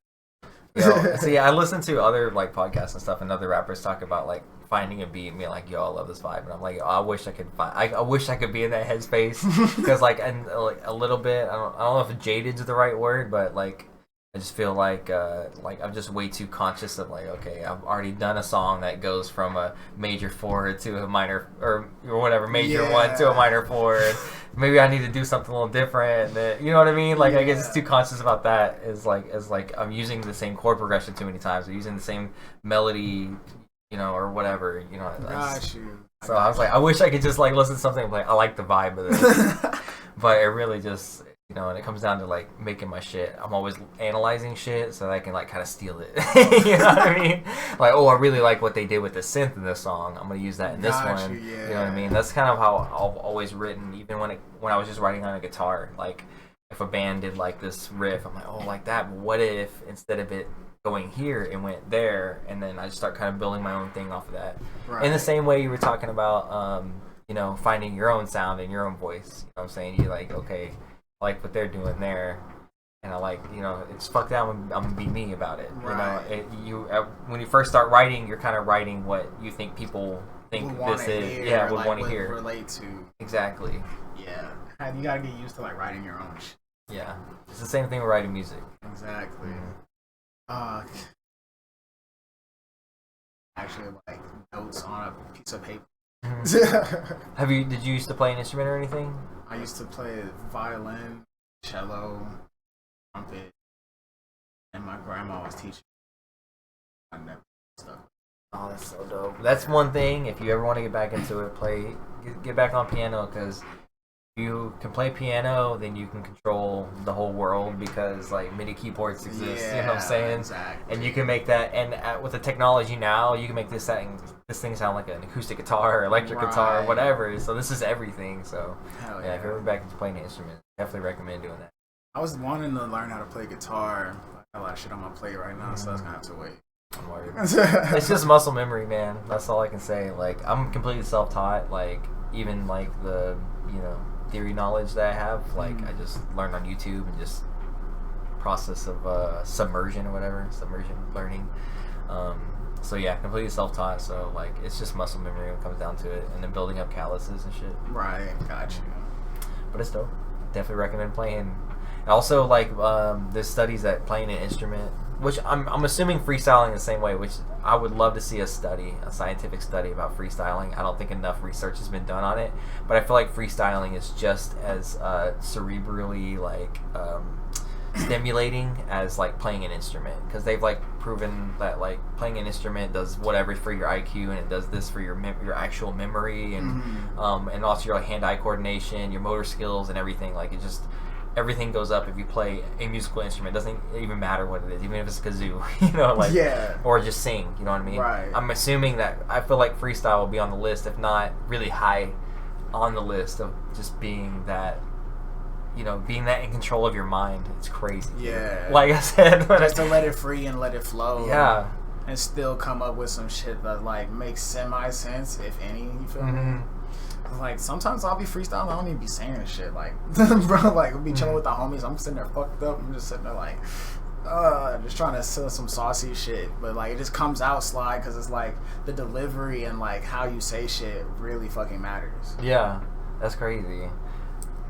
So yeah, I listen to other like podcasts and stuff, and other rappers talk about like finding a beat and being like, "Yo, I love this vibe," and I'm like, I wish I could I wish I could be in that headspace because like a little bit. I don't know if jaded's the right word, but like I just feel like I'm just way too conscious of like, okay, I've already done a song that goes from a major four to a minor or whatever major one to a minor four. Maybe I need to do something a little different. You know what I mean? Like I guess it's too conscious about that. As like I'm using the same chord progression too many times, or using the same melody, you know, or whatever. You know. So I was like, I wish I could just like listen to something like I like the vibe of this, but it really just. You know, and it comes down to like making my shit. I'm always analyzing shit so that I can like kind of steal it. You know what I mean? Like, oh, I really like what they did with the synth in this song. I'm gonna use that in this one. You know what I mean? That's kind of how I've always written, even when I was just writing on a guitar. Like, if a band did like this riff, I'm like, oh, like that. But what if instead of it going here, it went there, and then I just start kind of building my own thing off of that. Right. In the same way you were talking about, you know, finding your own sound and your own voice. You know what I'm saying? You're like, okay. Like what they're doing there, and I like, you know, it's fuck that. I'm gonna be me about it. Right. You know, when you first start writing, you're kind of writing what you think people think would want this to is hear, yeah would like, want to hear relate to. exactly. Yeah, and you gotta get used to like writing your own shit. Yeah, it's the same thing with writing music. Exactly. Actually, like notes on a piece of paper. Did you used to play an instrument or anything? I used to play violin, cello, trumpet, and my grandma was teaching. I never stuff. Oh, that's so dope. That's one thing. If you ever want to get back into it, get back on piano, because you can play piano, then you can control the whole world, because like MIDI keyboards exist. You know what I'm saying? Exactly. And you can make that. And with the technology now, you can make this thing sound like an acoustic guitar, or electric guitar, or whatever. So this is everything. So Hell yeah, if you're ever back into playing an instrument, definitely recommend doing that. I was wanting to learn how to play guitar. I got a lot of shit on my plate right now, so I was gonna have to wait. I'm worried. It's just muscle memory, man. That's all I can say. Like, I'm completely self-taught. Like, even like the theory knowledge that I have, like I just learned on YouTube, and just process of submersion or whatever, submersion learning. So yeah, completely self-taught. So like, it's just muscle memory when it comes down to it, and then building up calluses and shit. Right, got you. But it's dope. Definitely recommend playing. Also, like, there's studies that playing an instrument, which I'm assuming freestyling the same way, which I would love to see a scientific study about freestyling. I don't think enough research has been done on it, but I feel like freestyling is just as cerebrally like stimulating as like playing an instrument, because they've like proven that like playing an instrument does whatever for your IQ, and it does this for your actual memory, and and also your like hand-eye coordination, your motor skills, and everything. Like, it just everything goes up if you play a musical instrument. It doesn't even matter what it is, even if it's kazoo, or just sing, you know what I mean? Right. I'm assuming that I feel like freestyle will be on the list, if not really high on the list, of just being that, being that in control of your mind. It's crazy. Yeah. Like I said, just to let it free and let it flow. Yeah. And still come up with some shit that like makes semi-sense, if any, you feel me? Like, sometimes I'll be freestyling, I don't even be saying shit. Like, bro, like, we'll be chilling with the homies, I'm sitting there fucked up, I'm just sitting there like, just trying to sell some saucy shit. But, like, it just comes out slide, because it's like, the delivery and, like, how you say shit really fucking matters. Yeah, that's crazy.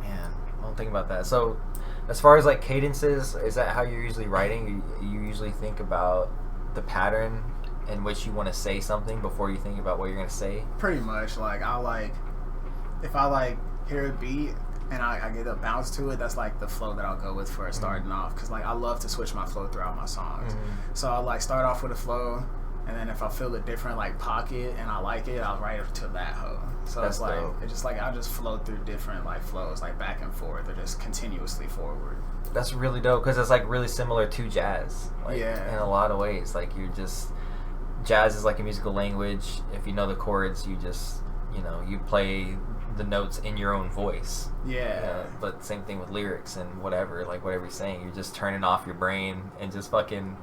Man, I don't think about that. So, as far as, like, cadences, is that how you're usually writing? You usually think about the pattern in which you want to say something before you think about what you're going to say? Pretty much. Like, if I like hear a beat and I get a bounce to it, that's like the flow that I'll go with for starting off, because like I love to switch my flow throughout my songs. So I'll like start off with a flow, and then if I feel a different like pocket and I like it, I'll write it to that hoe. So that's it's like dope. It's just like I'll just flow through different like flows, like back and forth, or just continuously forward. That's really dope, because it's like really similar to jazz, like, in a lot of ways. Like, jazz is like a musical language. If you know the chords, you just you play the notes in your own voice. But same thing with lyrics and whatever you're saying, you're just turning off your brain and just fucking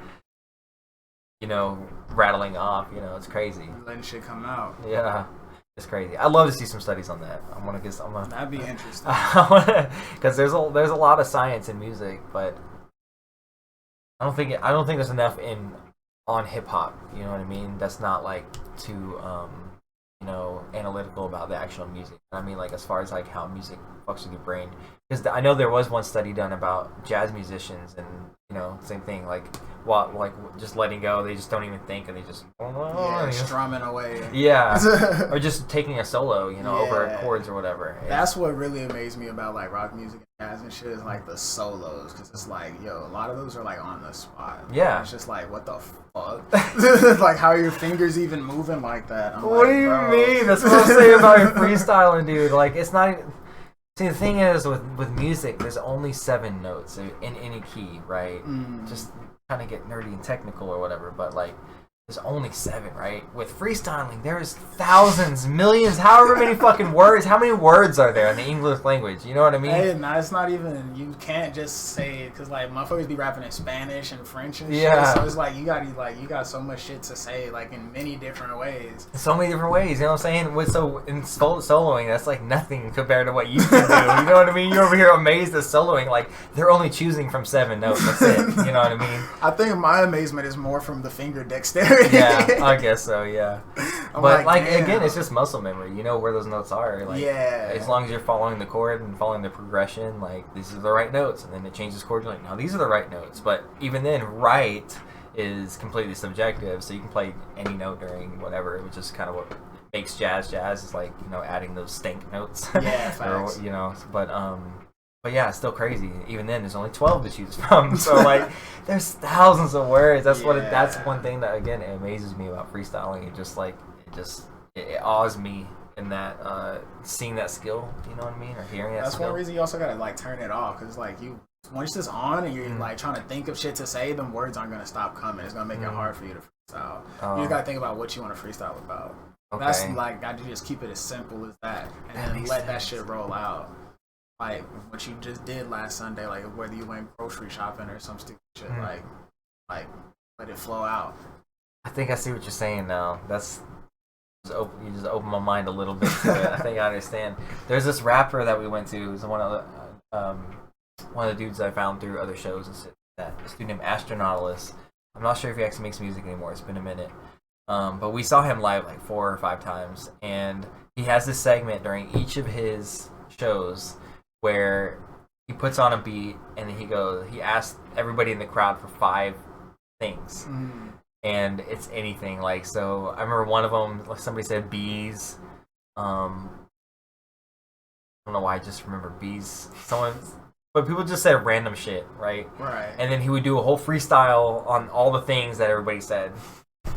rattling off. It's crazy, letting shit come out. It's crazy. I'd love to see some studies on that. That'd be interesting, because there's a lot of science in music, but I don't think there's enough on hip hop, you know what I mean, that's not like too analytical about the actual music. I mean, like, as far as like how music fucks with your brain, because I know there was one study done about jazz musicians, and same thing, like just letting go, they just don't even think, and they just strumming away, or just taking a solo, over chords or whatever. That's what really amazed me about like rock music and jazz and shit, is like the solos, because it's like, a lot of those are like on the spot. It's just like, what the fuck? Like, how are your fingers even moving like that? What do you mean? That's what I'm saying about your freestyling, dude. Like, it's not even... See, the thing is, with music, there's only 7 notes in any key, right? Just kind of get nerdy and technical or whatever, but like, there's only 7, right? With freestyling, there's thousands, millions, however many fucking words. How many words are there in the English language? You know what I mean? Hey, no, it's not even, you can't just say it, because like motherfuckers be rapping in Spanish and French and shit. So it's like you got so much shit to say, like, in many different ways. So many different ways, you know what I'm saying? In soloing, that's like nothing compared to what you can do. You know what I mean? You're over here amazed at soloing, like, they're only choosing from 7 notes. That's it. You know what I mean? I think my amazement is more from the finger dexterity. Yeah, I guess so. Yeah, I'm but like damn. again, it's just muscle memory. You know where those notes are. Like, Yeah. as long as you're following the chord and following the progression, like these are the right notes, and then it changes chord. You're like, no, these are the right notes. But even then, right is completely subjective. So you can play any note during whatever, which is kind of what makes jazz. Jazz is like, you know, adding those stank notes. Yeah, or, facts. you know, but yeah, it's still crazy. Even then, there's only 12 to choose from. So like, there's thousands of words. That's that's one thing that again it amazes me about freestyling. It awes me in that seeing that skill. You know what I mean? Or hearing that. That's skill. one reason you also gotta like turn it off, because like once it's on and you're Mm-hmm. like trying to think of shit to say, then words aren't gonna stop coming. It's gonna make it hard for you to freestyle. Oh. You just gotta think about what you want to freestyle about. Okay. That's like, gotta just keep it as simple as that, and That then makes let that sense. shit roll out. Like what you just did last Sunday, like whether you went grocery shopping or some stupid shit, like let it flow out. I think I see what you're saying now. You just opened my mind a little bit to it. I think I understand. There's this rapper that we went to. He's one of the dudes I found through other shows and shit. This dude named Astronautilus. I'm not sure if he actually makes music anymore. It's been a minute. But we saw him live like 4 or 5 times, and he has this segment during each of his shows where he puts on a beat and he asks everybody in the crowd for 5 things. And it's anything. Like, so I remember one of them, like somebody said bees. I don't know why I just remember bees. But people just said random shit, right? Right. And then he would do a whole freestyle on all the things that everybody said.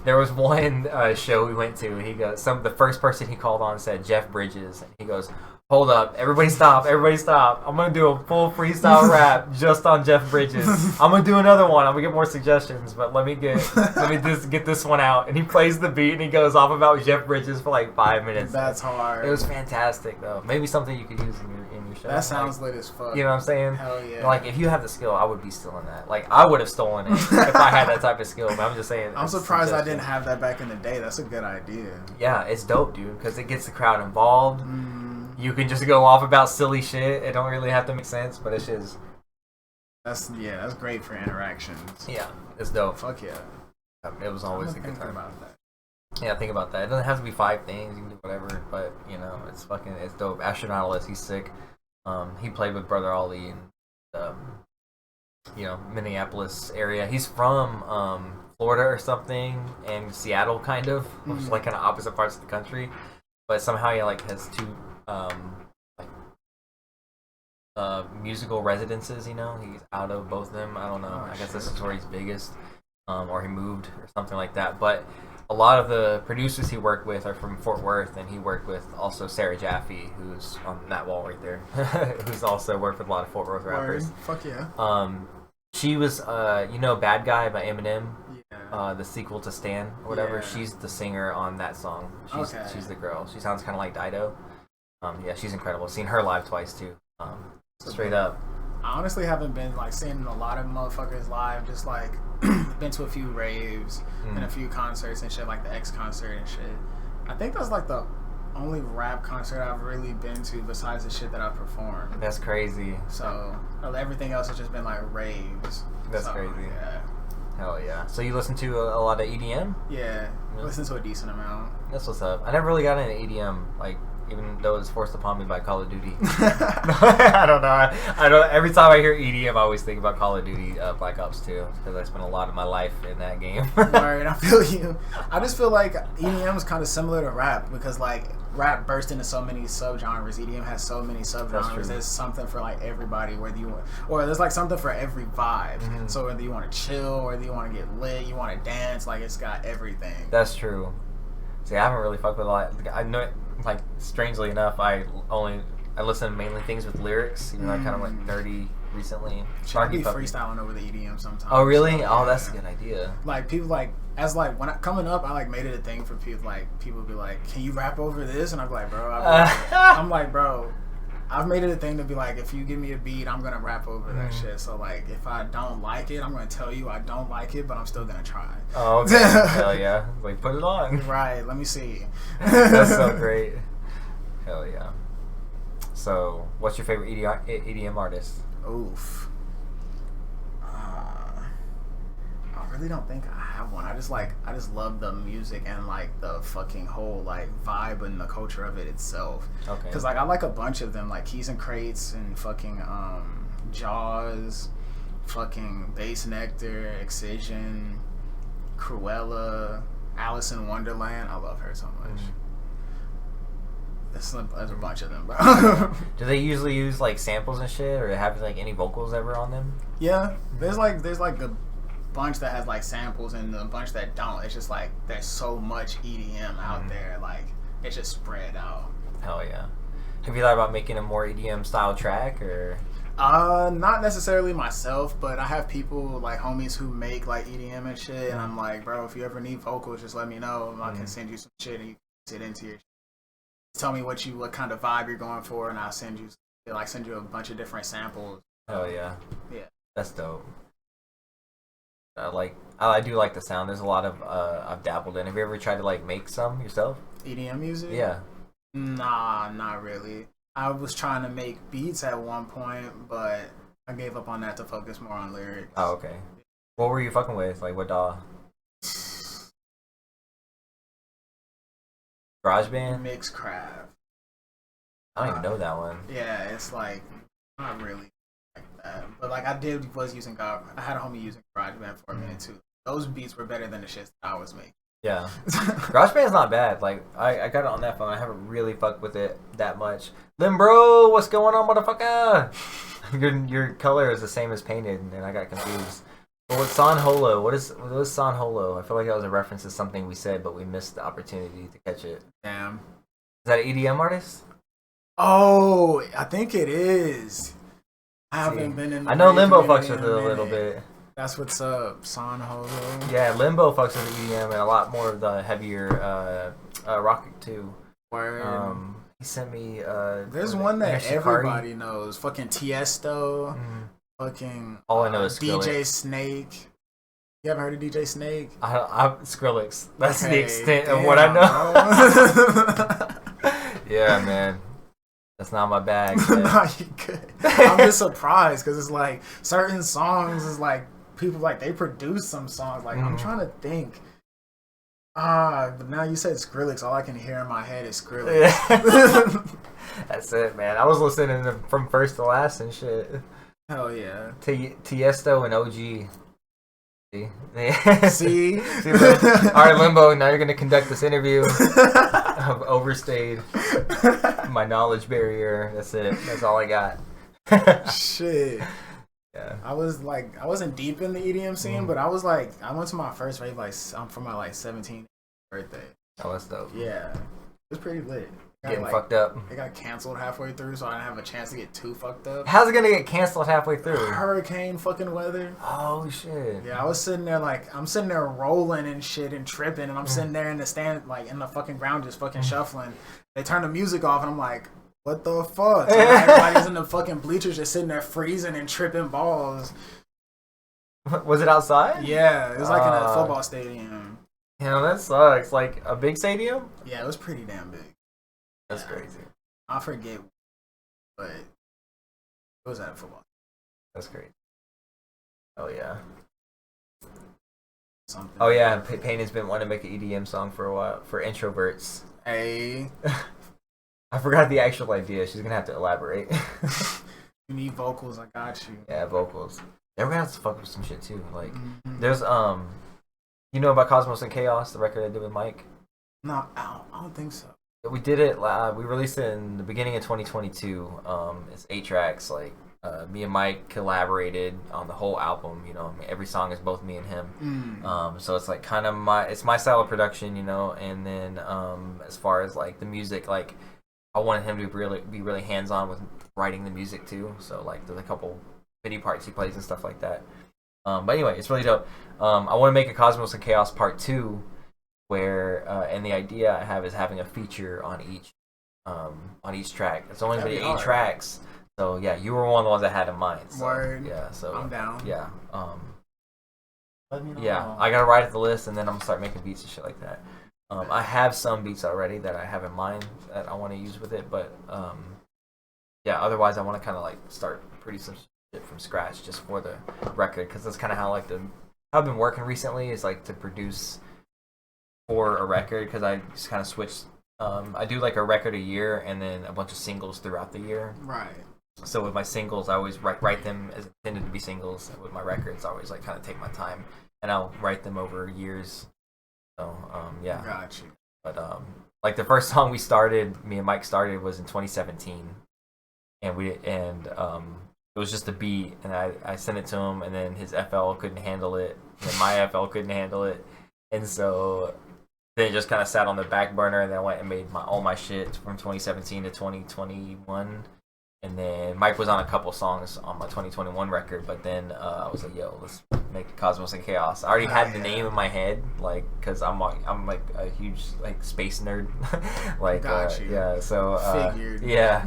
There was one show we went to. He goes, the first person he called on said Jeff Bridges, and he goes, "Hold up, everybody stop! I'm gonna do a full freestyle rap just on Jeff Bridges. I'm gonna do another one. I'm gonna get more suggestions, but let me just get this one out." And he plays the beat and he goes off about Jeff Bridges for like 5 minutes. That's hard. It was fantastic though. Maybe something you could use in your show. That sounds like, lit as fuck. you know what I'm saying? Hell yeah. Like, if you have the skill, I would be stealing that. Like, I would have stolen it if I had that type of skill. But I'm just saying. I'm it's surprised I suggestion. didn't have that back in the day. That's a good idea. Yeah, it's dope, dude, because it gets the crowd involved. You can just go off about silly shit. It don't really have to make sense, but it's just. That's great for interactions. Yeah, it's dope. Fuck yeah. It was always a good Think time. about that. Yeah, think about that. It doesn't have to be 5 things. You can do whatever, but you know, it's dope. Astronautilus, he's sick. He played with Brother Ali in Minneapolis area. He's from Florida or something, and Seattle kind of, which is like kind of opposite parts of the country. But somehow he like has 2 musical residences. You know, he's out of both of them. I don't know. I guess this is where he's biggest, or he moved or something like that. But a lot of the producers he worked with are from Fort Worth, and he worked with also Sarah Jaffe, who's on that wall right there, who's also worked with a lot of Fort Worth rappers. Fuck yeah. She was, Bad Guy by Eminem, Yeah. the sequel to Stan or whatever. Yeah. She's the singer on that song. She's the girl. She sounds kind of like Dido. Yeah, she's incredible. Seen her live twice too. Straight up. I honestly haven't been like seeing a lot of motherfuckers live. Just like been to a few raves and a few concerts and shit, like the X concert and shit. I think that's like the only rap concert I've really been to besides the shit that I performed. That's crazy. So everything else has just been like raves. That's So, crazy. Yeah. Hell yeah. So you listen to a lot of EDM? Yeah. Listen to a decent amount. That's what's up. I never really got into EDM, like, even though it was forced upon me by Call of Duty. I don't know. I don't. Every time I hear EDM, I always think about Call of Duty Black Ops 2, because I spent a lot of my life in that game. Right, I feel you. I just feel like EDM is kind of similar to rap, because like rap burst into so many subgenres. EDM has so many That's true. subgenres. There's something for like everybody, whether you want, or there's like something for every vibe. So whether you want to chill, whether you want to get lit, you want to dance, like it's got everything. That's true. See, I haven't really fucked with a lot. I know, like, strangely enough, I listen to mainly things with lyrics. Even though I kind of went nerdy recently. I be Snarky Puppy. freestyling over the EDM sometimes. Oh really? So, Oh, that's a yeah. good idea. Like people like when I coming up, I like made it a thing for people. Like people be like, "Can you rap over this?" And I'm like, "Bro," I'm like, "Bro." I've made it a thing to be like, if you give me a beat, I'm gonna rap over that shit. So like, if I don't like it, I'm gonna tell you I don't like it, but I'm still gonna try. Oh, okay. Hell yeah. Like, put it on. Right. Let me see. That's so great. Hell yeah. So, what's your favorite EDM artist? Oof. really don't think I have one. I just love the music and like the fucking whole like vibe and the culture of it itself. Okay. Cause like I like a bunch of them, like Keys and Crates and fucking Jaws, fucking Bass Nectar, Excision, Cruella, Alice in Wonderland. I love her so much. There's a bunch of them, bro. Do they usually use like samples and shit, or have like any vocals ever on them? Yeah, there's like a bunch that has like samples and a bunch that don't. It's just like there's so much EDM out there, like it's just spread out. Hell yeah. Have you thought about making a more EDM style track, or? Not necessarily myself, but I have people like homies who make like EDM and shit, and I'm like, bro, if you ever need vocals, just let me know. I can send you some shit and you can sit into your shit. Tell me what kind of vibe you're going for, and I'll send you a bunch of different samples. Hell yeah. Yeah. That's dope. I do like the sound. There's a lot of I've dabbled in. Have you ever tried to like make some yourself? EDM music? Yeah. Nah, not really. I was trying to make beats at one point, but I gave up on that to focus more on lyrics. Oh, okay. What were you fucking with? Like what DAW? GarageBand? Mixcraft. I don't even know that one. Yeah, it's like not really like that. But like I was using I had a homie using GarageBand for a minute too. Those beats were better than the shit that I was making. Yeah. GarageBand's not bad. Like I got it on that phone. I haven't really fucked with it that much. Limbro, what's going on, motherfucker? Your color is the same as painted, and I got confused. But what's San Holo? What is San Holo? I feel like that was a reference to something we said, but we missed the opportunity to catch it. Damn. Is that an EDM artist? Oh, I think it is. I haven't been in. I know Limbo fucks with it a little bit. That's what's up, San Holo. Yeah, Limbo fucks with EDM and a lot more of the heavier rock too. Word. He sent me. There's one that everybody knows. Fucking Tiesto. Fucking. All I know is Skrillex. DJ Snake. You haven't heard of DJ Snake? I Skrillex. That's okay, the extent of damn, what I know. Yeah, man. That's not my bag. Nah, you good. I'm just surprised because it's like certain songs is like people like they produce some songs. Like I'm trying to think. But now you said Skrillex. All I can hear in my head is Skrillex. Yeah. That's it, man. I was listening to from first to last and shit. Hell yeah. Tiesto and OG. See? All right, Limbo. Now you're gonna conduct this interview. I've overstayed my knowledge barrier. That's it. That's all I got. Shit. Yeah. I wasn't deep in the EDM scene, but I went to my first rave for my 17th birthday. Oh, that's dope. Yeah, it was pretty lit. Getting fucked up. It got canceled halfway through, so I didn't have a chance to get too fucked up. How's it gonna get canceled halfway through? Hurricane fucking weather. Oh shit. Yeah, I was sitting there I'm sitting there rolling and shit and tripping, and I'm sitting there in the stand in the fucking ground just fucking shuffling. They turned the music off, and I'm like, what the fuck? So everybody's in the fucking bleachers just sitting there freezing and tripping balls. Was it outside? Yeah, it was like in a football stadium. Yeah, that sucks. Like a big stadium? Yeah, it was pretty damn big. That's crazy. I forget, but it was at a football. That's great. Oh yeah. Something. Oh yeah, Payne has been wanting to make an EDM song for a while for introverts. Hey. I forgot the actual idea. She's gonna have to elaborate. You need vocals, I got you. Yeah, vocals. They're gonna have to fuck with some shit too. Like, there's you know about Cosmos and Chaos, the record I did with Mike? No, I don't think so. We did it. We released it in the beginning of 2022. It's 8 tracks. Like, me and Mike collaborated on the whole album. You know, every song is both me and him. So it's like kind of my style of production. You know, and then as far as like the music, like I wanted him to be really hands on with writing the music too. So like there's a couple MIDI parts he plays and stuff like that. But anyway, it's really dope. I want to make a Cosmos and Chaos Part 2. Where and the idea I have is having a feature on each track. It's only going to be 8 tracks, so yeah, you were one of the ones I had in mind. So, Word. Yeah, so I'm down. Yeah, Let me know. yeah, I gotta write the list and then I'm gonna start making beats and shit like that. I have some beats already that I have in mind that I want to use with it, but yeah, otherwise I want to kind of like start producing some shit from scratch just for the record because that's kind of how I like to I've been working recently is like to produce for a record because I just kind of switched. I do like a record a year and then a bunch of singles throughout the year. Right. So with my singles, I always write them as intended to be singles. And with my records, I always like kind of take my time and I'll write them over years. So yeah. Got you. But like the first song me and Mike started was in 2017, and it was just a beat, and I sent it to him, and then his FL couldn't handle it, and my FL couldn't handle it, and so then it just kind of sat on the back burner, and then I went and made all my shit from 2017 to 2021, and then Mike was on a couple songs on my 2021 record, but then I was like, yo, let's make Cosmos and Chaos. I already had the name in my head, like, cause I'm like a huge like space nerd, like yeah. So figured. Yeah.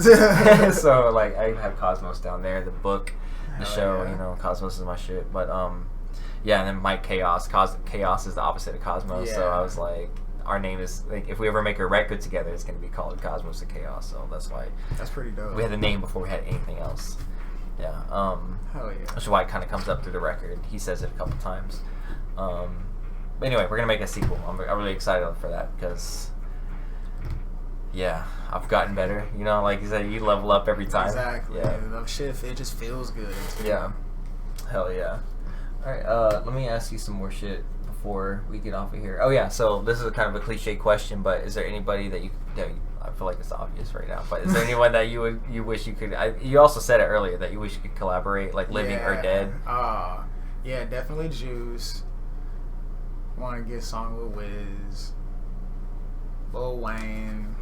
So like I have Cosmos down there, the book, the show. Yeah. You know, Cosmos is my shit. But yeah, and then Mike Chaos. Chaos is the opposite of Cosmos. Yeah. So I was like, our name is like, if we ever make a record together, it's gonna be called Cosmos and Chaos. So that's why. That's pretty dope. We had the name before we had anything else. Yeah. Hell yeah. Which is why it kind of comes up through the record. He says it a couple times. But anyway, we're gonna make a sequel. I'm really excited for that because, yeah, I've gotten better. You know, like you said, you level up every time. Exactly. Yeah. The shit, it just feels good. Too. Yeah. Hell yeah. All right. Let me ask you some more shit before we get off of here. Oh yeah. So this is kind of a cliche question, but is there anybody that I feel like it's obvious right now, but is there anyone that you wish you could? You also said it earlier that you wish you could collaborate, like living or dead. Yeah, definitely Juice. Want to get a song with Wiz, Lil Wayne.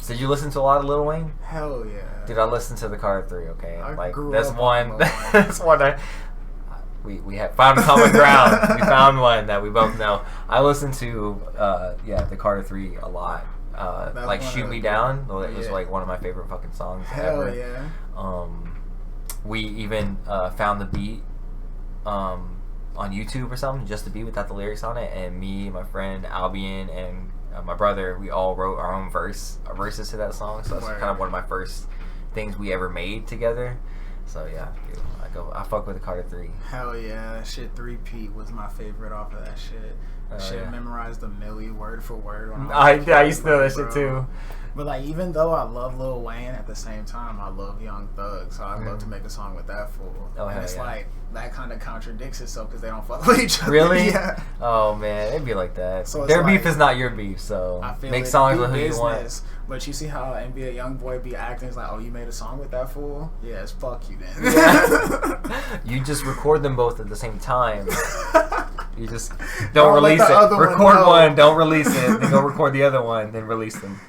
Did you listen to a lot of Lil Wayne? Hell yeah. Dude, I listened to the Carter 3. Okay, I grew that's up one. on That's one. We have found common ground. We found one that we both know. I listened to the Carter 3 a lot. Like Shoot Me Down. It was like one of my favorite fucking songs Hell ever. Yeah. We even found the beat on YouTube or something, just the beat without the lyrics on it, and me, my friend Albion, and my brother, we all wrote our own verses to that song. So that's kind of one of my first things we ever made together. So yeah, dude, I fuck with the Carter 3. Hell yeah, that shit 3P was my favorite off of that shit. Memorized the Millie word for word. I used to know that shit too. But like, even though I love Lil Wayne, at the same time I love Young Thug, so I'd love to make a song with that fool. And it's like that kind of contradicts itself because they don't fuck with each other. Really? Yeah. Oh man, it'd be like that. So their beef is not your beef, so make songs with who you want. But you see how NBA YoungBoy be acting? It's like, oh, you made a song with that fool? Yes, fuck you then. Yeah. You just record them both at the same time. You just don't release it. Record one, don't release it. Then go record the other one, then release them.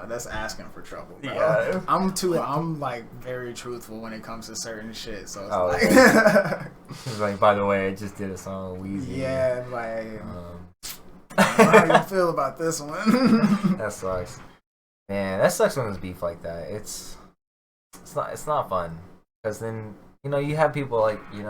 That's asking for trouble, bro. Yeah. I'm like very truthful when it comes to certain shit, so it's it's like, by the way, I just did a song with Weezy. Yeah, like I don't know how you feel about this one. That sucks. Man, that sucks when there's beef like that. It's not fun. Because then, you have people like, you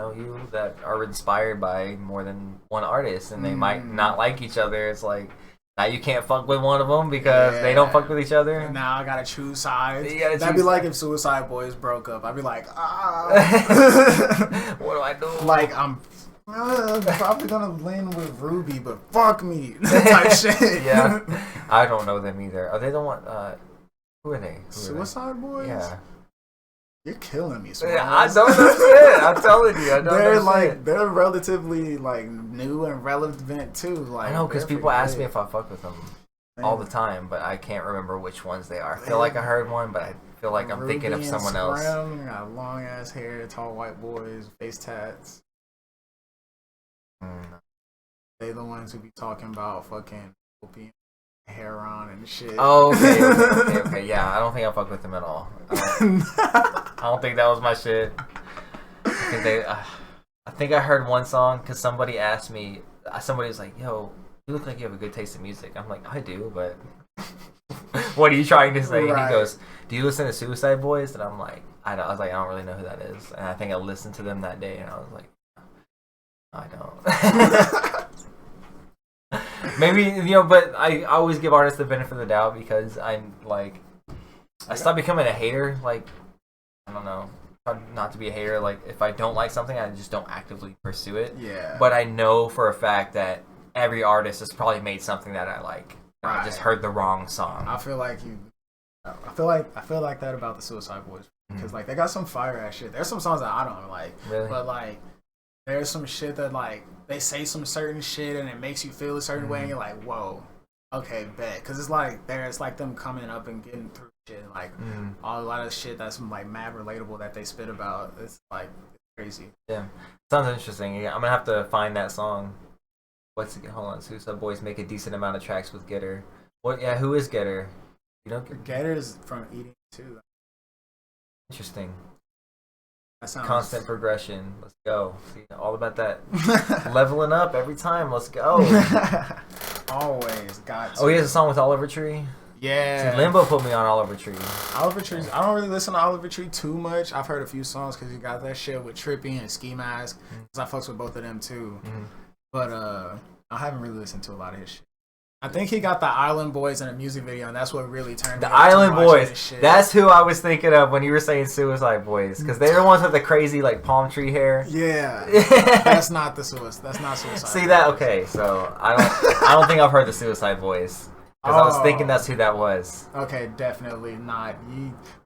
that are inspired by more than one artist, and they might not like each other. It's like, now you can't fuck with one of them because they don't fuck with each other. And now I gotta choose sides. That'd be like if Suicide Boys broke up. I'd be like, what do I do? Like, I'm probably gonna lean with Ruby, but fuck me, type shit. Yeah, I don't know them either. Are they the one? Who are they? Suicide Boys? Yeah. You're killing me, Smalls. Yeah, I don't know shit. I'm telling you, I don't know shit. They're relatively like new and relevant too. Like, I know, because people ask me if I fuck with them all the time, but I can't remember which ones they are. I feel like I heard one, but I feel like I'm thinking of someone else. Got long ass hair, tall white boys, face tats. They the ones who be talking about fucking opium, hair on and shit. Oh, okay. Yeah, I don't think I fuck with them at all. I don't think that was my shit. I think I heard one song because somebody asked me. Somebody was like, "Yo, you look like you have a good taste in music." I'm like, "I do, but what are you trying to say?" Right. And he goes, "Do you listen to Suicide Boys?" And I'm like, I was like, "I don't really know who that is." And I think I listened to them that day, and I was like, I don't. Maybe, but I always give artists the benefit of the doubt because I'm like, I stopped becoming a hater. Like, I don't know. not to be a hater. Like if I don't like something, I just don't actively pursue it. Yeah. But I know for a fact that every artist has probably made something that I like. I just heard the wrong song. I feel like that about the Suicide Boys because like they got some fire ass shit. There's some songs that I don't like, really? But like there's some shit that like they say some certain shit and it makes you feel a certain way and you're like, whoa, okay, bet. Because it's like them coming up and getting through shit. Like a lot of shit that's like mad relatable that they spit about. It's like crazy. Yeah, sounds interesting. Yeah, I'm gonna have to find that song. Hold on, Suicide Boys make a decent amount of tracks with Getter. What? Yeah, who is Getter? You know, Getter's from Eating too. Interesting. That sounds... Constant progression. Let's go. See, all about that leveling up every time. Let's go. Always got to. Oh, he has a song with Oliver Tree. Yeah. See, Limbo put me on Oliver Tree. Oliver Tree. I don't really listen to Oliver Tree too much. I've heard a few songs because he got that shit with Trippy and Ski Mask. Because I fucks with both of them too. But I haven't really listened to a lot of his shit. I think he got the Island Boys in a music video, and that's what really turned me. The Island Boys. That's who I was thinking of when you were saying Suicide Boys, because they're the ones with the crazy like palm tree hair. Yeah, that's not the Suicide. That's not Suicide. See that? Okay, so I don't think I've heard the Suicide Boys. Because I was thinking that's who that was. Okay, definitely not.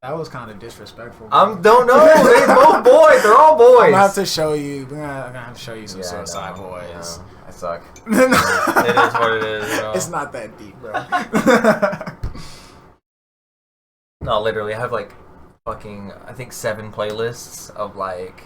That was kind of disrespectful. Don't know. They're both boys. They're all boys. I'm gonna have to show you. I'm gonna have to show you some Suicide Boys. Yeah, I suck. It is what it is. You know? It's not that deep, bro. No, literally, I have like fucking I think 7 playlists of like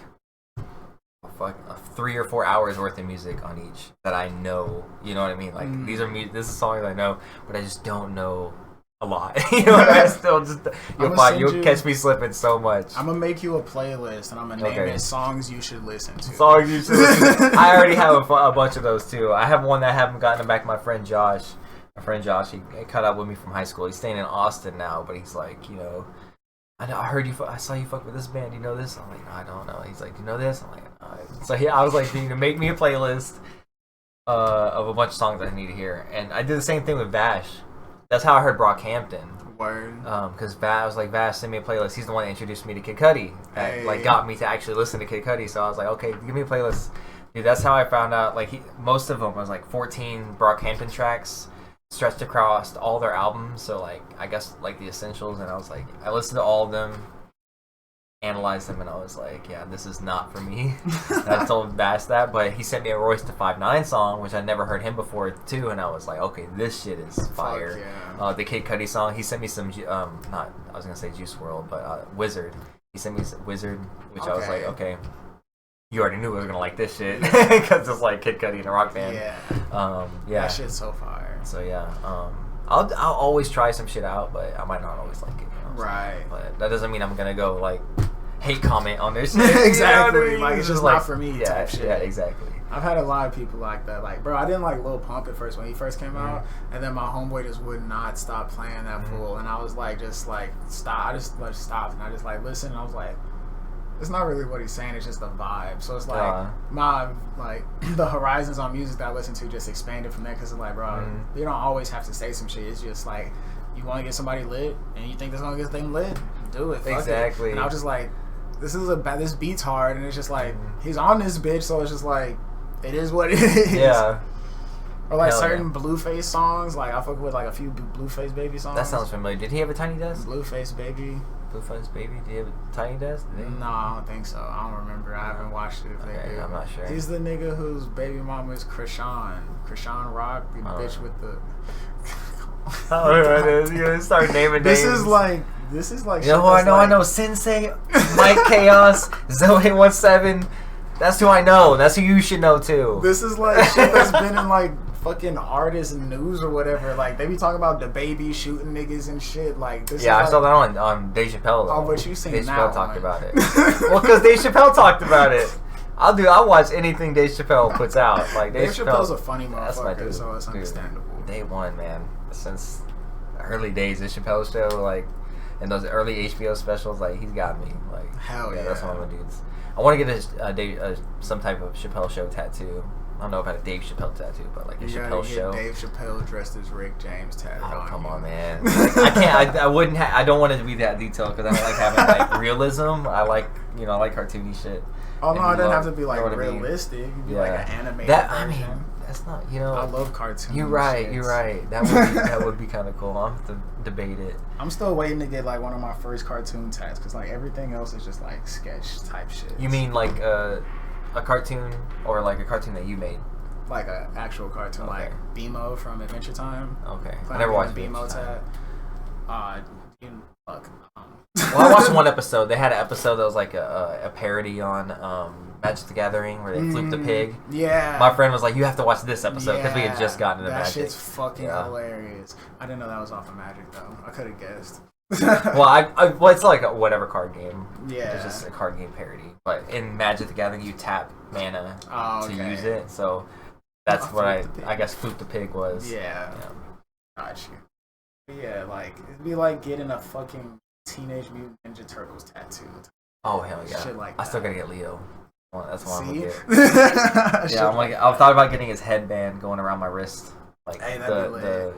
3 or 4 hours worth of music on each that I know. You know what I mean? Like this is songs I know, but I just don't know a lot. You know, I still just you'll catch me slipping so much. I'm gonna make you a playlist and I'm gonna name it songs you should listen to. Songs you should listen to. I already have a bunch of those too. I have one that I haven't gotten back. My friend Josh, he cut out with me from high school. He's staying in Austin now, but he's like, you know, I heard you. I saw you fuck with this band. You know this? I'm like, no, I don't know. He's like, you know this? I'm like, no. So I was like, you know, make me a playlist of a bunch of songs I need to hear. And I did the same thing with Vash. That's how I heard Brockhampton. Word. Because I was like, Vash, send me a playlist. He's the one that introduced me to Kid Cudi. That like got me to actually listen to Kid Cudi. So I was like, okay, give me a playlist. Dude, that's how I found out. Like most of them was like 14 Brockhampton tracks stretched across all their albums, so like I guess like the essentials, and I was like, I listened to all of them, analyzed them, and I was like, yeah, this is not for me. And I told Bass that, but he sent me a Royce to 5'9" song, which I never heard him before too, and I was like, okay, this shit is fire. Yeah. The Kid Cudi song, he sent me some I was gonna say Juice WRLD, but Wizard. He sent me some Wizard, which I was like, okay. You already knew I was gonna like this shit because it's like Kid Cudi and a rock band. Yeah. That shit's so fire. So yeah, I'll always try some shit out, but I might not always like it. You know right. But that doesn't mean I'm gonna go like hate comment on their shit. Exactly. You know what I mean? Like it's just not for me. Yeah. Type shit. Yeah. Exactly. I've had a lot of people like that. Like, bro, I didn't like Lil Pump at first when he first came out, and then my homeboy just would not stop playing that fool, and I was like, just like stop. I just like stopped, and I just like listened, and I was like, it's not really what he's saying, it's just the vibe. So it's like the horizons on music that I listen to just expanded from there, because it's like, bro, you don't always have to say some shit. It's just like, you want to get somebody lit and you think this gonna get them lit, do it. Fuck Exactly. it. And I was just like, this beat's hard, and it's just like, he's on this bitch, so it's just like, it is what it is. Yeah. Or like certain Blueface songs, like I fuck with like a few Blueface Baby songs. That sounds familiar. Did he have a Tiny Desk? Blueface Baby. Blueface Baby? Did he have a Tiny Desk? No, I don't think so. I don't remember. I haven't watched it. If they do. I'm not sure. He's the nigga whose baby mama is Krishan Rock, the bitch with the. Oh, it is. You gotta start naming names. This is like. You know who I know? I know Sensei, Mike Chaos, Zoe17. That's who I know. That's who you should know too. This is like shit that's been in like fucking artist news or whatever. Like they be talking about the baby shooting niggas and shit. Like this. Yeah, is I saw that on Dave Chappelle. Though. Oh, but you seen Dave that Chappelle one. talked about it. Well, because Dave Chappelle talked about it. I'll watch anything Dave Chappelle puts out. Like Dave Chappelle's a funny that's my motherfucker, dude. so it's understandable. Day one, man. Since the early days of Chappelle show, like, and those early HBO specials, like, he's got me. Like, hell yeah. That's one of my dudes. I want to get some type of Chappelle show tattoo. I don't know if I had a Dave Chappelle tattoo, but like a You Chappelle gotta show. get Dave Chappelle dressed as Rick James tatted Oh, on come you. on, man. Like, I can't. I wouldn't. I don't want it to be that detailed because I don't like having like realism. I like I like cartoony shit. Oh no, And it doesn't love- have to be like you know what I mean? realistic. It could be Yeah. like an animated That version. I mean, that's not. I love cartoons. You're right. You're right. That would be kind of cool. I'll have to debate it. I'm still waiting to get like one of my first cartoon tats because like everything else is just like sketch type shit. You mean like a cartoon or like a cartoon that you made? like an actual cartoon, Okay. like BMO from Adventure Time? Okay. I Like, never watched BMO Time. tat. Fuck. Well, I watched one episode. They had an episode that was like a parody on Magic the Gathering where they flipped the pig. Yeah. My friend was like, "You have to watch this episode," because we had just gotten into that Magic. shit's fucking Yeah. hilarious. I didn't know that was off of Magic though. I could have guessed. Well, it's like a whatever card game. Yeah. It's just a card game parody. But in Magic the Gathering, you tap mana Oh, to okay. use it. So that's I what Flip the Pig. I guess Flip the Pig was. Yeah. Yeah. Gotcha. Yeah, like it'd be like getting a fucking Teenage Mutant Ninja Turtles tattoo. Oh hell yeah! Shit like I still that. gotta get Leo. Well, that's what I'm See? gonna get. Yeah, I'm like I've thought about getting his headband going around my wrist, like Hey, that'd be the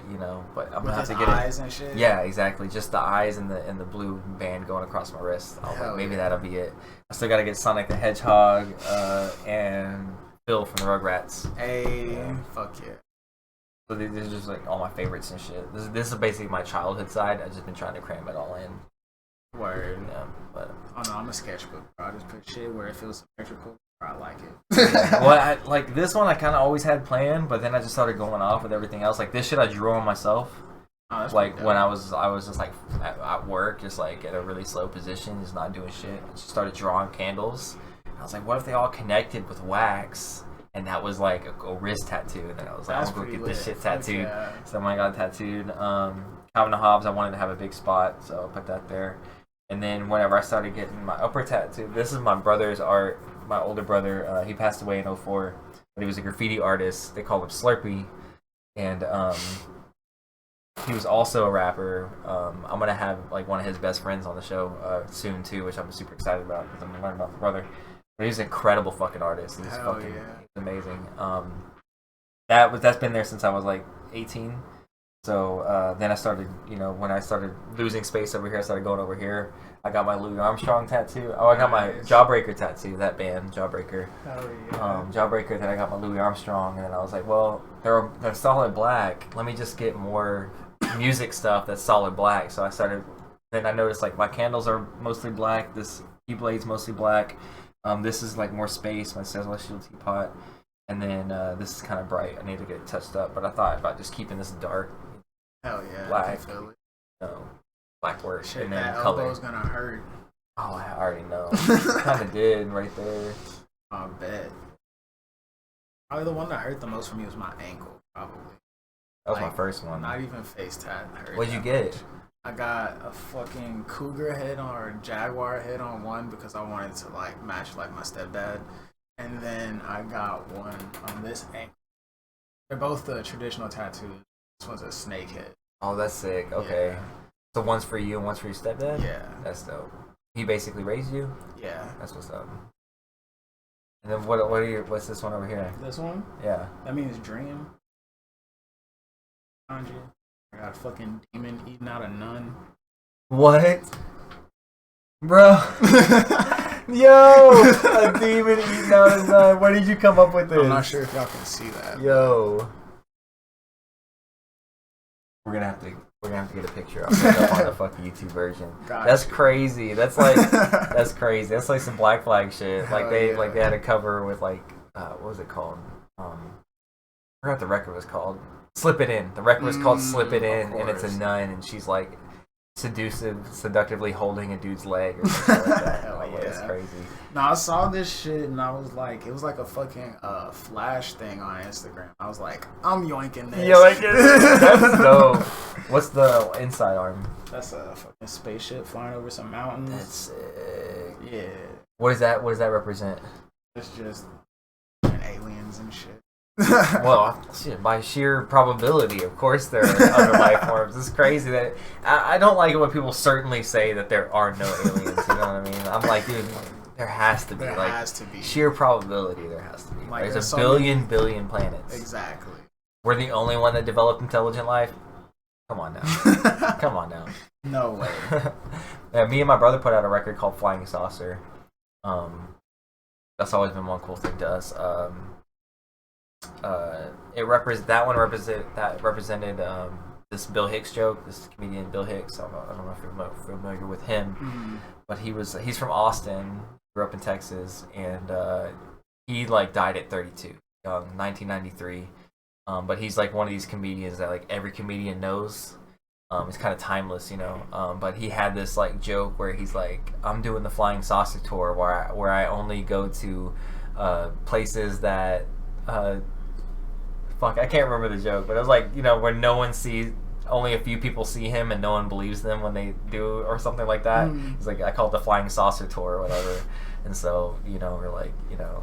but I'm with gonna have his to get eyes it. and shit. Yeah, exactly. Just the eyes and the blue band going across my wrist. I was Hell like, maybe yeah. that'll be it. I still gotta get Sonic the Hedgehog and Phil from the Rugrats. Hey, Yeah. fuck yeah. So these are just like all my favorites and shit. This is basically my childhood side. I've just been trying to cram it all in. Word. Yeah, but Oh no, I'm a sketchbook, bro. I just put shit where it feels symmetrical. I like it. well, like this one, I kind of always had planned, but then I just started going off with everything else. Like this shit, I drew on myself. Oh, that's Like pretty when dope. I was just like at work, just like at a really slow position, just not doing shit. I just started drawing candles. I was like, what if they all connected with wax? And that was like a wrist tattoo. And then I was like, That's I'm gonna go pretty get this lit. shit Fuck tattooed. yeah. So I got tattooed. Calvin and Hobbes, I wanted to have a big spot, so I put that there. And then whenever I started getting my upper tattoo, this is my brother's art. My older brother, he passed away in 2004, but he was a graffiti artist. They call him Slurpee. And he was also a rapper. I'm gonna have like one of his best friends on the show soon too, which I'm super excited about because I'm gonna learn about my brother. But he's an incredible fucking artist. He's Hell fucking yeah. he's amazing. That's been there since I was like 18. So then I started, when I started losing space over here, I started going over here. I got my Louis Armstrong tattoo. Oh, I got my Nice. Jawbreaker tattoo. That band, Jawbreaker. Hell yeah. Jawbreaker. Then I got my Louis Armstrong, and then I was like, well, they're solid black. Let me just get more music stuff that's solid black. So I started. Then I noticed like my candles are mostly black. This Keyblade's mostly black. This is like more space. My Celestial Teapot, and then this is kind of bright. I need to get it touched up, but I thought about just keeping this dark, Hell yeah. I black. can feel it. Black work, Shit, and then that color. elbow's gonna hurt. Oh, I already know. Kind of did right there. I bet. Probably the one that hurt the most for me was my ankle, probably. That was my Like, first one. Not even face tat hurt. What'd you that get? much. I got a fucking cougar head on or a jaguar head on one because I wanted to like match like my stepdad, and then I got one on this ankle. They're both the traditional tattoos. This one's a snake head. Oh, that's sick. Okay. Yeah. So one's for you and one's for your stepdad? Yeah. That's dope. He basically raised you? Yeah. That's what's up. And then what's this one over here? This one, Yeah. that means dream. Kanji. I got a fucking demon eating out a nun. What? Bro. Yo! A demon eating out a nun. Where did you come up with this? I'm not sure if y'all can see that. Yo. We're gonna have to get a picture. I'll put it up on the fucking YouTube version. Gotcha. That's crazy. That's like that's crazy. That's like some Black Flag shit. Hell Like they yeah. they had a cover with like what was it called? I forgot what the record was called. Slip It In. The record was called Slip It of In, and it's a course. nun, and she's like seductively holding a dude's leg or something like that. Hell Like, it's yeah. crazy. No, I saw this shit and I was like, it was like a fucking flash thing on Instagram. I was like, I'm yoinking this. Yeah, like that's dope. What's the inside arm? That's a fucking spaceship flying over some mountains. That's sick. Yeah. What does that represent? It's just aliens and shit. Well, shit, by sheer probability, of course there are other life forms. It's crazy that I don't like it when people certainly say that there are no aliens. You know what I mean? I'm like, dude, There has to be. There like, has to be. Sheer probability there has to be. Like, there's there's a so billion planets. Exactly. We're the only one that developed intelligent life? Come on now. Come on now. No way. Yeah, me and my brother put out a record called Flying Saucer. That's always been one cool thing to us. That represented this Bill Hicks joke. This comedian Bill Hicks. I don't know if you're familiar with him, but he's from Austin, grew up in Texas, and he like died at 32, young, 1993. But he's like one of these comedians that like every comedian knows. It's kind of timeless, you know. But he had this like joke where he's like, "I'm doing the Flying Saucer tour, where I only go to places that fuck, I can't remember the joke, but it was like, you know, where no one sees, only a few people see him, and no one believes them when they do, or something like that." He's like, I call it the Flying Saucer tour or whatever. And so, you know, we're like, you know,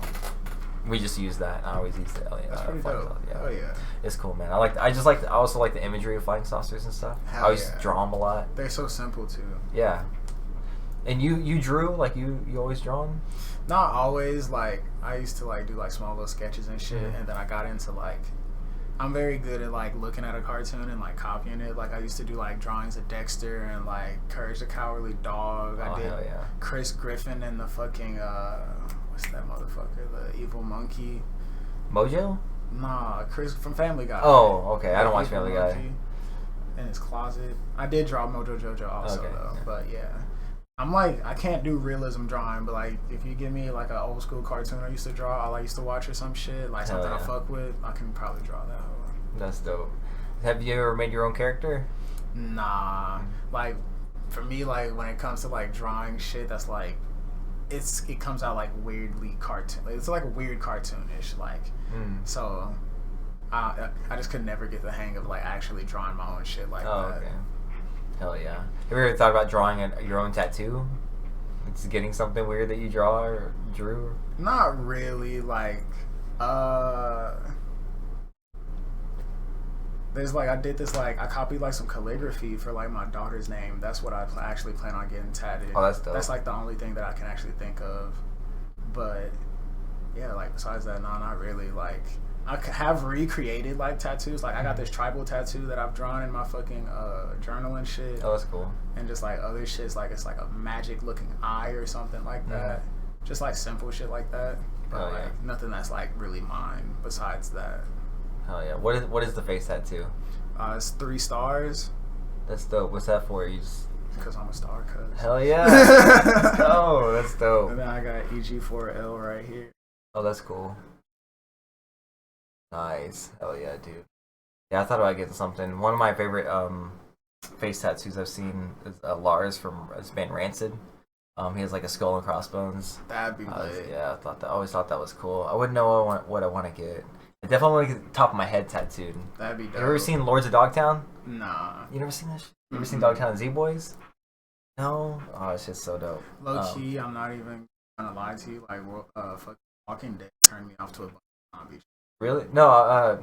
we just use that. I always use it. That's pretty dope. Yeah. Oh yeah. It's cool, man. I also like the imagery of flying saucers and stuff. Hell I always yeah. draw them a lot. They're so simple too. Yeah. And you drew, like, you always drawn? Not always. Like, I used to like do like small little sketches and shit, and then I got into like, I'm very good at like looking at a cartoon and like copying it. Like, I used to do like drawings of Dexter and like Courage the Cowardly Dog. I did Hell yeah. Chris Griffin and the fucking what's that motherfucker? The evil monkey. Mojo? Nah, Chris from Family Guy. Oh, okay. I don't The watch evil Family Guy. monkey in his closet. I did draw Mojo Jojo also Okay, though, yeah. but yeah. I'm like, I can't do realism drawing, but like, if you give me like an old school cartoon I used to draw, I used to watch or some shit, like Hell something I yeah. fuck with, I can probably draw that whole. That's dope. Have you ever made your own character? Nah, like for me, like when it comes to like drawing shit, that's like, it comes out like weirdly cartoon. It's like weird cartoonish, like. So, I just could never get the hang of like actually drawing my own shit like that. Okay. Hell yeah. Have you ever thought about drawing your own tattoo? It's getting something weird that you draw or drew? Not really, like, there's like, I did this, like, I copied like some calligraphy for like my daughter's name. That's what I actually plan on getting tatted. Oh, that's dope. That's like the only thing that I can actually think of. But yeah, like besides that, no, not really. Like, I have recreated like tattoos. Like, I got this tribal tattoo that I've drawn in my fucking journal and shit. Oh, that's cool. And just like other shits, like it's like a magic looking eye or something like that. Just like simple shit like that. But Oh, yeah. like nothing that's like really mine besides that. Hell yeah. What is the face tattoo? It's 3 stars That's dope. What's that for? You just... because I'm a star cuz. Hell yeah. Let's go. That's And dope. then I got EG4L right here. Oh, that's cool. Nice. Hell yeah, dude. Yeah, I thought about getting something. One of my favorite face tattoos I've seen is Lars from his band Rancid. He has like a skull and crossbones. That'd be lit. Yeah, I always thought that was cool. I wouldn't know what I want to get. I definitely want to get the top of my head tattooed. That'd be dope. You ever seen Lords of Dogtown? Nah. You never seen that shit? You ever seen Dogtown and Z-Boys? No? Oh, it's just so dope. Low key, I'm not even gonna lie to you. Like, fucking Walking Dead turned me off to a bunch of zombies. Really? No,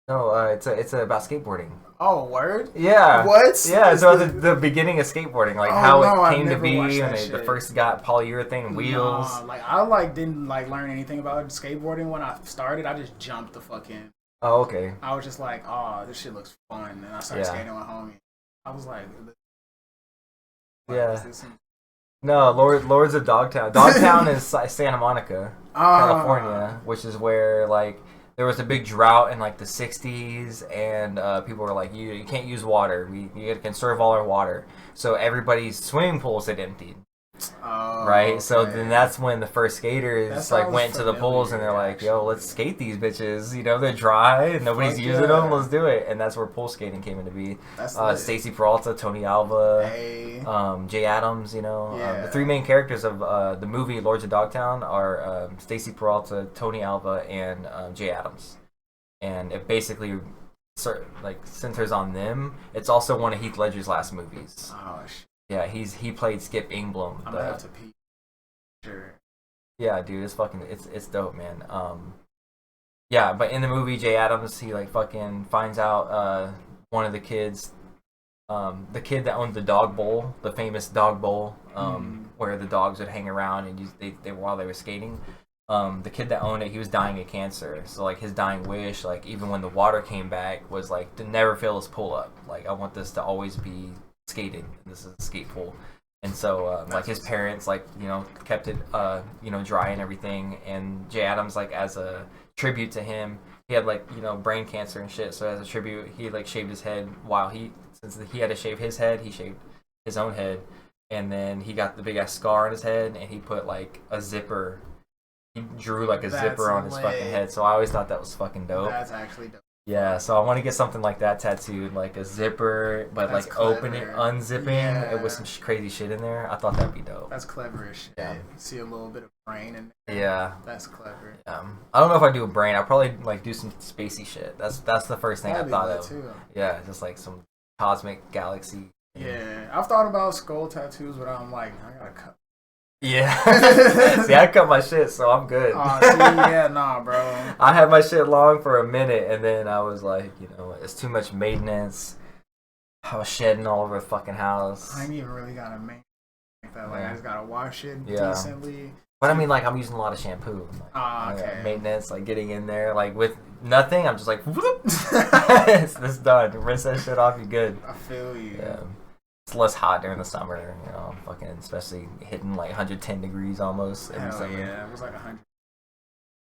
it's about skateboarding. Oh, word? Yeah. What? Yeah, Is so the- the beginning of skateboarding, like Oh, how no, it I've came to never be watched when that they shit. first got polyurethane wheels. Nah, like I like didn't like learn anything about skateboarding when I started. I just jumped the fucking. Oh, okay. I was just like, oh, this shit looks fun, and I started Yeah. skating with homie. I was like, Yeah. is this some- No, Lords of Dogtown. Dogtown is Santa Monica, California, which is where like there was a big drought in like the 60s, and people were like, you can't use water. You got to conserve all our water. So everybody's swimming pools had emptied. Oh, Right, so okay. then that's when the first skaters That like sounds went to the pools and they're familiar, like, "Yo, actually. let's skate these bitches." You know, they're dry and nobody's Fuck using yeah. them. Let's do it, and that's where pool skating came into be. That's lit. Stacey Peralta, Tony Alva, Hey. Jay Adams. You know, Yeah. the 3 main characters of the movie Lords of Dogtown are Stacey Peralta, Tony Alva, and Jay Adams, and it basically like centers on them. It's also one of Heath Ledger's last movies. Oh shit. Yeah, he played Skip Inglum. I'm gonna have to pee. Sure. Yeah, dude, it's dope, man. Yeah, but in the movie, Jay Adams, he like fucking finds out one of the kids the kid that owned the dog bowl, the famous dog bowl, where the dogs would hang around and they while they were skating. The kid that owned it, he was dying of cancer. So like his dying wish, like even when the water came back, was like to never fill his pool up. Like I want this to always be skating. This is a skate pool. And so like his parents like kept it dry and everything. And Jay Adams, like as a tribute to him, he had like brain cancer and shit. So as a tribute, he like shaved his head since he had to shave his head, he shaved his own head. And then he got the big ass scar on his head, and he put like a zipper. He drew like a zipper on his fucking head. So I always thought that was fucking dope. That's actually dope. Yeah, so I want to get something like that tattooed, like a zipper, but That's like clever. open it, unzipping it with some crazy shit in there. I thought that'd be dope. That's clever as shit. Yeah. See a little bit of brain in there. Yeah. That's clever. I don't know if I do a brain. I'll probably like do some spacey shit. That's the first thing That'd I be thought lit of. too. Yeah, just like some cosmic galaxy. Yeah, I've thought about skull tattoos, but I'm like, I gotta cut. Yeah. See, I cut my shit, so I'm good. Oh, see, yeah, nah, bro. I had my shit long for a minute, and then I was like, it's too much maintenance. I was shedding all over the fucking house. I ain't even really gotta make that. Like, I just gotta wash it Yeah. decently. But I mean, like, I'm using a lot of shampoo. Like, Okay. maintenance, like getting in there, like with nothing. I'm just like, whoop. It's done. Rinse that shit off. You good? I feel you. Yeah. It's less hot during the summer, fucking, especially hitting like 110 degrees almost every Hell summer. yeah, it was like 100.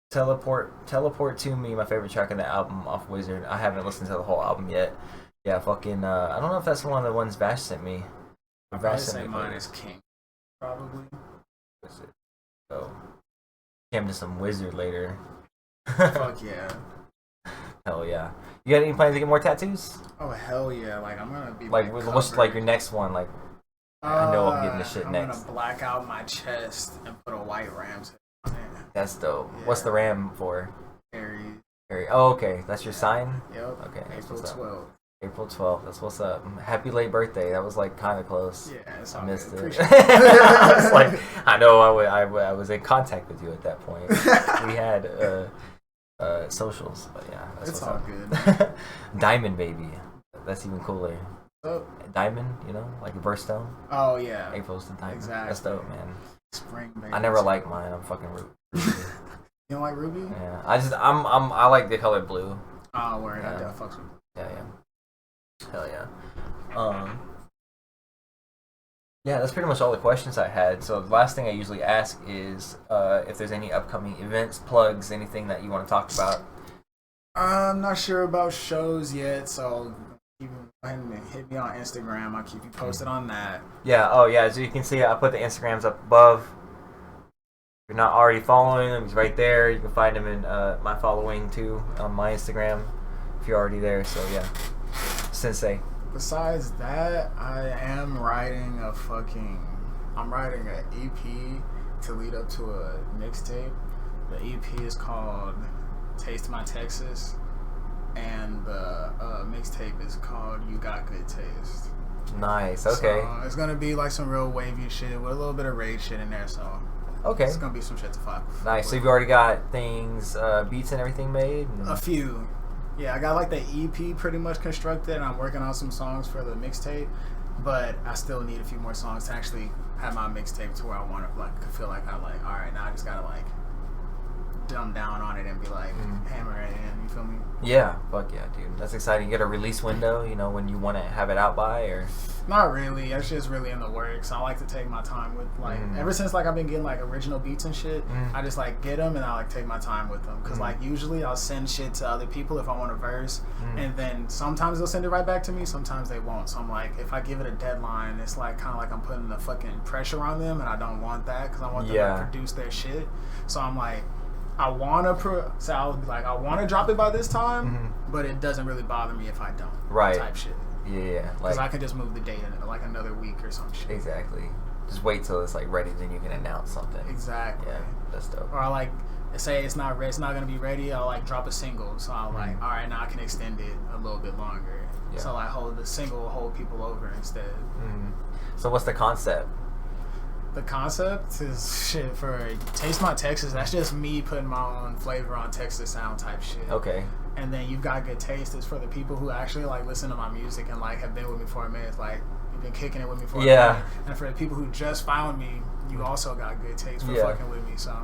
Teleport to Me, my favorite track on the album off Wizard. I haven't listened to the whole album yet. Yeah, fucking. I don't know if that's one of the ones Vash sent me. I'd probably say mine is King. Probably. Wizard. So, came to some Wizard later. Fuck yeah. Hell yeah. You got any plans to get more tattoos? Oh hell yeah! Like I'm gonna be Like, what's like your next one? Like, I know I'm getting this shit next. I'm gonna black out my chest and put a white Rams on it. That's dope. Yeah. What's the RAM for? Aries. Oh, okay. That's your sign? Yep. Okay. That's April what's up. 12th. April 12th. That's what's up. Happy late birthday. That was like kind of close. Yeah, it's I all missed good. it. Appreciate I was like, I know I was in contact with you at that point. We had socials, but yeah, that's It's what's all up. good. Diamond Baby. That's even cooler. Oh, Diamond, like a birthstone. oh yeah. April's the diamond. Exactly. That's dope, man. Spring baby. I never liked mine. I'm fucking rude. You don't like Ruby? Yeah, I like the color blue. Oh, word. I Yeah. definitely fucks with. Yeah. Hell yeah. Yeah, that's pretty much all the questions I had. So the last thing I usually ask is if there's any upcoming events, plugs, anything that you want to talk about. I'm not sure about shows yet, so you can hit me on Instagram. I'll keep you posted on that. Yeah, as you can see, I put the Instagrams up above. If you're not already following them, he's right there. You can find him in my following too on my Instagram if you're already there. So yeah, Sxnsxi. Besides that, I'm writing an EP to lead up to a mixtape. The EP is called Taste My Texas, and the mixtape is called You Got Good Taste. Nice. Okay. So it's gonna be like some real wavy shit with a little bit of rage shit in there. So Okay. it's gonna be some shit to fuck. Nice. So you've already got things, beats and everything made. A few. Yeah, I got like the EP pretty much constructed, and I'm working on some songs for the mixtape. But I still need a few more songs to actually have my mixtape to where I want to feel like all right, now I just gotta dumb down on it and be hammer it in. You feel me? Yeah. Fuck yeah, dude. That's exciting. You get a release window. When you want to have it out by, or. Not really. It's just really in the works. I like to take my time with ever since I've been getting original beats and shit. I just get them and I take my time with them because usually I'll send shit to other people if I want a verse, and then sometimes they'll send it right back to me. Sometimes they won't. So I'm if I give it a deadline, it's kind of I'm putting the fucking pressure on them, and I don't want that because I want them to produce their shit. So I'm I want to so I'll be I want to drop it by this time, but it doesn't really bother me if I don't. Right. Type shit. Yeah. Because I can just move the date in another week or some shit. Exactly. Just wait till it's ready, then you can announce something. Exactly. Yeah, that's dope. Or I say it's not gonna be ready. I'll drop a single, so I'll all right, now I can extend it a little bit longer. Yeah. So the single will hold people over instead. So what's the concept? The concept is shit for Taste My Texas. That's just me putting my own flavor on Texas sound type shit. Okay. And then You've Got Good Taste is for the people who actually like listen to my music and like have been with me for a minute. Like you've been kicking it with me for a minute. And for the people who just found me, you also got good taste for fucking with me. So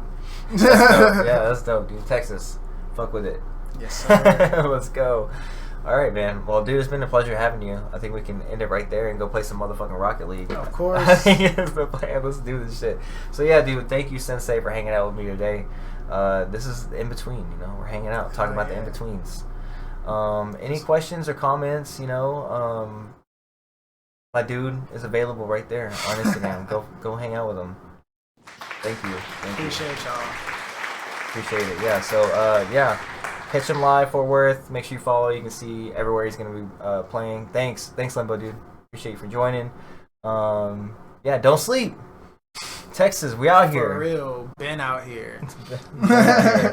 that's dope. Yeah, that's dope, dude. Texas, fuck with it. Yes, sir. Let's go. All right, man. Well, dude, it's been a pleasure having you. I think we can end it right there and go play some motherfucking Rocket League. Of course. I think it's the plan. Let's do this shit. So yeah, dude, thank you, Sensei, for hanging out with me today. This is in between. You know, we're hanging out, talking about the in betweens. Any questions or comments? You know, my dude is available right there on Instagram. go hang out with him. Thank you. Appreciate y'all. Appreciate it. Yeah. So yeah. Catch him live, Fort Worth. Make sure you follow. You can see everywhere he's gonna be playing. Thanks, Limbo, dude. Appreciate you for joining. Yeah, don't sleep. Texas, we out here. For real, been out here. Been out here.